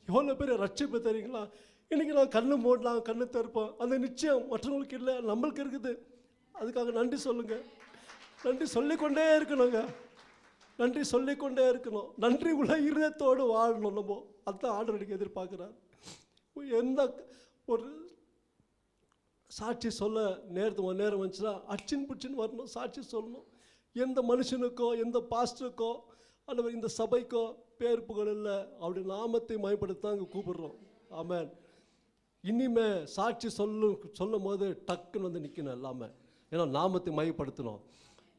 எவ்வளோ பேர் ரட்சிப்பு தெரியுங்களா? இன்றைக்கி நான் கண்ணு மூடலாம், கண்ணு திறப்போம், அந்த நிச்சயம் மற்றவங்களுக்கு இல்லை, நம்மளுக்கு இருக்குது. அதுக்காக நன்றி சொல்லுங்கள். நன்றி சொல்லிக்கொண்டே இருக்கணுங்க, நன்றி சொல்லிக்கொண்டே இருக்கணும். நன்றி உள்ள இருதயத்தோடு வாழணும் நம்ம. அதுதான் ஆண்டவருக்கு எதிர்பார்க்குறார். எந்த ஒரு சாட்சி சொல்ல நேரம் வந்துச்சுன்னா அச்சின் பிடிச்சின்னு வரணும், சாட்சி சொல்லணும். எந்த மனுஷனுக்கோ எந்த பாஸ்டருக்கோ அல்லது இந்த சபைக்கோ பேர் புகழ் இல்லை, அப்படி நாமத்தை மயப்படுத்த அங்கே கூப்பிடுறோம். ஆமென். இனிமே சாட்சி சொல்லும் போது டக்குன்னு வந்து நிற்கணும் எல்லாமே. ஏன்னா நாமத்தை மையப்படுத்தணும்.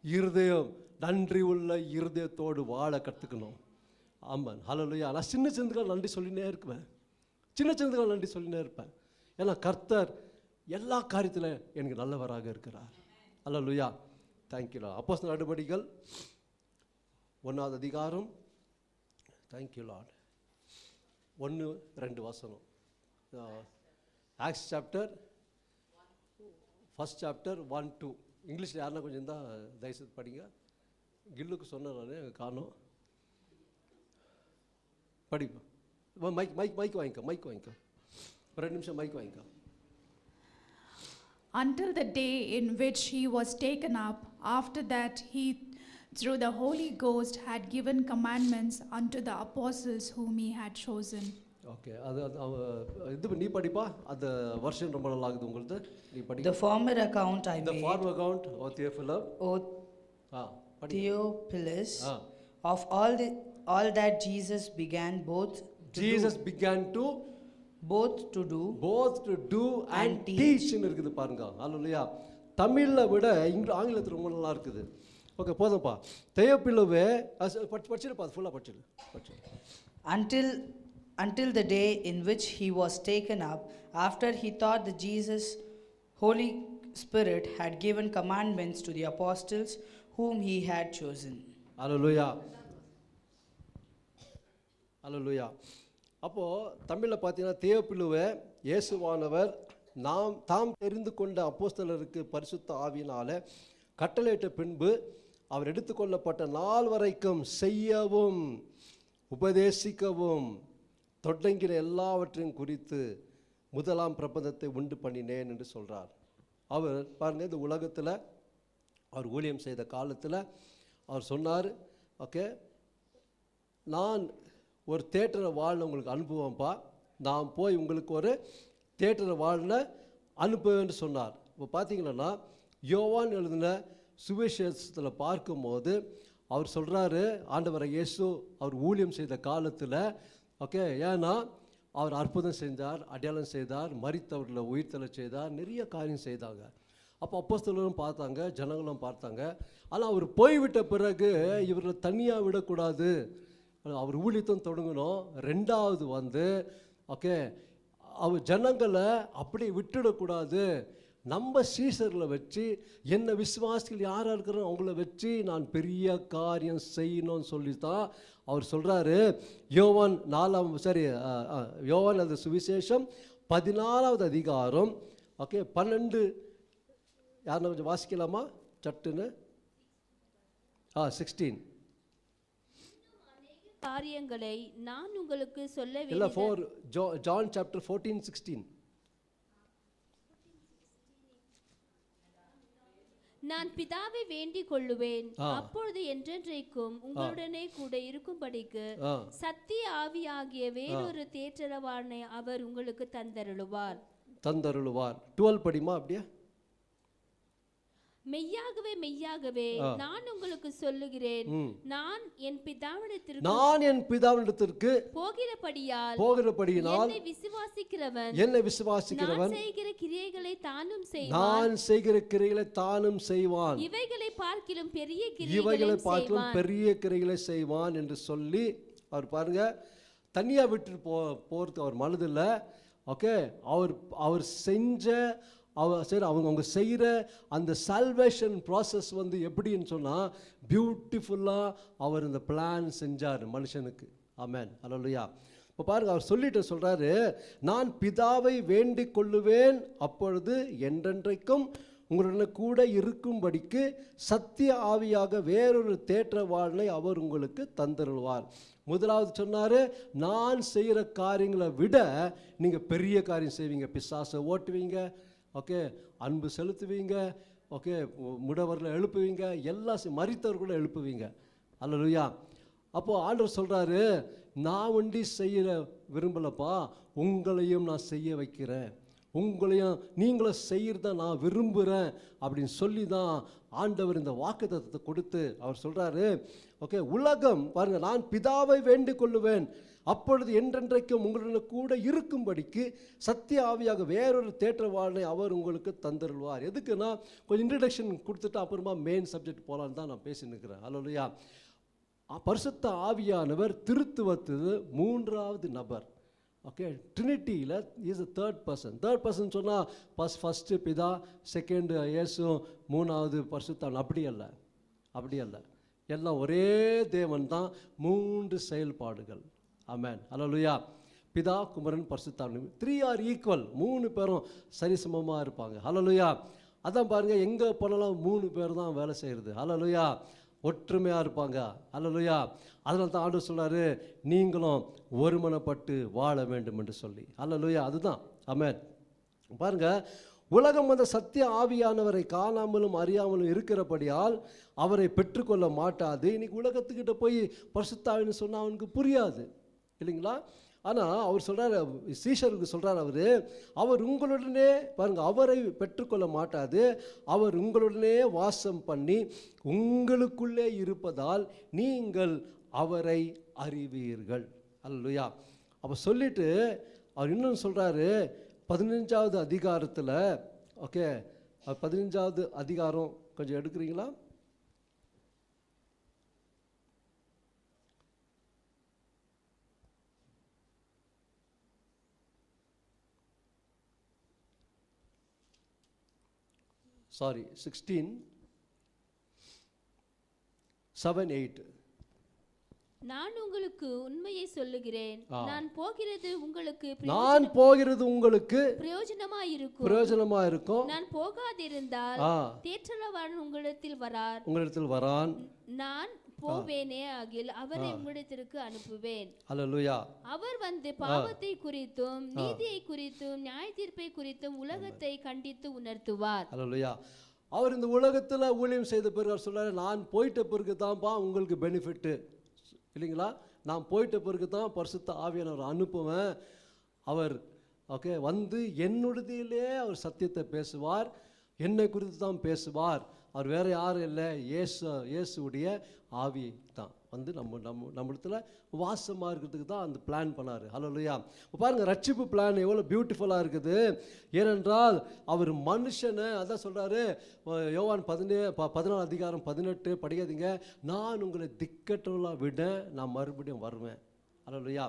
இருதயம் நன்றி உள்ள இருதயத்தோடு வாழ கற்றுக்கணும். ஆமாம். ஹல்லேலூயா. நான் சின்ன சின்னதுக்காக நன்றி சொல்லினே இருப்பேன், நன்றி சொல்லினே இருப்பேன். ஏன்னா கர்த்தர் எல்லா காரியத்திலும் எனக்கு நல்லவராக இருக்கிறார். ஹல்லேலூயா. தேங்க்யூ. அப்போஸ்தலர் நடபடிகள் 1ஆம் அதிகாரம். Thank you Lord. 1-2 வசனம். Aux chapter 1 chapter 1-2. இங்கிலீஷில் யாருன்னா கொஞ்சம் இருந்தால் தயவுசெய்து படிங்க. கில்லுக்கு சொன்னேன் நான், காணோம். படிப்போம். மைக் வாங்கிக்கோ. 2 நிமிஷம் மைக் வாங்கிக்கோ. Until the day in which he was taken up, after that he, through the Holy Ghost, had given commandments unto the apostles whom he had chosen. Okay, இது நீ படிப்பா. அந்த வெர்ஷன் ரொம்ப நல்லா இருக்குது உங்களுக்கு. நீ படி. The former account I made. The former account of Theophilus. Theophilus. Of all that Jesus began both to do and teach ன்னு இருக்குது பாருங்க. ஹல்லேலூயா. தமிழில் விட ஆங்கிலத்தில் ரொம்ப நல்லா இருக்குது. ஓகே, போதும்ப்பா. தேயோப்பிலுவே படிச்சிருப்பா, ஃபுல்லாக படிச்சிரு. Until the day in which he was taken up, after he thought that Jesus, Holy Spirit, had given commandments to the apostles whom he had chosen. Hallelujah. Hallelujah. அப்போது தமிழில் பார்த்தீங்கன்னா தேயோப்பிலுவே இயேசுவானவர் தாம் தெரிந்து கொண்ட அப்போஸ்தலருக்கு பரிசுத்த ஆவியினாலே கட்டளையிட்ட பின்பு அவர் எடுத்துக்கொள்ளப்பட்ட நாள் வரைக்கும் செய்யவும் உபதேசிக்கவும் தொடங்கின எல்லாவற்றையும் குறித்து முதலாம் பிரபந்தத்தை உண்டு பண்ணினேன் என்று சொல்கிறார். அவர் பாருங்கள், இந்த உலகத்தில் அவர் ஊழியம் செய்த காலத்தில் அவர் சொன்னார், ஓகே, நான் ஒரு தேட்டரை வாழ்னு உங்களுக்கு அனுப்புவேன்ப்பா, நான் போய் உங்களுக்கு ஒரு தேட்டரை வாழ்னு அனுப்புவேன்னு சொன்னார். இப்போ பார்த்தீங்கன்னா யோவான் எழுதின சுவிசேஷத்தில் பார்க்கும்போது அவர் சொல்கிறாரு, ஆண்டவரை இயேசு அவர் ஊழியம் செய்த காலத்தில், ஓகே, ஏன்னா அவர் அற்புதம் செஞ்சார், அடையாளம் செய்தார், மரித்தவர்களை உயிர்த்தலை செய்தார், நிறைய காரியம் செய்தாங்க. அப்போ அப்போஸ்தலரும் பார்த்தாங்க, ஜனங்களும் பார்த்தாங்க. ஆனால் அவர் போய்விட்ட பிறகு இவர்களை தனியாக விடக்கூடாது, அவர் ஊழியத்தும் தொடங்கணும். ரெண்டாவது வந்து ஓகே, அவர் ஜனங்களை அப்படியே விட்டுடக்கூடாது, நம்ம சீசர்களை வச்சு என்ன விசுவாசிகள் யாராக இருக்கிறோம் அவங்கள வச்சு நான் பெரிய காரியம் செய்யணும்னு சொல்லி தான் அவர் சொல்கிறாரு. யோவான் யோவான் அது சுவிசேஷம் 14வது அதிகாரம், ஓகே, 12 யாருன்னா கொஞ்சம் வாசிக்கலாமா சட்டுன்னு? 16 காரியங்களை நான் உங்களுக்கு சொல்ல இல்லை, John chapter 14-16. நான் பிதாவை வேண்டிக் கொள்ளுவேன், அப்பொழுது என்றென்றைக்கும் உங்களுடனே கூட இருக்கும்படிக்கு சத்திய ஆவியாகிய வேறொரு தேற்றரவாளனை அவர் உங்களுக்கு தந்தருளுவார். 12 படிமா அப்படியே. மெய்யாகவே மெய்யாகவே நான் உங்களுக்கு சொல்லுகிறேன், நான் என் பிதாவினிடத்திற்கு போகிறபடியால் என்னை விசுவாசிக்கிறவன் நான் செய்கிற கிரியைகளை தானும் செய்வான், இவைகளை பார்க்கிலும் பெரிய கிரியைகளை செய்வான் என்று சொல்லி அவர் பாருங்க, தனியா விட்டு போறது அவர் மனதில்லை. ஓகே, அவர் செஞ்ச அவங்க செய்கிற அந்த சால்வேஷன் ப்ராசஸ் வந்து எப்படின்னு சொன்னால் பியூட்டிஃபுல்லாக அவர் இந்த பிளான் செஞ்சார் மனுஷனுக்கு. ஆமென், அல்லேலூயா. இப்போ பாருங்கள், அவர் சொல்லிட்டு சொல்கிறாரு, நான் பிதாவை வேண்டிக் கொள்ளுவேன், அப்பொழுது என்றென்றைக்கும் உங்களுடன் கூட இருக்கும்படிக்கு சத்திய ஆவியாக வேறொரு தேற்றவாளனை அவர் உங்களுக்கு தந்தருள்வார். முதலாவது சொன்னார், நான் செய்கிற காரியங்களை விட நீங்கள் பெரிய காரியம் செய்வீங்க, பிசாசை ஓட்டுவீங்க, ஓகே, அன்பு செலுத்துவீங்க, ஓகே, முடவர்களை எழுப்புவீங்க, எல்லாம் மரித்தவர்களை எழுப்புவீங்க. அல்லேலூயா. அப்போது ஆண்டவர் சொல்கிறாரு, நான் ஒண்டி செய்ய விரும்பலப்பா, உங்களையும் நான் செய்ய வைக்கிறேன், உங்களையும் நீங்களும் செய்கிறத நான் விரும்புகிறேன் அப்படின்னு சொல்லி தான் ஆண்டவர் இந்த வாக்குத்தத்தத்தை கொடுத்து அவர் சொல்கிறாரு, ஓகே, உலகம் பாருங்கள், நான் பிதாவை வேண்டிக் கொள்ளுவேன், அப்பொழுது என்றென்றைக்கும் உங்களுடன் கூட இருக்கும்படிக்கு சத்திய ஆவியாக வேறொரு தேற்றவாளனை அவர் உங்களுக்கு தந்தருள்வார். எதுக்குன்னா கொஞ்சம் இன்ட்ரடக்ஷன் கொடுத்துட்டு அப்புறமா மெயின் சப்ஜெக்ட் போகலான்னு தான் நான் பேசி நிற்கிறேன். அல்லேலூயா. பரிசுத்த ஆவியானவர் திருத்துவத்து 3வது நபர். ஓகே, ட்ரினிட்டியில் இஸ் தேர்ட் பர்சன் சொன்னால் ஃபஸ்ட்டு பிதா, செகண்டு இயேசு, 3வது பரிசுத்தான். அப்படி அல்ல, எல்லாம் ஒரே தேவன் தான், 3 செயல்பாடுகள். ஆமென், அல்லேலூயா. பிதா, குமாரன், பரிசுத்தாவி, 3 are equal, 3 பேரும் சரிசமமாக இருப்பாங்க. அல்லேலூயா. அதான் பாருங்கள், எங்கே போனாலும் 3 பேர் தான் வேலை செய்கிறது. அல்லேலூயா. ஒற்றுமையாக இருப்பாங்க. அல்லேலூயா. அதனால தான் ஆண்டவர் சொல்கிறாரு, நீங்களும் ஒருமனப்பட்டு வாழ வேண்டும் என்று சொல்லி. அல்லேலூயா. அதுதான். ஆமென். பாருங்கள், உலகம் அந்த சத்திய ஆவியானவரை காணாமலும் அறியாமலும் இருக்கிறபடியால் அவரை பெற்றுக்கொள்ள மாட்டாது. இன்னைக்கு உலகத்துக்கிட்ட போய் பரிசுத்தாவின்னு சொன்னால் அவனுக்கு புரியாது, இல்லைங்களா? ஆனால் அவர் சொல்கிறார், சீஷருக்கு சொல்கிறார், அவர் உங்களுடனே பாருங்கள், அவரை பெற்றுக்கொள்ள மாட்டாது, அவர் உங்களுடனே வாசம் பண்ணி உங்களுக்குள்ளே இருப்பதால் நீங்கள் அவரை அறிவீர்கள். அல்லேலூயா. அப்போ சொல்லிட்டு அவர் இன்னும் சொல்கிறாரு, 15வது அதிகாரத்தில், ஓகே, 15வது அதிகாரம் கொஞ்சம் எடுக்கிறீங்களா? சாரி, 16:7-8. நான் உங்களுக்கு உண்மையை சொல்லுகிறேன், நான் போகிறது உங்களுக்கு பிரயோஜனமா இருக்கும். நான் போகாதிருந்தால் தேற்றரவாளன் உங்களிடத்தில் வரான், நான் போவேனே ஆகில் அவரை உங்களிடத்திற்கு அனுப்புவேன். அல்லேலூயா. அவர் வந்து பாவத்தை குறித்தும் நீதியை குறித்தும் நியாய தீர்ப்பை குறித்தும் உலகத்தை கண்டித்து உணர்த்துவார். அல்லேலூயா. அவர் இந்த உலகத்தில் ஊழியம் செய்த பிறகு அவர் சொல்கிறார், நான் போயிட்ட பிறகு தான்ப்பா உங்களுக்கு பெனிஃபிட்டு இல்லைங்களா, நான் போயிட்ட பிறகு தான் பரிசுத்த ஆவியானவர் அனுப்புவேன். அவர் ஓகே வந்து என்னுடையதிலே அவர் சத்தியத்தை பேசுவார், என்னை குறித்து தான் பேசுவார். அவர் வேறு யாரும் இல்லை, இயேசுடைய ஆவி தான் வந்து நம்மிடத்துல வாசமாக இருக்கிறதுக்கு தான் அந்த பிளான் பண்ணார். ஹல்லேலூயா. பாருங்கள், ரட்சிப்பு பிளான் எவ்வளோ பியூட்டிஃபுல்லாக இருக்குது. ஏனென்றால் அவர் மனுஷனை அதான் சொல்கிறாரு, யோவான் 14:18 படிக்காதீங்க, நான் உங்களை திக்கற்றவர்களாக விட நான் மறுபடியும் வருவேன். ஹல்லேலூயா.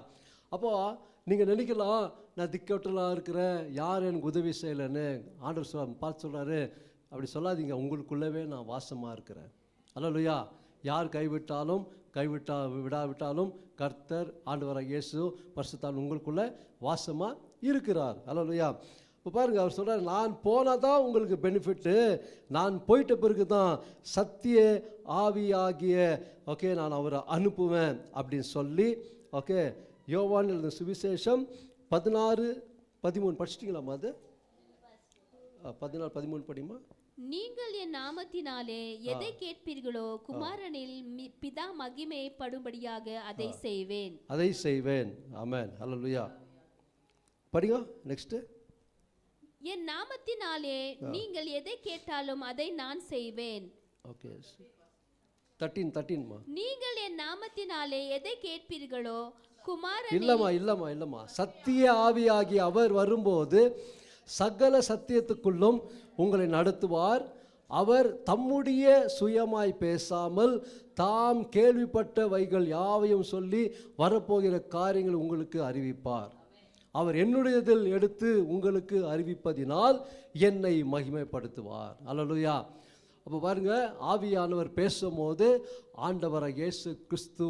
அப்போது நீங்கள் நினைக்கலாம், நான் திக்கற்றவர்களாக இருக்கிறேன், யார் எனக்கு உதவி செய்யலைன்னு. ஆண்டவர் பார்த்து சொல்கிறாரு, அப்படி சொல்லாதீங்க, உங்களுக்குள்ளவே நான் வாசமாக இருக்கிறேன். ஹல்லேலூயா. யார் விடாவிட்டாலும் கர்த்தர் ஆண்டவராகிய இயேசு பரிசுத்தர் உங்களுக்குள்ளே வாசமாக இருக்கிறார். ஹல்லேலூயா. இப்போ பாருங்கள், அவர் சொல்கிறார், நான் போனால் தான் உங்களுக்கு பெனிஃபிட்டு, நான் போயிட்ட பிறகு தான் சத்திய ஆவியாகிய ஓகே நான் அவரை அனுப்புவேன் அப்படின்னு சொல்லி ஓகே யோவான் எழுதின சுவிசேஷம் 16:13 படிச்சிட்டிங்களாம்மா? அது 14:13 படிமா. நீங்கள் என் நாமத்தினாலே எதை கேட்பீர்களோ குமாரனில் பிதா மகிமைப்படும்படியாக அதை செய்வேன். ஆமென். ஹல்லேலூயா. படிங்க நெக்ஸ்ட். என் நாமத்தினாலே நீங்கள் எதை கேட்டாலும் அதை நான் செய்வேன். ஓகே 13 நீங்கள் என் நாமத்தினாலே எதை கேட்பீர்களோ குமாரன். இல்லம்மா சத்திய ஆவியாகி அவர் வரும்போது சகல சத்தியத்துக்குள்ளும் உங்களை நடத்துவார். அவர் தம்முடைய சுயமாய் பேசாமல் தாம் கேள்விப்பட்டவைகள் யாவையும் சொல்லி வரப்போகிற காரியங்கள் உங்களுக்கு அறிவிப்பார். அவர் என்னுடையதில் எடுத்து உங்களுக்கு அறிவிப்பதினால் என்னை மகிமைப்படுத்துவார். அல்லேலூயா. அப்போ பாருங்க, ஆவியானவர் பேசும்போது ஆண்டவராகிய இயேசு கிறிஸ்து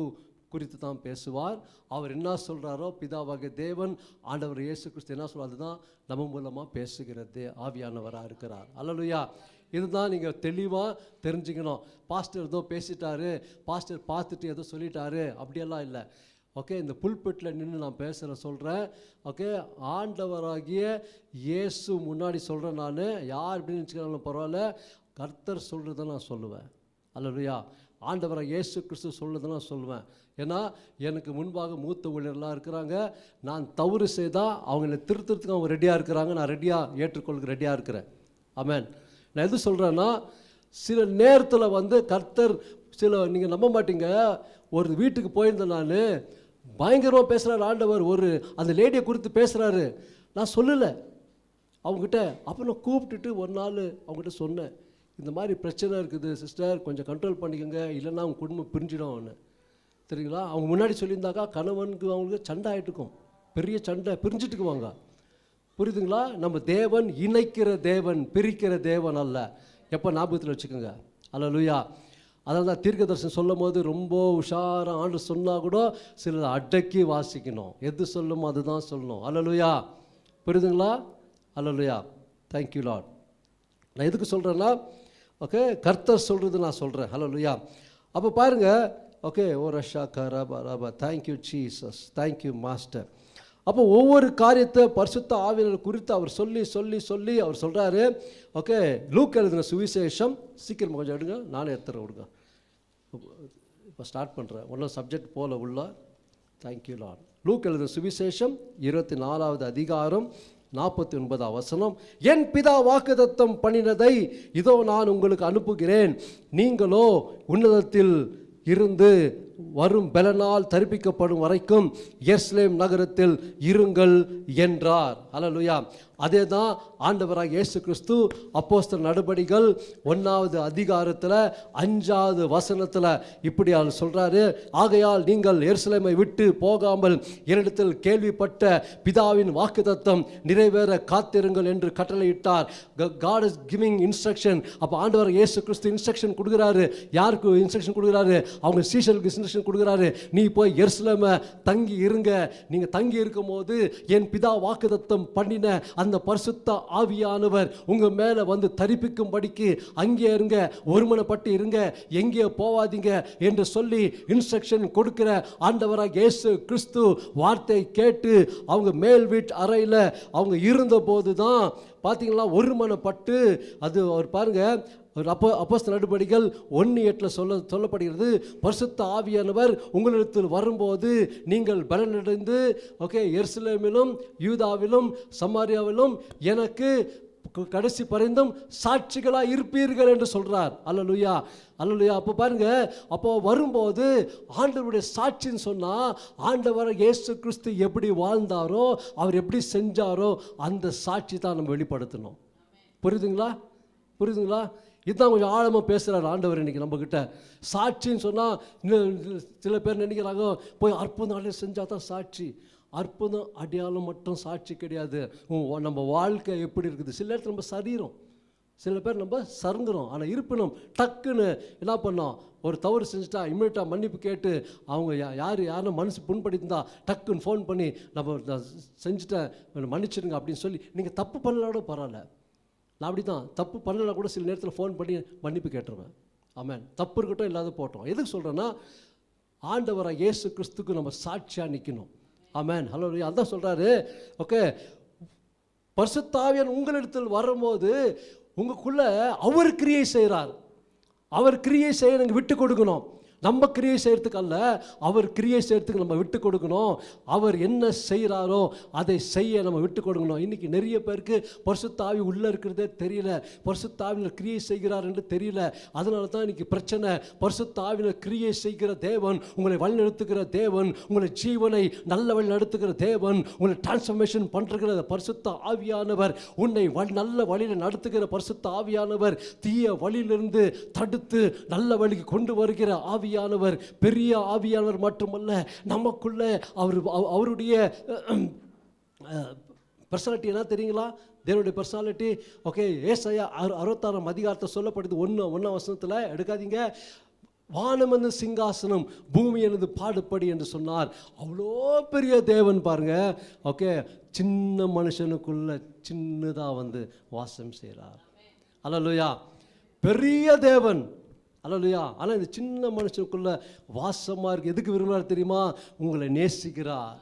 குறித்து தான் பேசுவார். அவர் என்ன சொல்கிறாரோ பிதாவாகிய தேவன் ஆண்டவர் இயேசு கிறிஸ்து என்ன சொல்கிறார், அதுதான் நம்ம மூலமாக பேசுகிறது ஆவியானவராக இருக்கிறார். அல்லேலூயா. இதுதான் நீங்கள் தெளிவாக தெரிஞ்சுக்கணும். பாஸ்டர் ஏதோ பேசிட்டாரு, பாஸ்டர் பார்த்துட்டு ஏதோ சொல்லிட்டாரு, அப்படியெல்லாம் இல்லை. ஓகே, இந்த புல்பெட்டில் நின்று நான் சொல்கிறேன். ஓகே, ஆண்டவராகிய இயேசு முன்னாடி சொல்கிறேன். நான் யார் அப்படின்னு நினச்சிக்கிறாலும் பரவாயில்ல, கர்த்தர் சொல்கிறத நான் சொல்லுவேன். அல்லேலூயா. ஆண்டவராக இயேசு கிறிஸ்து சொல்கிறத நான் சொல்லுவேன். ஏன்னா எனக்கு முன்பாக மூத்த ஊழியர்லாம் இருக்கிறாங்க. நான் தவறு செய்தால் அவங்கள திருத்தறதுக்கு அவங்க ரெடியாக இருக்கிறாங்க. நான் ஏற்றுக்கொள்ளுக்கு ரெடியாக இருக்கிறேன். ஆமென். நான் எது சொல்கிறேன்னா, சில நேரத்தில் வந்து கர்த்தர் நீங்கள் நம்ப மாட்டீங்க, ஒரு வீட்டுக்கு போயிருந்தேன் நான், பயங்கரமாக பேசுகிறாரு ஆண்டவர், அந்த லேடியை குறித்து பேசுகிறாரு. நான் சொல்லலை அவங்ககிட்ட. அப்போ நான் கூப்பிட்டுட்டு ஒரு நாள் அவங்ககிட்ட சொன்னேன், இந்த மாதிரி பிரச்சனை இருக்குது சிஸ்டர், கொஞ்சம் கண்ட்ரோல் பண்ணிக்கோங்க, இல்லைன்னா அவங்க குடும்பம் பிரிஞ்சிடும் அவனு. சரிங்களா? அவங்க முன்னாடி சொல்லியிருந்தாக்கா கணவனுக்கு அவங்களுக்கு சண்டை ஆகிட்டுருக்கும், பெரிய சண்டை, பிரிஞ்சிட்டுக்குவாங்க. புரியுதுங்களா? நம்ம தேவன் இணைக்கிற தேவன், பிரிக்கிற தேவன் அல்ல. எப்போ ஞாபகத்தில் வச்சுக்கோங்க. அல்லேலூயா. அதனால தான் தீர்க்க தரிசனம் சொல்லும் போது ரொம்ப உஷாராக ஆண்டு சொன்னால் கூட சிலர் அடக்கி வாசிக்கணும். எது சொல்லுமோ அதுதான் சொல்லணும். அல்லேலூயா. புரியுதுங்களா? அல்லேலூயா. Thank you Lord. நான் எதுக்கு சொல்கிறேன்னா, ஓகே, கர்த்தர் சொல்கிறது நான் சொல்கிறேன். அல்லேலூயா. அப்போ பாருங்கள், ஓகே, ஓ ரஷா கரபா ரபா, தேங்க்யூ ஜீசஸ், தேங்க்யூ மாஸ்டர். அப்போ ஒவ்வொரு காரியத்தை பரிசுத்த ஆவியானவர் குறித்து அவர் சொல்லி அவர் சொல்கிறாரு. ஓகே, லூக் எழுதின சுவிசேஷம், சீக்கிரம் கொஞ்சம் எடுங்க, நானே எடுத்துறேன் விடுங்க. இப்போ ஸ்டார்ட் பண்ணுறேன், ஒன்றும் சப்ஜெக்ட் போல உள்ள. Thank you Lord. லூக் எழுதின சுவிசேஷம் 24வது அதிகாரம் 49வது வசனம். என் பிதா வாக்குத்தத்தம் பண்ணினதை இதோ நான் உங்களுக்கு அனுப்புகிறேன், நீங்களோ உன்னதத்தில் இருந்து வரும் பலனால் தரிப்பிக்கப்படும் வரைக்கும் எருசலேம் நகரத்தில் இருங்கள் என்றார். அல்லேலூயா. அதே தான் ஆண்டவராக இயேசு கிறிஸ்து அப்போஸ்தலர் நடபடிகள் 1வது அதிகாரத்தில் 5வது வசனத்தில் இப்படி அவர் சொல்கிறாரு, ஆகையால் நீங்கள் எருசலேமை விட்டு போகாமல் என்னிடத்தில் கேள்விப்பட்ட பிதாவின் வாக்குத்தத்தம் நிறைவேற காத்திருங்கள் என்று கட்டளையிட்டார். God is giving instruction. அப்போ ஆண்டவர் இயேசு கிறிஸ்து இன்ஸ்ட்ரக்ஷன் கொடுக்குறாரு. யாருக்கு இன்ஸ்ட்ரக்ஷன் கொடுக்குறாரு? அவங்க சீஷர்களுக்கு இன்ஸ்ட்ரக்ஷன் கொடுக்குறாரு. நீ போய் எருசலேமை தங்கி இருங்க. நீங்கள் தங்கி இருக்கும் போது என் பிதா வாக்குத்தத்தம் பண்ணின அந்த பரிசுத்த ஆவியானவர் உங்க மேல வந்து தரிப்பிக்கும்படிக்கு அங்கே இருங்க, ஒருமனப்பட்டு இருங்க, எங்கே போவாதீங்க என்று சொல்லி இன்ஸ்ட்ரக்ஷன் கொடுக்கிற ஆண்டவராக இயேசு கிறிஸ்து வார்த்தை கேட்டு அவங்க மேல் வீட்டு அறையில் அவங்க இருந்த போது தான் பார்த்தீங்களா ஒருமனப்பட்டு. அது அவர் பாருங்க, ஒரு அப்போஸ்தலர் நடபடிகள் 1:8 சொல்லப்படுகிறது, பரிசுத்த ஆவியானவர் உங்களிடத்தில் வரும்போது நீங்கள் பலனடைந்து எருசலேமிலும் யூதாவிலும் சமாரியாவிலும் எனக்கு கடைசி பரிந்தும் சாட்சிகளாக இருப்பீர்கள் என்று சொல்றார். அல்லேலூயா, அல்லேலூயா. அப்போ பாருங்க, அப்போ வரும்போது ஆண்டவருடைய சாட்சின்னு சொன்னா, ஆண்டவர் இயேசு கிறிஸ்து எப்படி வாழ்ந்தாரோ, அவர் எப்படி செஞ்சாரோ அந்த சாட்சி தான் நம்ம வெளிப்படுத்தணும். புரியுதுங்களா? புரியுதுங்களா? இதுதான் கொஞ்சம் ஆழமாக பேசுகிறார் ஆண்டவர் இன்றைக்கி நம்மக்கிட்ட. சாட்சின்னு சொன்னால் சில பேர் நினைக்கிறாங்க, போய் அற்புதம் அடையாளம் செஞ்சால் தான் சாட்சி. அற்புதம் அடையாளம் மட்டும் சாட்சி கிடையாது. நம்ம வாழ்க்கை எப்படி இருக்குது. சில நேரத்தில் நம்ம சரீரம், சில பேர் நம்ம சருங்குறோம். ஆனால் இருப்பினும் டக்குன்னு என்ன பண்ணோம், ஒரு தவறு செஞ்சுட்டா இம்மிடியட்டாக மன்னிப்பு கேட்டு, அவங்க யாரும் மனசு புண்படுத்திருந்தா டக்குன்னு ஃபோன் பண்ணி நம்ம செஞ்சுட்டேன் மன்னிச்சிடுங்க அப்படின்னு சொல்லி, நீங்கள் தப்பு பண்ணலாட பரவாயில்ல, நான் அப்படி தான் தப்பு பண்ணலாம் கூட சில நேரத்தில் ஃபோன் பண்ணி மன்னிப்பு கேட்டுருவேன். ஆமென். தப்பு இருக்கட்டும், இல்லாத போட்டோம். எதுக்கு சொல்கிறேன்னா, ஆண்டவராக இயேசு கிறிஸ்துக்கு நம்ம சாட்சியாக நிற்கணும். ஆமென். ஹலோ, அதான் சொல்கிறாரு. பரிசுத்த ஆவியானவர் உங்களிடத்தில் வரும்போது உங்களுக்குள்ளே அவர் கிரியை செய்கிறார். அவர் கிரியை செய்ய நீங்கள் விட்டு கொடுக்கணும். நம்ம கிரியை செய்கிறதுக்கு அல்ல, அவர் கிரியை செய்கிறதுக்கு நம்ம விட்டு கொடுக்கணும். அவர் என்ன செய்கிறாரோ அதை செய்ய நம்ம விட்டு கொடுக்கணும். இன்றைக்கி நிறைய பேருக்கு பரிசுத்த ஆவி உள்ளே இருக்கிறதே தெரியல, பரிசுத்த ஆவியில் கிரியை செய்கிறார் என்று தெரியல. அதனால தான் இன்றைக்கி பிரச்சனை. பரிசுத்த ஆவியில் கிரியை செய்கிற தேவன், உங்களை வழி நடத்துகிற தேவன், உங்களை ஜீவனை நல்ல வழி நடத்துகிற தேவன், உங்களை டிரான்ஸ்ஃபர்மேஷன் பண்ணுற பரிசுத்த ஆவியானவர், உன்னை நல்ல வழியில் நடத்துகிற பரிசுத்த ஆவியானவர், தீய வழியிலிருந்து தடுத்து நல்ல வழிக்கு கொண்டு வருகிற ஆவி ஆவியானவர், பெரிய ஆவியானவர் மட்டுமல்ல, நமக்குள்ள அவருடைய பர்சனாலிட்டி என்ன தெரியுங்களா? தேவனுடைய பர்சனாலிட்டி. ஏசாயா 66 அதிகாரத்தை சொல்லப்படுது 1 வசனத்தில். எடுக்காதீங்க. வானம் என்னும் சிங்காசனம், பூமி எனது பாடுபடி என்று சொன்னார். அவ்வளோ பெரிய தேவன் பாருங்க. சின்ன மனுஷனுக்குள்ள சின்னதாக வாசம் செய்கிறார். அல்லேலூயா. பெரிய தேவன். அல்லேலூயா. ஆனால் இந்த சின்ன மனுஷனுக்குள்ள வாசமாக இருக்குது. எதுக்கு விரும்புகிறார் தெரியுமா? உங்களை நேசிக்கிறார்.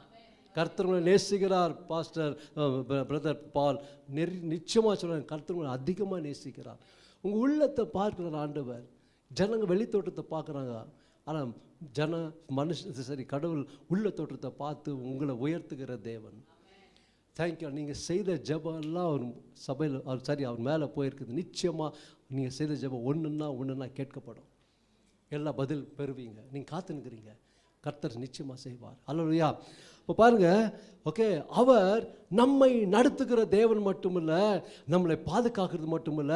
கர்த்தர் உங்களை நேசிக்கிறார். பாஸ்டர் பிரதர் பால் நிச்சயமாக சொல்கிறார், கர்த்தர் உங்களை அதிகமாக நேசிக்கிறார். உங்கள் உள்ளத்தை பார்க்குறார் ஆண்டவர். ஜனங்க வெளி தோற்றத்தை பார்க்குறாங்க, ஆனால் மனுஷன் கடவுள் உள்ள தோற்றத்தை பார்த்து உங்களை உயர்த்துகிற தேவன். தேங்க்யூ. நீங்கள் செய்த ஜெபம்லாம் அவர் சபையில் அவர் மேலே போயிருக்குது. நிச்சயமாக நீங்கள் செய்த ஜெபம் ஒன்றுன்னா கேட்கப்படும். எல்லாம் பதில் பெறுவீங்க. நீங்கள் காத்துனுக்கிறீங்க, கர்த்தர் நிச்சயமாக செய்வார். அல்லேலூயா. இப்போ பாருங்கள், அவர் நம்மை நடத்துகிற தேவன் மட்டுமில்ல, நம்மளை பாதுகாக்கிறது மட்டுமில்ல,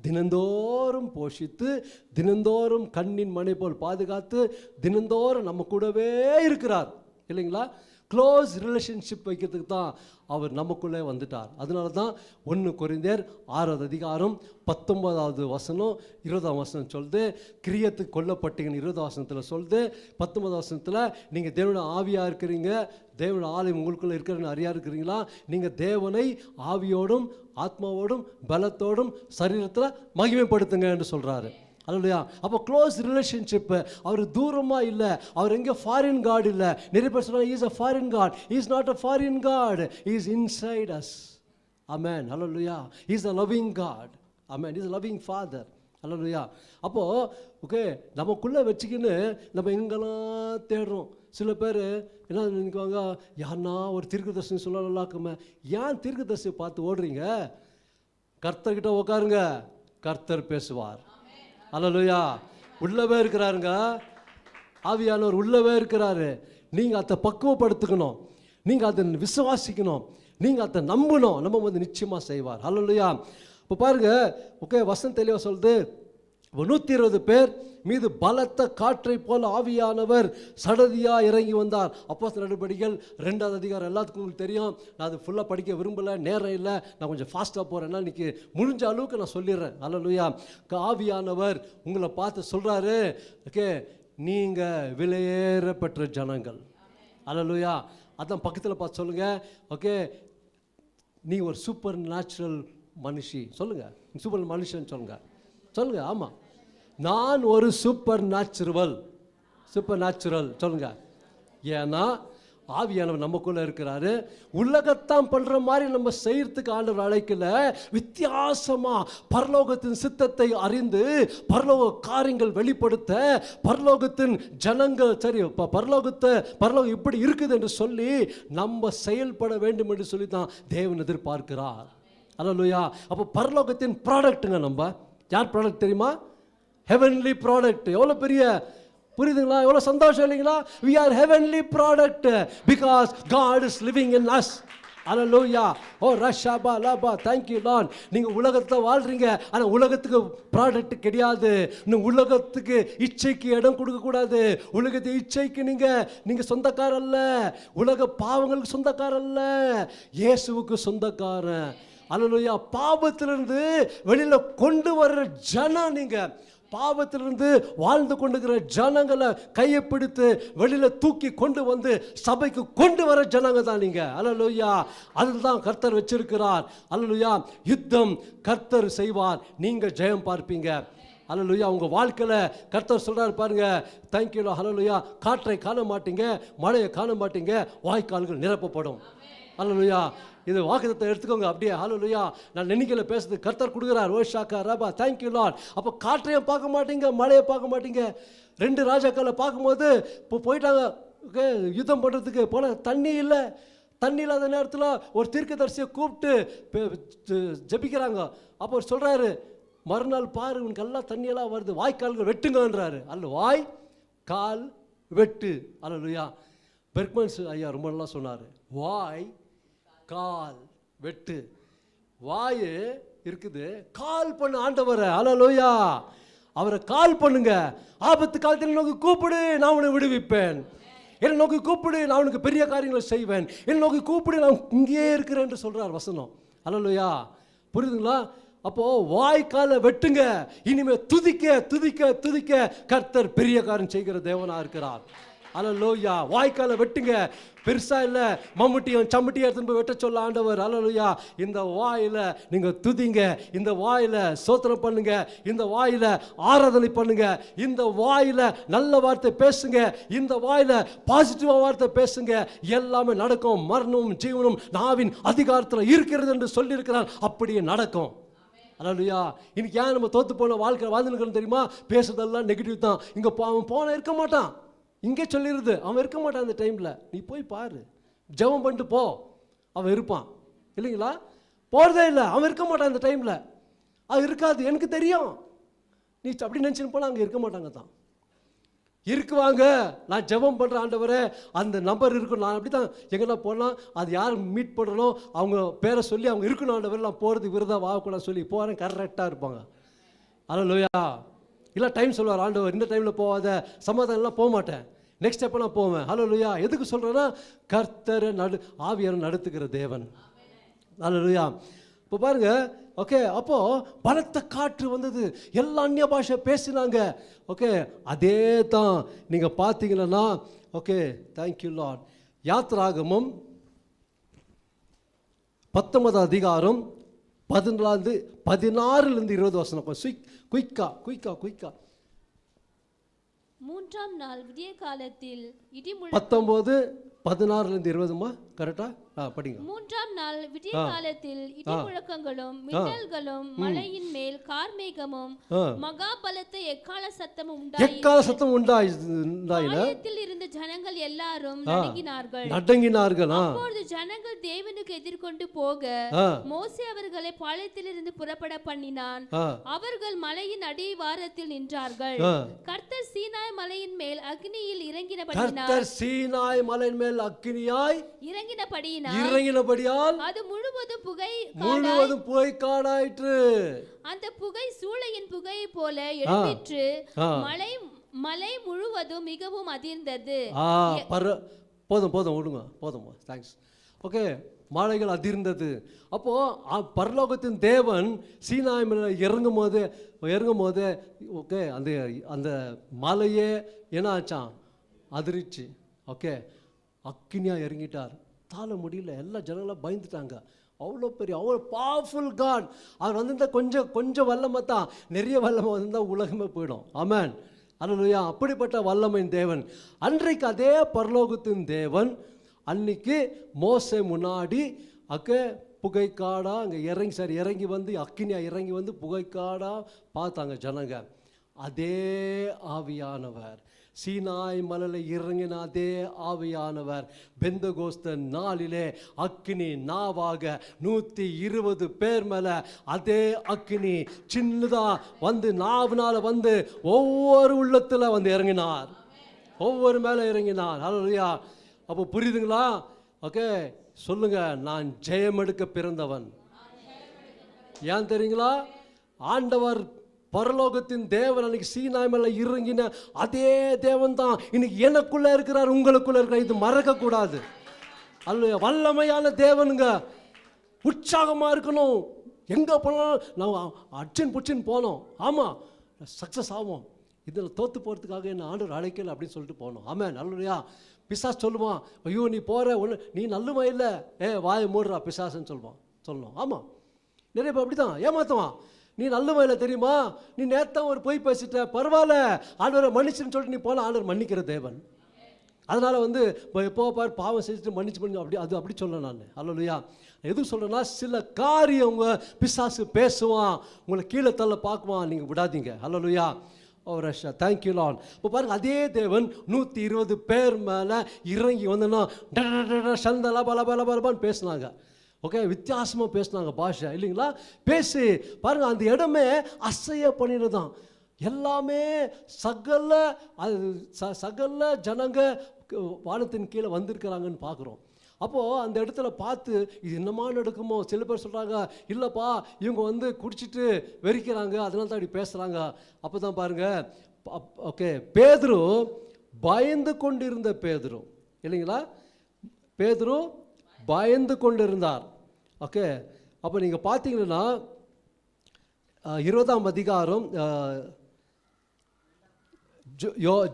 தினந்தோறும் போஷித்து, தினந்தோறும் கண்ணின் மனை போல் பாதுகாத்து, தினந்தோறும் நம்ம கூடவே இருக்கிறார். இல்லைங்களா? க்ளோஸ் ரிலேஷன்ஷிப் வைக்கிறதுக்கு தான் அவர் நமக்குள்ளே வந்துட்டார். அதனால தான் 1 கொரிந்தியர் 6 அதிகாரம் 19 வசனம் 20 வசனம் சொல்லுது, கிரியத்துக்கு கொல்லப்பட்டீங்கன்னு 20 வசனத்தில் சொல்லுது. 19 வசனத்தில் நீங்கள் தேவனுடைய ஆவியாக இருக்கிறீங்க, தேவனுடைய ஆலயம் உங்களுக்குள்ளே இருக்கிறன்னு அறியா இருக்கிறீங்களா? நீங்கள் தேவனை ஆவியோடும் ஆத்மாவோடும் பலத்தோடும் சரீரத்தில் மகிமைப்படுத்துங்க என்று சொல்கிறாரு. அல்லேலூயா. அப்போ க்ளோஸ் ரிலேஷன்ஷிப்பு. அவர் தூரமாக இல்லை, அவர் எங்கே ஃபாரின் காட் இல்லை. நிறைய பேர் சொல்கிறாங்க, is a foreign God. Is not a foreign God, is inside us. ஆமென். அல்லேலூயா. Is a loving God. ஆமென். Is a loving Father. அல்லேலூயா. அப்போது நமக்குள்ளே வச்சுக்கின்னு நம்ம எங்கெல்லாம் தேடுறோம். சில பேர் என்ன நினைக்குவாங்க, யாருன்னா ஒரு தீர்க்கதரிசனம் சொல்லலாக்குமே. ஏன் தீர்க்கதரிசியை பார்த்து ஓடுறீங்க? கர்த்தர்கிட்ட உட்காருங்க, கர்த்தர் பேசுவார். அல்லேலூயா. உள்ளவே இருக்கிறாருங்க, ஆவியானவர் உள்ளவே இருக்கிறாரு. நீங்கள் அதை பக்குவப்படுத்திக்கணும், நீங்கள் அதை விசுவாசிக்கணும், நீங்கள் அதை நம்பணும். நம்ம நிச்சயமாக செய்வார். அல்லேலூயா. இப்போ பாருங்கள், வசனம் தெளிவாக சொல்லுது, 120 பேர் மீது பலத்த காற்றை போல ஆவியானவர் சடதியாக இறங்கி வந்தார். அப்போஸ்தலர் நடபடிகள் 2 அதிகாரம் எல்லாத்துக்கும் உங்களுக்கு தெரியும். நான் அது ஃபுல்லாக படிக்க விரும்பலை, நேரம் இல்லை, நான் கொஞ்சம் ஃபாஸ்ட்டாக போகிறேன்னா இன்றைக்கி முடிஞ்ச அளவுக்கு நான் சொல்லிடுறேன். அல்லேலூயா. ஆவியானவர் உங்களை பார்த்து சொல்கிறாரு, நீங்கள் விலையேறப்பெற்ற ஜனங்கள். அல்லேலூயா. அதான் பக்கத்தில் பார்த்து சொல்லுங்கள், நீ ஒரு சூப்பர் நேச்சுரல் மனுஷி. சொல்லுங்கள், சூப்பர் மனுஷன் சொல்லுங்கள். ஆமாம், நான் ஒரு சூப்பர் நேச்சுரல் சொல்லுங்க. ஏன்னா ஆவியானவர் நமக்குள்ள இருக்கிறாரு. உலகத்தான் பண்ற மாதிரி நம்ம செய்யறதுக்கு ஆண்டவர் அழைக்கல. வித்தியாசமா பரலோகத்தின் சித்தத்தை அறிந்து பரலோக காரியங்கள் வெளிப்படுத்த, பரலோகத்தின் ஜனங்கள் சரி பரலோகம் இப்படி இருக்குது என்று சொல்லி நம்ம செயல்பட வேண்டும் என்று சொல்லி தான் தேவன் எதிர்பார்க்கிறார். அல்லேலூயா. அப்போ பரலோகத்தின் ப்ராடக்ட்டுங்க. நம்ம யார் ப்ராடக்ட் தெரியுமா? Heavenly product. எவ்வளோ பெரிய, புரியுதுங்களா? எவ்வளோ சந்தோஷம் இல்லைங்களா? we are heavenly product because God is living in us. Hallelujah. ஓ ரஷாபா லாபா, thank you Lord. நீங்கள் உலகத்தை வாழ்றீங்க, ஆனால் உலகத்துக்கு ப்ராடக்ட் கிடையாது. நீங்கள் உலகத்துக்கு இச்சைக்கு இடம் கொடுக்கக்கூடாது. உலகத்து இச்சைக்கு நீங்கள் சொந்தக்காரர் அல்ல. உலக பாவங்களுக்கு சொந்தக்காரர் அல்ல, இயேசுவுக்கு சொந்தக்காரன். அல்லேலூயா. பாவத்திலிருந்து வெளியில் கொண்டு வர்ற ஜனம் நீங்கள். பாவத்திலிருந்து வாழ்ந்து கொண்டிருக்கிற ஜனங்களை கையை பிடித்து வெளியில் தூக்கி கொண்டு வந்து சபைக்கு கொண்டு வர ஜனங்க தான் நீங்கள். அல்லேலூயா. அதில் தான் கர்த்தர் வச்சிருக்கிறார். அல்லேலூயா. யுத்தம் கர்த்தர் செய்வார், நீங்கள் ஜெயம் பார்ப்பீங்க. அல்லேலூயா. உங்கள் வாழ்க்கையில் கர்த்தர் சொல்கிறார் பாருங்க, தேங்க்யூ. அல்லேலூயா. காற்றை காண மாட்டீங்க, மழையை காண மாட்டீங்க, வாய்க்கால்கள் நிரப்பப்படும். அல்லேலூயா. இது வாக்குத்தத்தை எடுத்துக்கோங்க அப்படியே. ஹல்லேலூயா. நான் எண்ணிக்கையில் பேசுறது கர்த்தர் கொடுக்குறார். ஓ ஷாக்கா ரபா, தேங்க்யூ லார்ட். அப்போ காற்றையும் பார்க்க மாட்டீங்க, மழையை பார்க்க மாட்டீங்க. 2 ராஜாக்களை பார்க்கும்போது இப்போ போயிட்டாங்க ஓகே யுத்தம் பண்ணுறதுக்கு. போனால் தண்ணி இல்லை. தண்ணி இல்லாத நேரத்தில் ஒரு தீர்க்கதரிசியை கூப்பிட்டு ஜெபிக்கிறாங்க. அப்போ சொல்கிறாரு, மறுநாள் பாரு உனக்கு எல்லாம் தண்ணியெல்லாம் வருது, வாய்க்கால்கள் வெட்டுங்கன்றாரு. அல்ல வாய் கால் வெட்டு. அல்லேலூயா. பெர்க்மன்ஸ் ஐயா ரொம்ப நல்லா சொன்னார். வாய் கால் வெட்டு. வாய் இருக்குது, கால் பண்ணு ஆண்டவரை. அல்லேலூயா. அவரை கால் பண்ணுங்க. ஆபத்து காலத்தில் நோக்கி கூப்பிடு, நான் உன்னை விடுவிப்பேன். என்னை நோக்கி கூப்பிடு, நான் உனக்கு பெரிய காரியங்களை செய்வேன். என்னை நோக்கி கூப்பிடு, நான் இங்கேயே இருக்கிறேன் என்று சொல்றார் வசனம். அல்லேலூயா. புரியுதுங்களா? அப்போ வாய்க்கால வெட்டுங்க. இனிமே துதிக்க துதிக்க துதிக்க கர்த்தர் பெரிய காரியம் செய்கிற தேவனா இருக்கிறார். அல்லேலூயா. வாய்க்கால வெட்டுங்க. பெருசா இல்ல, மம்முட்டியும் சம்மட்டியும் எடுத்துன்னு போய் வெட்ட சொல்ல ஆண்டவர். அல்லேலூயா. இந்த வாயில நீங்க துதிங்க, இந்த வாயில ஸ்தோத்திரம் பண்ணுங்க, இந்த வாயில ஆராதனை பண்ணுங்க, இந்த வாயில நல்ல வார்த்தை பேசுங்க, இந்த வாயில பாசிட்டிவா வார்த்தை பேசுங்க. எல்லாமே நடக்கும். மரணமும் ஜீவனும் நாவின் அதிகாரத்தில் இருக்கிறது என்று சொல்லி இருக்கிறார். அப்படியே நடக்கும். அல்லேலூயா. இன்னைக்கு ஏன் நம்ம தோத்து போன வாழ்க்கை வாழ்ந்துருக்கணும் தெரியுமா? பேசுறதெல்லாம் நெகட்டிவ் தான். இங்க அவன் போன இருக்க மாட்டான், இங்கே சொல்லிடுது. அவன் இருக்க மாட்டான் அந்த டைமில். நீ போய் பாரு, ஜெபம் பண்ணிட்டு போ, அவன் இருப்பான். இல்லைங்களா? போகிறதே இல்லை, அவன் இருக்க மாட்டான் அந்த டைமில். அது இருக்காது, எனக்கு தெரியும். நீ அப்படி நினச்சின்னு போனால் அங்கே இருக்க மாட்டாங்க தான். இருக்குவாங்க. நான் ஜெபம் பண்ணுற ஆண்டவரே அந்த நம்பர் இருக்கும். நான் அப்படி தான் எங்கன்னா போனால் அது யார் மீட் பண்ணணும் அவங்க பேரை சொல்லி அவங்க இருக்கணும் ஆண்டவர். நான் போகிறதுக்கு விரதம் வாங்கக்கூடாது சொல்லி போகிறேன். கரெக்டாக இருப்பாங்க. அல்லேலூயா. இல்லை டைம் சொல்லுவார் ஆண்டவர், இந்த டைமில் போகாத, சமாதானம்லாம் போக மாட்டேன், நெக்ஸ்ட் ஸ்டெப்பை நான் போவேன். அல்லேலூயா. எதுக்கு சொல்கிறேன்னா கர்த்தரை ஆவியாரை நடத்துகிற தேவன். அல்லேலூயா. இப்போ பாருங்க, ஓகே. அப்போ பலத்த காற்று வந்தது, எல்லா அந்நிய பாஷை பேசினாங்க. ஓகே, அதே தான் நீங்கள் பார்த்தீங்கன்னா ஓகே தேங்க்யூ லார்ட். யாத்ராகமம் 19 அதிகாரம் 16 வசனம். குயிக்கா. 3ஆம் நாள் விடிய காலத்தில் 19 16 கரெக்டா? படிங்க. 3ஆம் நாள் விடிய காலத்தில் இடி முழக்கங்களும் மின்னல்களும் மலையின் மேல் கார்மேகமும் மகா பலத்த எக்காள சத்தமும் உண்டாயின. இருந்த ஜனங்கள் எல்லாரும் நடுங்கினார்கள். அப்பொழுது ஜனங்கள் தேவனுக்கு எதிர்கொண்டு போக மோசே அவர்களை பாளையத்திலிருந்து புறப்பட பண்ணினான். அவர்கள் மலையின் அடிவாரத்தில் நின்றார்கள். கர்த்தர் சீனாய் மலையின் மேல் அக்னியில் இறங்கினபடியால் அது முழுவதும் புகை காடாயிற்று. அந்த புகை சூளையின் புகையை போல எழும்பிற்று. மலை முழுவதும் மிகவும் அதிர்ந்தது. போதும் விடுங்க, போதும். தேங்க்ஸ். ஓகே, மலைகள் அதிர்ந்தது. அப்போ பரலோகத்தின் தேவன் சீனாய் மலை இறங்கும் போது ஓகே அந்த மலையே என்ன ஆச்சான்? அதிர்ச்சி. ஓகே, அக்கினியா இறங்கிட்டார். தாழ முடியல, எல்லா ஜனங்களும் பயந்துட்டாங்க. அவ்வளோ பவர்ஃபுல் காட். அவர் வந்திருந்தா கொஞ்சம் வல்லமை தான், நிறைய வல்லமை வந்திருந்தால் உலகமே போயிடும். ஆமென். அல்லேலூயா. அப்படிப்பட்ட வல்லமையின் தேவன். அன்றைக்கு அதே பரலோகத்தின் தேவன் அன்னைக்கு மோசே முன்னாடி புகைக்காடாக அங்கே இறங்கி வந்து அக்கினியாக இறங்கி வந்து புகைக்காடாக பார்த்தாங்க ஜனங்க. அதே ஆவியானவர் சீனாய் மலையில் இறங்கின அதே ஆவியானவர் பெந்தகோஸ்த நாளிலே அக்கினி நாவாக 120 பேர் மேலே அதே அக்கினி சின்னதாக வந்து நாவுனால வந்து ஒவ்வொரு உள்ளத்தில் வந்து இறங்கினார், ஒவ்வொரு மேலே இறங்கினார். ஹல்லேலூயா. அப்போ புரியுதுங்களா? ஓகே, சொல்லுங்க, நான் ஜெயம் எடுக்க பிறந்தவன். ஏன் தெரியுங்களா? ஆண்டவர் பரலோகத்தின் தேவன் அன்னைக்கு சீனாய் மேல இறங்கின அதே தேவன் தான் இன்னைக்கு எனக்குள்ள இருக்கிறார், உங்களுக்குள்ள இருக்கிறார். இது மறக்க கூடாது. அல்ல, வல்லமையான தேவனுங்க. உற்சாகமா இருக்கணும். எங்க போனாலும் நம்ம அச்சின் புச்சின் போனோம், ஆமா சக்சஸ் ஆகும். இதில் தோத்து போகிறதுக்காக என்ன ஆண்டவர் அழைக்கல அப்படின்னு சொல்லிட்டு போனோம். ஆமாம், நல்லையா? பிசாஸ் சொல்லுவான், ஐயோ நீ போகிற ஒன்று நீ நல்லுமா இல்லை, வாயை மூடுறா பிசாசுன்னு சொல்லணும். ஆமாம், நிறைய பேர் அப்படி தான் ஏமாத்துவான். நீ நல்லுமா இல்லை தெரியுமா, நீ நேத்தான் ஒரு பொய் பேசிட்ட, பரவாயில்ல ஆண்டவரை மன்னிச்சுன்னு சொல்லிட்டு நீ போன, ஆண்டவர் மன்னிக்கிற தேவன். அதனால் வந்து எப்போ பார் பாவம் செஞ்சுட்டு மன்னிச்சு அப்படி அது அப்படி சொல்ல நான். அல்லையா? எது சொல்கிறேன்னா, சில காரியம் உங்கள் பிசாசு பேசுவான், உங்களை கீழே தள்ள பார்க்குவான், நீங்கள் விடாதீங்க. அல்லையா? ஓ ரஷ்யா, தேங்க்யூ லார்ட். இப்போ பாருங்கள், அதே தேவன் 120 பேர் மேலே இறங்கி வந்தோன்னா சந்தலா பலபான்னு பேசினாங்க. ஓகே, வித்தியாசமாக பேசினாங்க பாஷை, இல்லைங்களா? பேசி பாருங்கள், அந்த இடமே அசைய பண்ணினதான். எல்லாமே சகல ஜனங்க வானத்தின் கீழே வந்திருக்கிறாங்கன்னு பார்க்குறோம். அப்போது அந்த இடத்துல பார்த்து இது என்னமா நடக்குமோ? சில பேர் சொல்கிறாங்க, இல்லைப்பா இவங்க வந்து குடிச்சிட்டு வெறிக்கிறாங்க, அதனால தான் இப்படி பேசுகிறாங்க. அப்போ தான் பாருங்கள், ஓகே, பேதுரு பயந்து கொண்டு இருந்த பேதுரு, இல்லைங்களா? பேதுரு பயந்து கொண்டு இருந்தார். ஓகே, அப்போ நீங்கள் பார்த்தீங்கன்னா 20ஆம் அதிகாரம்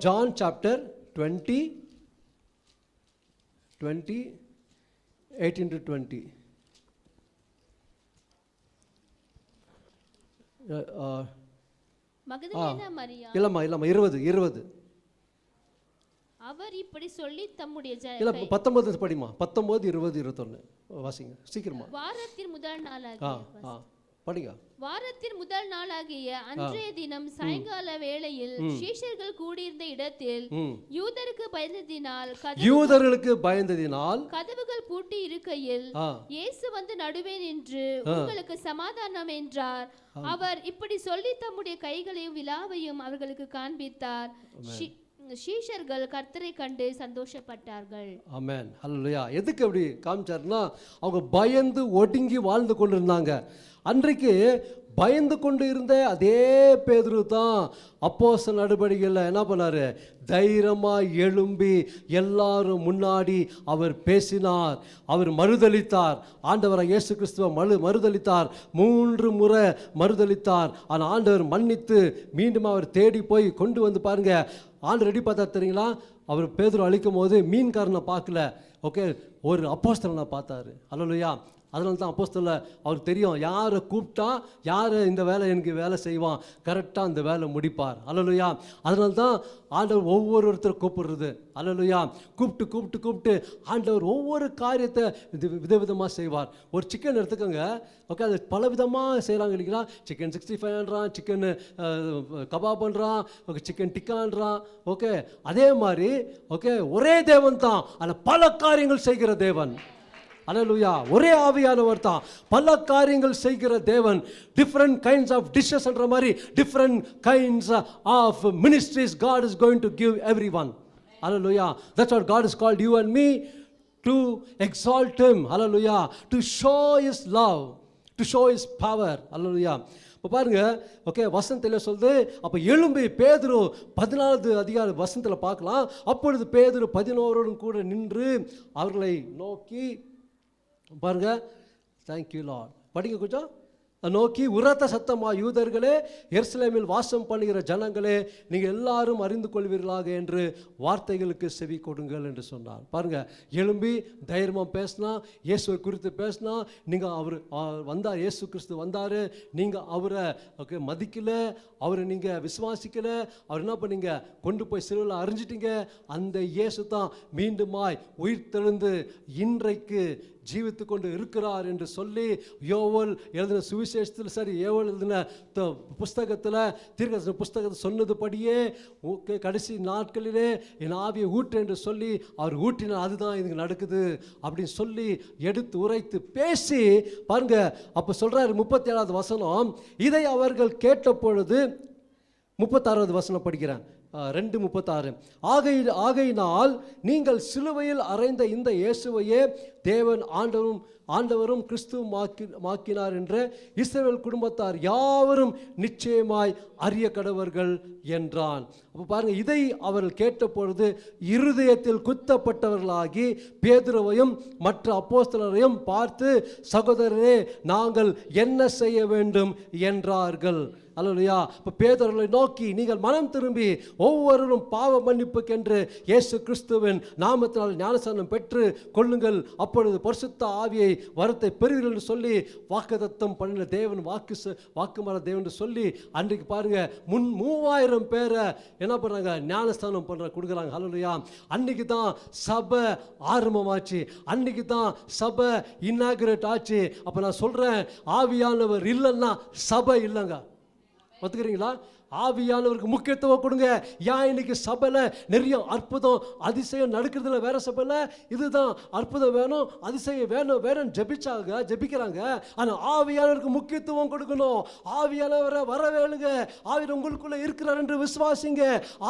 ஜான் சாப்டர் 18-20 இல்லைம்மா 20 அவர் இப்படி சொல்லி தம்முடைய இல்ல 19 படிமா, 19 20 21 வாசிங்க சீக்கிரமா. வாரத்தின் முதல் நாளாகிய படிங்க. வாரத்தின் முதல் நாளாகிய அன்றைய தினம் சாயங்கால வேளையில் சீஷர்கள் கூடியிருந்த இடத்தில் யூதர்களுக்கு பயந்ததினால் கதவுகள் பூட்டி இருக்கையில் இயேசு வந்து நடுவே நின்று உங்களுக்கு சமாதானம் என்றார். அவர் இப்படி சொல்லி தம்முடைய கைகளையும் விலாவையும் அவர்களுக்கு காண்பித்தார். சீஷர்கள் கர்த்தரை கண்டு சந்தோஷப்பட்டார்கள். ஆமென், ஹல்லேலூயா. எதுக்கு அப்படி காமிச்சாருன்னா, அவங்க பயந்து ஒடுங்கி வாழ்ந்து கொண்டிருந்தாங்க. அன்றைக்கு பயந்து கொண்டு இருந்த அதே பேதுரு தான் அப்போஸ்தலர் நடபடிகளில் என்ன பண்ணாரு? தைரியமாக எழும்பி எல்லாரும் முன்னாடி அவர் பேசினார். அவர் மறுதளித்தார். ஆண்டவரை இயேசு கிறிஸ்துவ மறுதளித்தார். 3 முறை மறுதளித்தார். ஆனால் ஆண்டவர் மன்னித்து மீண்டும் அவர் தேடி போய் கொண்டு வந்து பாருங்க. ஆண்டு ரெடி பார்த்தா தெரியுங்களா? அவர் பேதுரு அழிக்கும் போது மீன்காரனை பார்க்கல, ஓகே, ஒரு அப்போஸ்தலனை பார்த்தாரு. அல்லேலூயா. அதனால தான் அப்போஸ்தலர் அவருக்கு தெரியும், யாரை கூப்பிட்டா யார் இந்த வேலை எனக்கு வேலை செய்வான், கரெக்டாக அந்த வேலை முடிப்பார். அல்லேலூயா. அதனால தான் ஆண்டவர் ஒவ்வொருத்தரை கூப்பிடுறது. அல்லேலூயா. கூப்பிட்டு ஆண்டவர் ஒவ்வொரு காரியத்தை விதவிதமாக செய்வார். ஒரு சிக்கன் எடுத்துக்கோங்க, ஓகே, அது பல விதமாக செய்கிறாங்க இல்லைங்களா? சிக்கன் 65ன்றான், சிக்கன் கபாப் பண்ணுறான், ஓகே, சிக்கன் டிக்கான்றான். ஓகே, அதே மாதிரி ஓகே, ஒரே தேவன் தான், ஆனால் பல காரியங்கள் செய்கிற தேவன். அல்லேலூயா. ஒரே ஆவியானவர் தான், பல காரியங்கள் செய்கிற தேவன். டிஃப்ரெண்ட் கைண்ட்ஸ் ஆஃப் டிஷ்ஷஸ் என்ற மாதிரி different kinds of ministries God is going to give everyone. Hallelujah. That's what God has called you and me, to exalt him. Hallelujah. To show his love, to show his power. Hallelujah. இப்போ பாருங்க, okay, வசனத்தில் சொல்லுது, அப்போ எழும்பி பேதுரு 14வது அதிகார வசனத்தில் பார்க்கலாம். அப்பொழுது பேதுரு 11 கூட நின்று அவர்களை நோக்கி பாருங்க. Thank you Lord. படிங்க கொஞ்சம். நோக்கி உரத்த சத்தமா, யூதர்களே, எருசலேமில் வாசம் பண்ணுகிற ஜனங்களே, நீங்கள் எல்லாரும் அறிந்து கொள்வீர்களாக என்று வார்த்தைகளுக்கு செவி கொடுங்கள் என்று சொன்னார். பாருங்க, எழும்பி தைரியமாக பேசினா, இயேசுவை குறித்து பேசினா, நீங்கள் அவர் வந்தார், இயேசு கிறிஸ்து வந்தார், நீங்கள் அவரை மதிக்கலை, அவரை நீங்கள் விசுவாசிக்கலை, அவர் என்ன பண்ணீங்க, கொண்டு போய் சிலுவையில் அரிஞ்சிட்டீங்க. அந்த இயேசு தான் மீண்டுமாய் உயிர்த்தெழுந்து இன்றைக்கு ஜீவித்து கொண்டு இருக்கிறார் என்று சொல்லி, யோவேல் எழுதின சுவிசேஷத்தில், சரி, யோவேல் எழுதின புஸ்தகத்தில், தீர்க்கதரிசன புஸ்தகத்தில் சொன்னதுபடியே கடைசி நாட்களிலே என் ஆவியை ஊற்று என்று சொல்லி அவர் ஊற்றினார். அதுதான் இதுக்கு நடக்குது அப்படின்னு சொல்லி எடுத்து உரைத்து பேசி பாருங்க. அப்போ சொல்றாரு 37வது வசனம், இதை அவர்கள் கேட்ட பொழுது, 36வது வசனம் படிக்கிறேன், 2:36, ஆகையினால் நீங்கள் சிலுவையில் அறைந்த இந்த இயேசுவையே தேவன் ஆண்டவரும் கிறிஸ்துவாக்கினார் என்ற இஸ்ரவேல் குடும்பத்தார் யாவரும் நிச்சயமாய் அறிய கடவர்கள் என்றான். அப்போ பாருங்க, இதை அவர்கள் கேட்ட பொழுது இருதயத்தில் குத்தப்பட்டவர்களாகி பேதுருவையும் மற்ற அப்போஸ்தலரையும் பார்த்து, சகோதரரே, நாங்கள் என்ன செய்ய வேண்டும் என்றார்கள். அல்லேலூயா. இப்போ பேதுருவை நோக்கி, நீங்கள் மனம் திரும்பி ஒவ்வொருவரும் பாவ மன்னிப்புக்கென்று இயேசு கிறிஸ்துவின் நாமத்தினால் ஞானஸ்நானம் பெற்று கொள்ளுங்கள், அப்பொழுது பரிசுத்த ஆவியை வரத்தை பெறுவீர்கள் என்று சொல்லி வாக்குத்தத்தம் பண்ணின தேவன், வாக்குமாற தேவன் சொல்லி, அன்றைக்கு பாருங்க 3000 பேரை என்ன பண்ணுறாங்க, ஞானஸ்தானம் கொடுக்குறாங்க. அல்லேலூயா. அன்றைக்கு தான் சபை ஆரம்பமாச்சு, அன்றைக்கு தான் சபை இன்னாகிரேட் ஆச்சு. அப்போ நான் சொல்கிறேன், ஆவியானவர் இல்லைன்னா சபை இல்லைங்க. ஒத்துக்கிறீங்களா? ஆவியானவருக்கு முக்கியத்துவம் கொடுங்க. ஏன் இன்னைக்கு சபையில் நிறைய அற்புதம் அதிசயம் நடக்கிறதுல, வேற சபையில் இதுதான் அற்புதம் வேணும், அதிசயம் வேணும் ஜெபிக்கிறாங்க. ஆனால் ஆவியானவருக்கு முக்கியத்துவம் கொடுக்கணும். ஆவியானவரை வர வேணுங்க. ஆவியானவர் உங்களுக்குள்ள இருக்கிறார் என்று விசுவாசிங்க.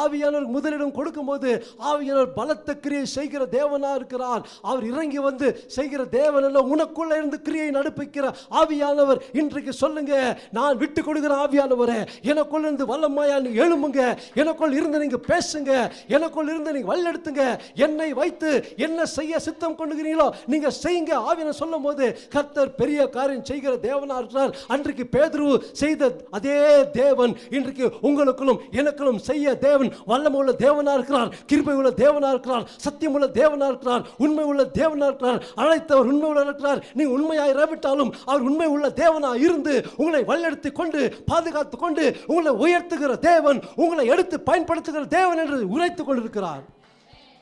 ஆவியானவருக்கு முதலிடம் கொடுக்கும்போது ஆவியானவர் பலத்த கிரியை செய்கிற தேவனா இருக்கிறார். அவர் இறங்கி வந்து செய்கிற தேவன் அல்ல, உனக்குள்ள இருந்து கிரியை நடப்பிக்கிற ஆவியானவர். இன்றைக்கு சொல்லுங்க, நான் விட்டு கொடுக்கிற ஆவியானவரே, எனக்குள்ள இருந்து வல்லமையா நீங்க எழும்புங்க, எனக்குள் இருந்து நீங்க பேசுங்க, எனக்குள் இருந்து நீங்க வல்லெடுத்துங்க, என்னை வைத்து என்ன செய்ய சித்தம் கொண்டுகிறீங்களோ நீங்க செய்யுங்க. ஆவியானவர் சொல்லும் போது கர்த்தர் பெரிய காரியம் செய்கிற தேவனா இருக்கிறார். அன்றைக்கு பேதுரு செய்த அதே தேவன் இன்றைக்கு உங்களுக்குள்ளும் எனக்குள்ளும் செய்ய தேவன் வல்லமை உள்ள தேவனா இருக்கிறார், கிருபை உள்ள தேவனா இருக்கிறார், சத்தியம் உள்ள தேவனா இருக்கிறார், உண்மை உள்ள தேவனா இருக்கிறார். அழைத்தவர் உண்மை உள்ள இருக்கிறார். நீங்க உண்மையாய் இராவிட்டாலும் அவர் உண்மை உள்ள தேவனா இருந்து உங்களை வல்லெடுத்து கொண்டு பாதுகாத்து கொண்டு உங்களை உயர்த்துகிற தேவன், உங்களை எடுத்து பயன்படுத்துகிற தேவன் என்று உரைத்துக் கொண்டிருக்கிறார்.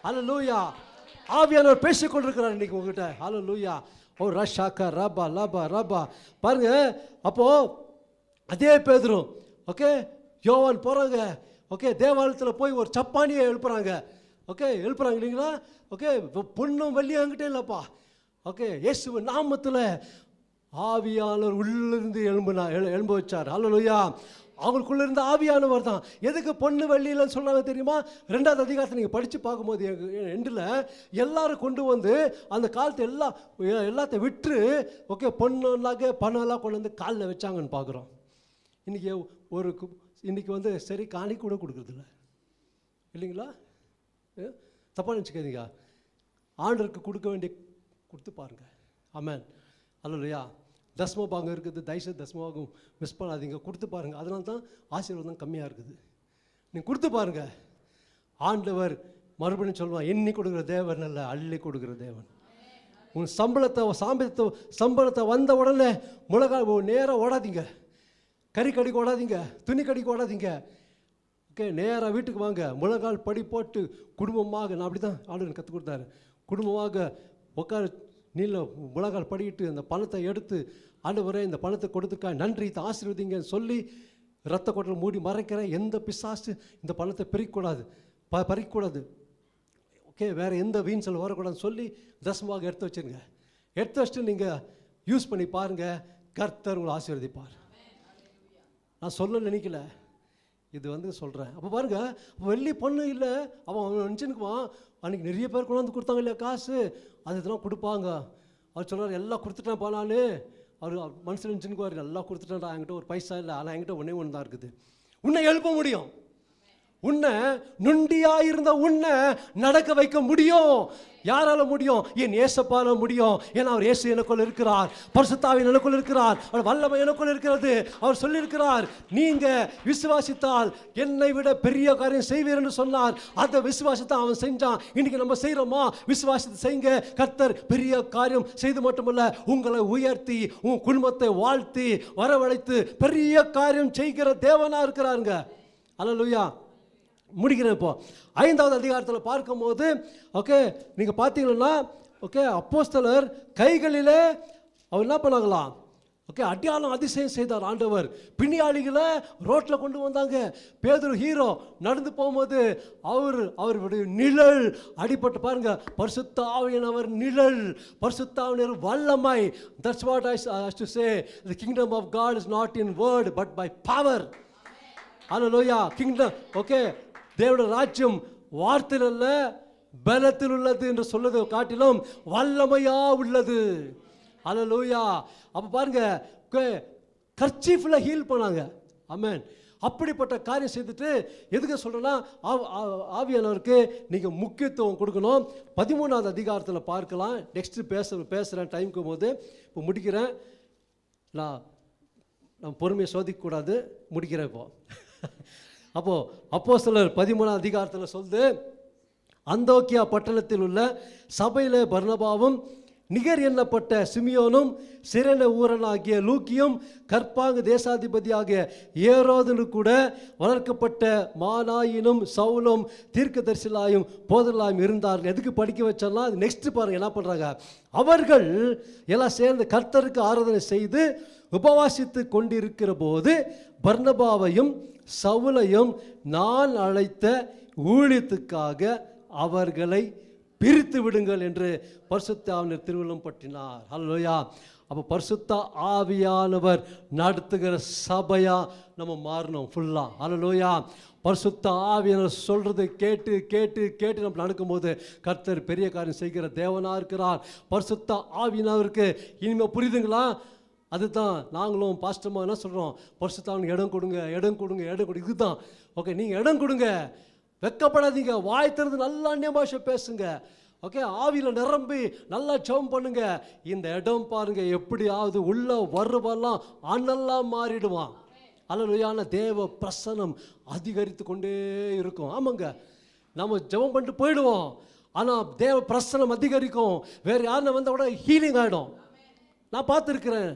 அல்லேலூயா. ஆவியானவர் பேசிக் கொண்டிருக்கிறார் இன்னைக்கு உங்ககிட்ட. அல்லேலூயா. ஓ ரஷாக்கா ரபா லபா ரபா. பாருங்க, அப்போ அதே பேதுரு, ஓகே, யோவான் போறாங்க, ஓகே, தேவாலயத்தில் போய் ஒரு சப்பானியை எழுப்புறாங்க, ஓகே, எழுப்புறாங்க இல்லைங்களா? ஓகே, பொண்ணும் வெள்ளியும் என்கிட்ட இல்லைப்பா, ஓகே, இயேசு நாமத்தில் ஆவியானவர் உள்ளிருந்து எழும்ப வச்சார். அல்லேலூயா. அவங்களுக்குள்ள இருந்த ஆவியானவர் தான். எதுக்கு பொண்ணு வெள்ளியில் சொல்கிறாங்க தெரியுமா? 2வது அதிகாரத்தை நீங்கள் படித்து பார்க்கும்போது எண்டில் எல்லாரும் கொண்டு வந்து அந்த காலத்தை எல்லாத்தையும் விட்டு, ஓகே, பொண்ணுலாக பணம்லாம் கொண்டு வந்து காலில் வச்சாங்கன்னு பார்க்குறோம். இன்றைக்கி வந்து சரி காணி கூட கொடுக்குறதில்ல இல்லைங்களா? தப்பாக நினச்சிக்காதீங்க. ஆண்டருக்கு கொடுக்க வேண்டிய கொடுத்து பாருங்க. ஆமென். அல்லேலூயா. தஸ்மபாகம் இருக்குது, தயவுசெய்து தஸ்மபாகம் மிஸ் பண்ணாதீங்க, கொடுத்து பாருங்கள். அதனால தான் ஆசீர்வாதம் கம்மியாக இருக்குது. நீங்கள் கொடுத்து பாருங்கள். ஆண்டவர் மறுபடியும் சொல்லுவான், எண்ணி கொடுக்குற தேவன் அல்ல, அள்ளி கொடுக்குற தேவன். உன் சம்பளத்தை வந்த உடனே நேராக ஓடாதீங்க, கறி கடிக்கு ஓடாதீங்க, துணி கடிக்கு ஓடாதீங்க, ஓகே, நேராக வீட்டுக்கு வாங்க. முழங்கால் படி போட்டு குடும்பமாக, நான் அப்படி தான் ஆண்டவர் கற்றுக் கொடுத்தாரு, குடும்பமாக உட்கார நீல முழங்கால் படிக்கிட்டு அந்த பணத்தை எடுத்து, ஆண்டவரே இந்த பணத்தை கொடுத்துக்கா நன்றி, ஆசீர்வதிங்கன்னு சொல்லி ரத்த கொட்டல் மூடி மறைக்கிற எந்த பிசாசு இந்த பணத்தை பறிக்கக்கூடாது, ஓகே, வேறு எந்த வீண் செலவு வரக்கூடாதுன்னு சொல்லி தசமாக எடுத்து வச்சுருங்க. எடுத்து வச்சுட்டு நீங்கள் யூஸ் பண்ணி பாருங்கள், கர்த்தர் உங்களை ஆசீர்வதிப்பார். நான் சொல்ல நினைக்கல, இது வந்து சொல்கிறேன். அப்போ பாருங்கள், வெள்ளி பொண்ணு இல்லை, அவன் நினச்சினுக்குவான் அன்றைக்கி நிறைய பேர் கொண்டு வந்து கொடுத்தாங்க இல்லையா காசு, அது இதெல்லாம் கொடுப்பாங்க. அவர் சொல்கிறார், எல்லாம் கொடுத்துட்டேன் போனான்னு. அவர் மனசில் நினச்சினுக்குவார், எல்லாம் கொடுத்துட்டேன்டா, என்கிட்ட ஒரு பைசா இல்லை, ஆனால் என்கிட்ட ஒன்றே ஒன்று தான் இருக்குது. உன்னை எழுப்ப முடியும், உன்னை நுண்டியாயிருந்த உன்னை நடக்க வைக்க முடியும். யாரால முடியும்? என் ஏசப்பால முடியும். ஏன்னா அவர் இயேசு எனக்குள் இருக்கிறார், பரிசுத்தாவின் எனக்குள் இருக்கிறார், அவர் வல்லமை எனக்குள் இருக்கிறது. அவர் சொல்லியிருக்கிறார், நீங்க விசுவாசித்தால் என்னை விட பெரிய காரியம் செய்வீர் என்று சொன்னார். அந்த விசுவாசத்தை அவன் செஞ்சான். இன்னைக்கு நம்ம செய்யறோமா? விசுவாசத்தை செய்யுங்க. கர்த்தர் பெரிய காரியம் செய்து மட்டுமல்ல, உங்களை உயர்த்தி உங்க குடும்பத்தை வாழ்த்தி வரவழைத்து பெரிய காரியம் செய்கிற தேவனா இருக்கிறாருங்க. அல்லேலூயா. முடிக்கிறேன். இப்போ 5வது அதிகாரத்தில் பார்க்கும்போது ஓகே நீங்கள் பார்த்தீங்கன்னா ஓகே அப்போஸ்தலர் கைகளிலே அவர் என்ன பண்ணாங்களாம்? ஓகே அடையாளம் அதிசயம் செய்தார் ஆண்டவர். பிணியாளிகளை ரோட்டில் கொண்டு வந்தாங்க. பேதுரு ஹீரோ நடந்து போகும்போது அவருடைய நிழல் அடிபட்டு பாருங்க, பரிசுத்த ஆவியானவர் நிழல், பரிசுத்த ஆவியானவர் வல்லமை. That's what I have to say. The kingdom of God is not in word but by power. Hallelujah. Kingdom okay தேவனுடைய ராஜ்யம் வார்த்தையில் அல்ல பலத்தில் உள்ளது என்று சொல்லுவதை காட்டிலும் வல்லமையா உள்ளது. ஹல்லேலூயா. அப்போ பாருங்க கர்ச்சீஃபில் ஹீல் பண்ணாங்க. ஆமென். அப்படிப்பட்ட காரியம் செய்துட்டு எதுக்கு சொல்கிறேன்னா ஆவியானவருக்கு நீங்கள் முக்கியத்துவம் கொடுக்கணும். 13வது அதிகாரத்தில் பார்க்கலாம். நெக்ஸ்ட்டு பேசுகிறேன் டைமுக்கு போது. இப்போ முடிக்கிறேன். நான் பொறுமையை சோதிக்கக்கூடாது. முடிக்கிறேன் இப்போ. அப்போது அப்போஸ்தலர் 13வது அதிகாரத்தில் சொல்லுது, அந்தோக்கியா பட்டணத்தில் உள்ள சபையில் பர்னபாவும் நிகர் எண்ணப்பட்ட சிமியோனும் சிரேன ஊரனாகிய லூக்கியும் கற்பாங்கு தேசாதிபதியாகிய ஏரோதனு கூட வளர்க்கப்பட்ட மானாயினும் சவுலும் தீர்க்கதரிசிலாயும் போதலாயும் இருந்தார்கள். எதுக்கு படிக்க வச்சோம்னா அது நெக்ஸ்ட் பாருங்க என்ன பண்ணுறாங்க. அவர்கள் எல்லாம் சேர்ந்து கர்த்தருக்கு ஆராதனை செய்து உபவாசித்து கொண்டிருக்கிற போது பர்னபாவையும் சவுலையும் நான் அழைத்த ஊழியத்துக்காக அவர்களை பிரித்து விடுங்கள் என்று பரிசுத்த ஆவியானவர் திருவுளம் பற்றினார். ஹல்லேலூயா. அப்போ பரிசுத்த ஆவியானவர் நடத்துகிற சபையா நம்ம மாறணும் ஃபுல்லாக. ஹல்லேலூயா. பரிசுத்த ஆவியானவர் சொல்கிறத கேட்டு கேட்டு கேட்டு நம்ம நடக்கும்போது கர்த்தர் பெரிய காரியம் செய்கிற தேவனாக இருக்கிறார். பரிசுத்த ஆவியானவருக்கு இனிமேல் புரியுதுங்களா? அதுதான் நாங்களும் பாஸ்டமாக என்ன சொல்கிறோம், பரிசுத்தாவினுக்கு இடம் கொடுங்க, இடம் கொடுங்க, இடம் கொடுங்க. இதுதான் ஓகே. நீங்கள் இடம் கொடுங்க, வெக்கப்படாதீங்க, வாய் திறந்து நல்லா அந்நிய பாஷை பேசுங்க. ஓகே, ஆவியில் நிரம்பி நல்லா ஜெபம் பண்ணுங்க. இந்த இடம் பாருங்க எப்படியாவது உள்ள வருவெல்லாம் அனல்லாம் மாறிடுவான். அல்லேலூயா. தேவ பிரசனம் அதிகரித்து கொண்டே இருக்கும். ஆமாங்க, நம்ம ஜெபம் பண்ணிட்டு போயிடுவோம், ஆனால் தேவ பிரசனம் அதிகரிக்கும். வேறு யாருன்னு வந்தால் கூட ஹீலிங் ஆகிடும். நான் பார்த்துருக்கிறேன்.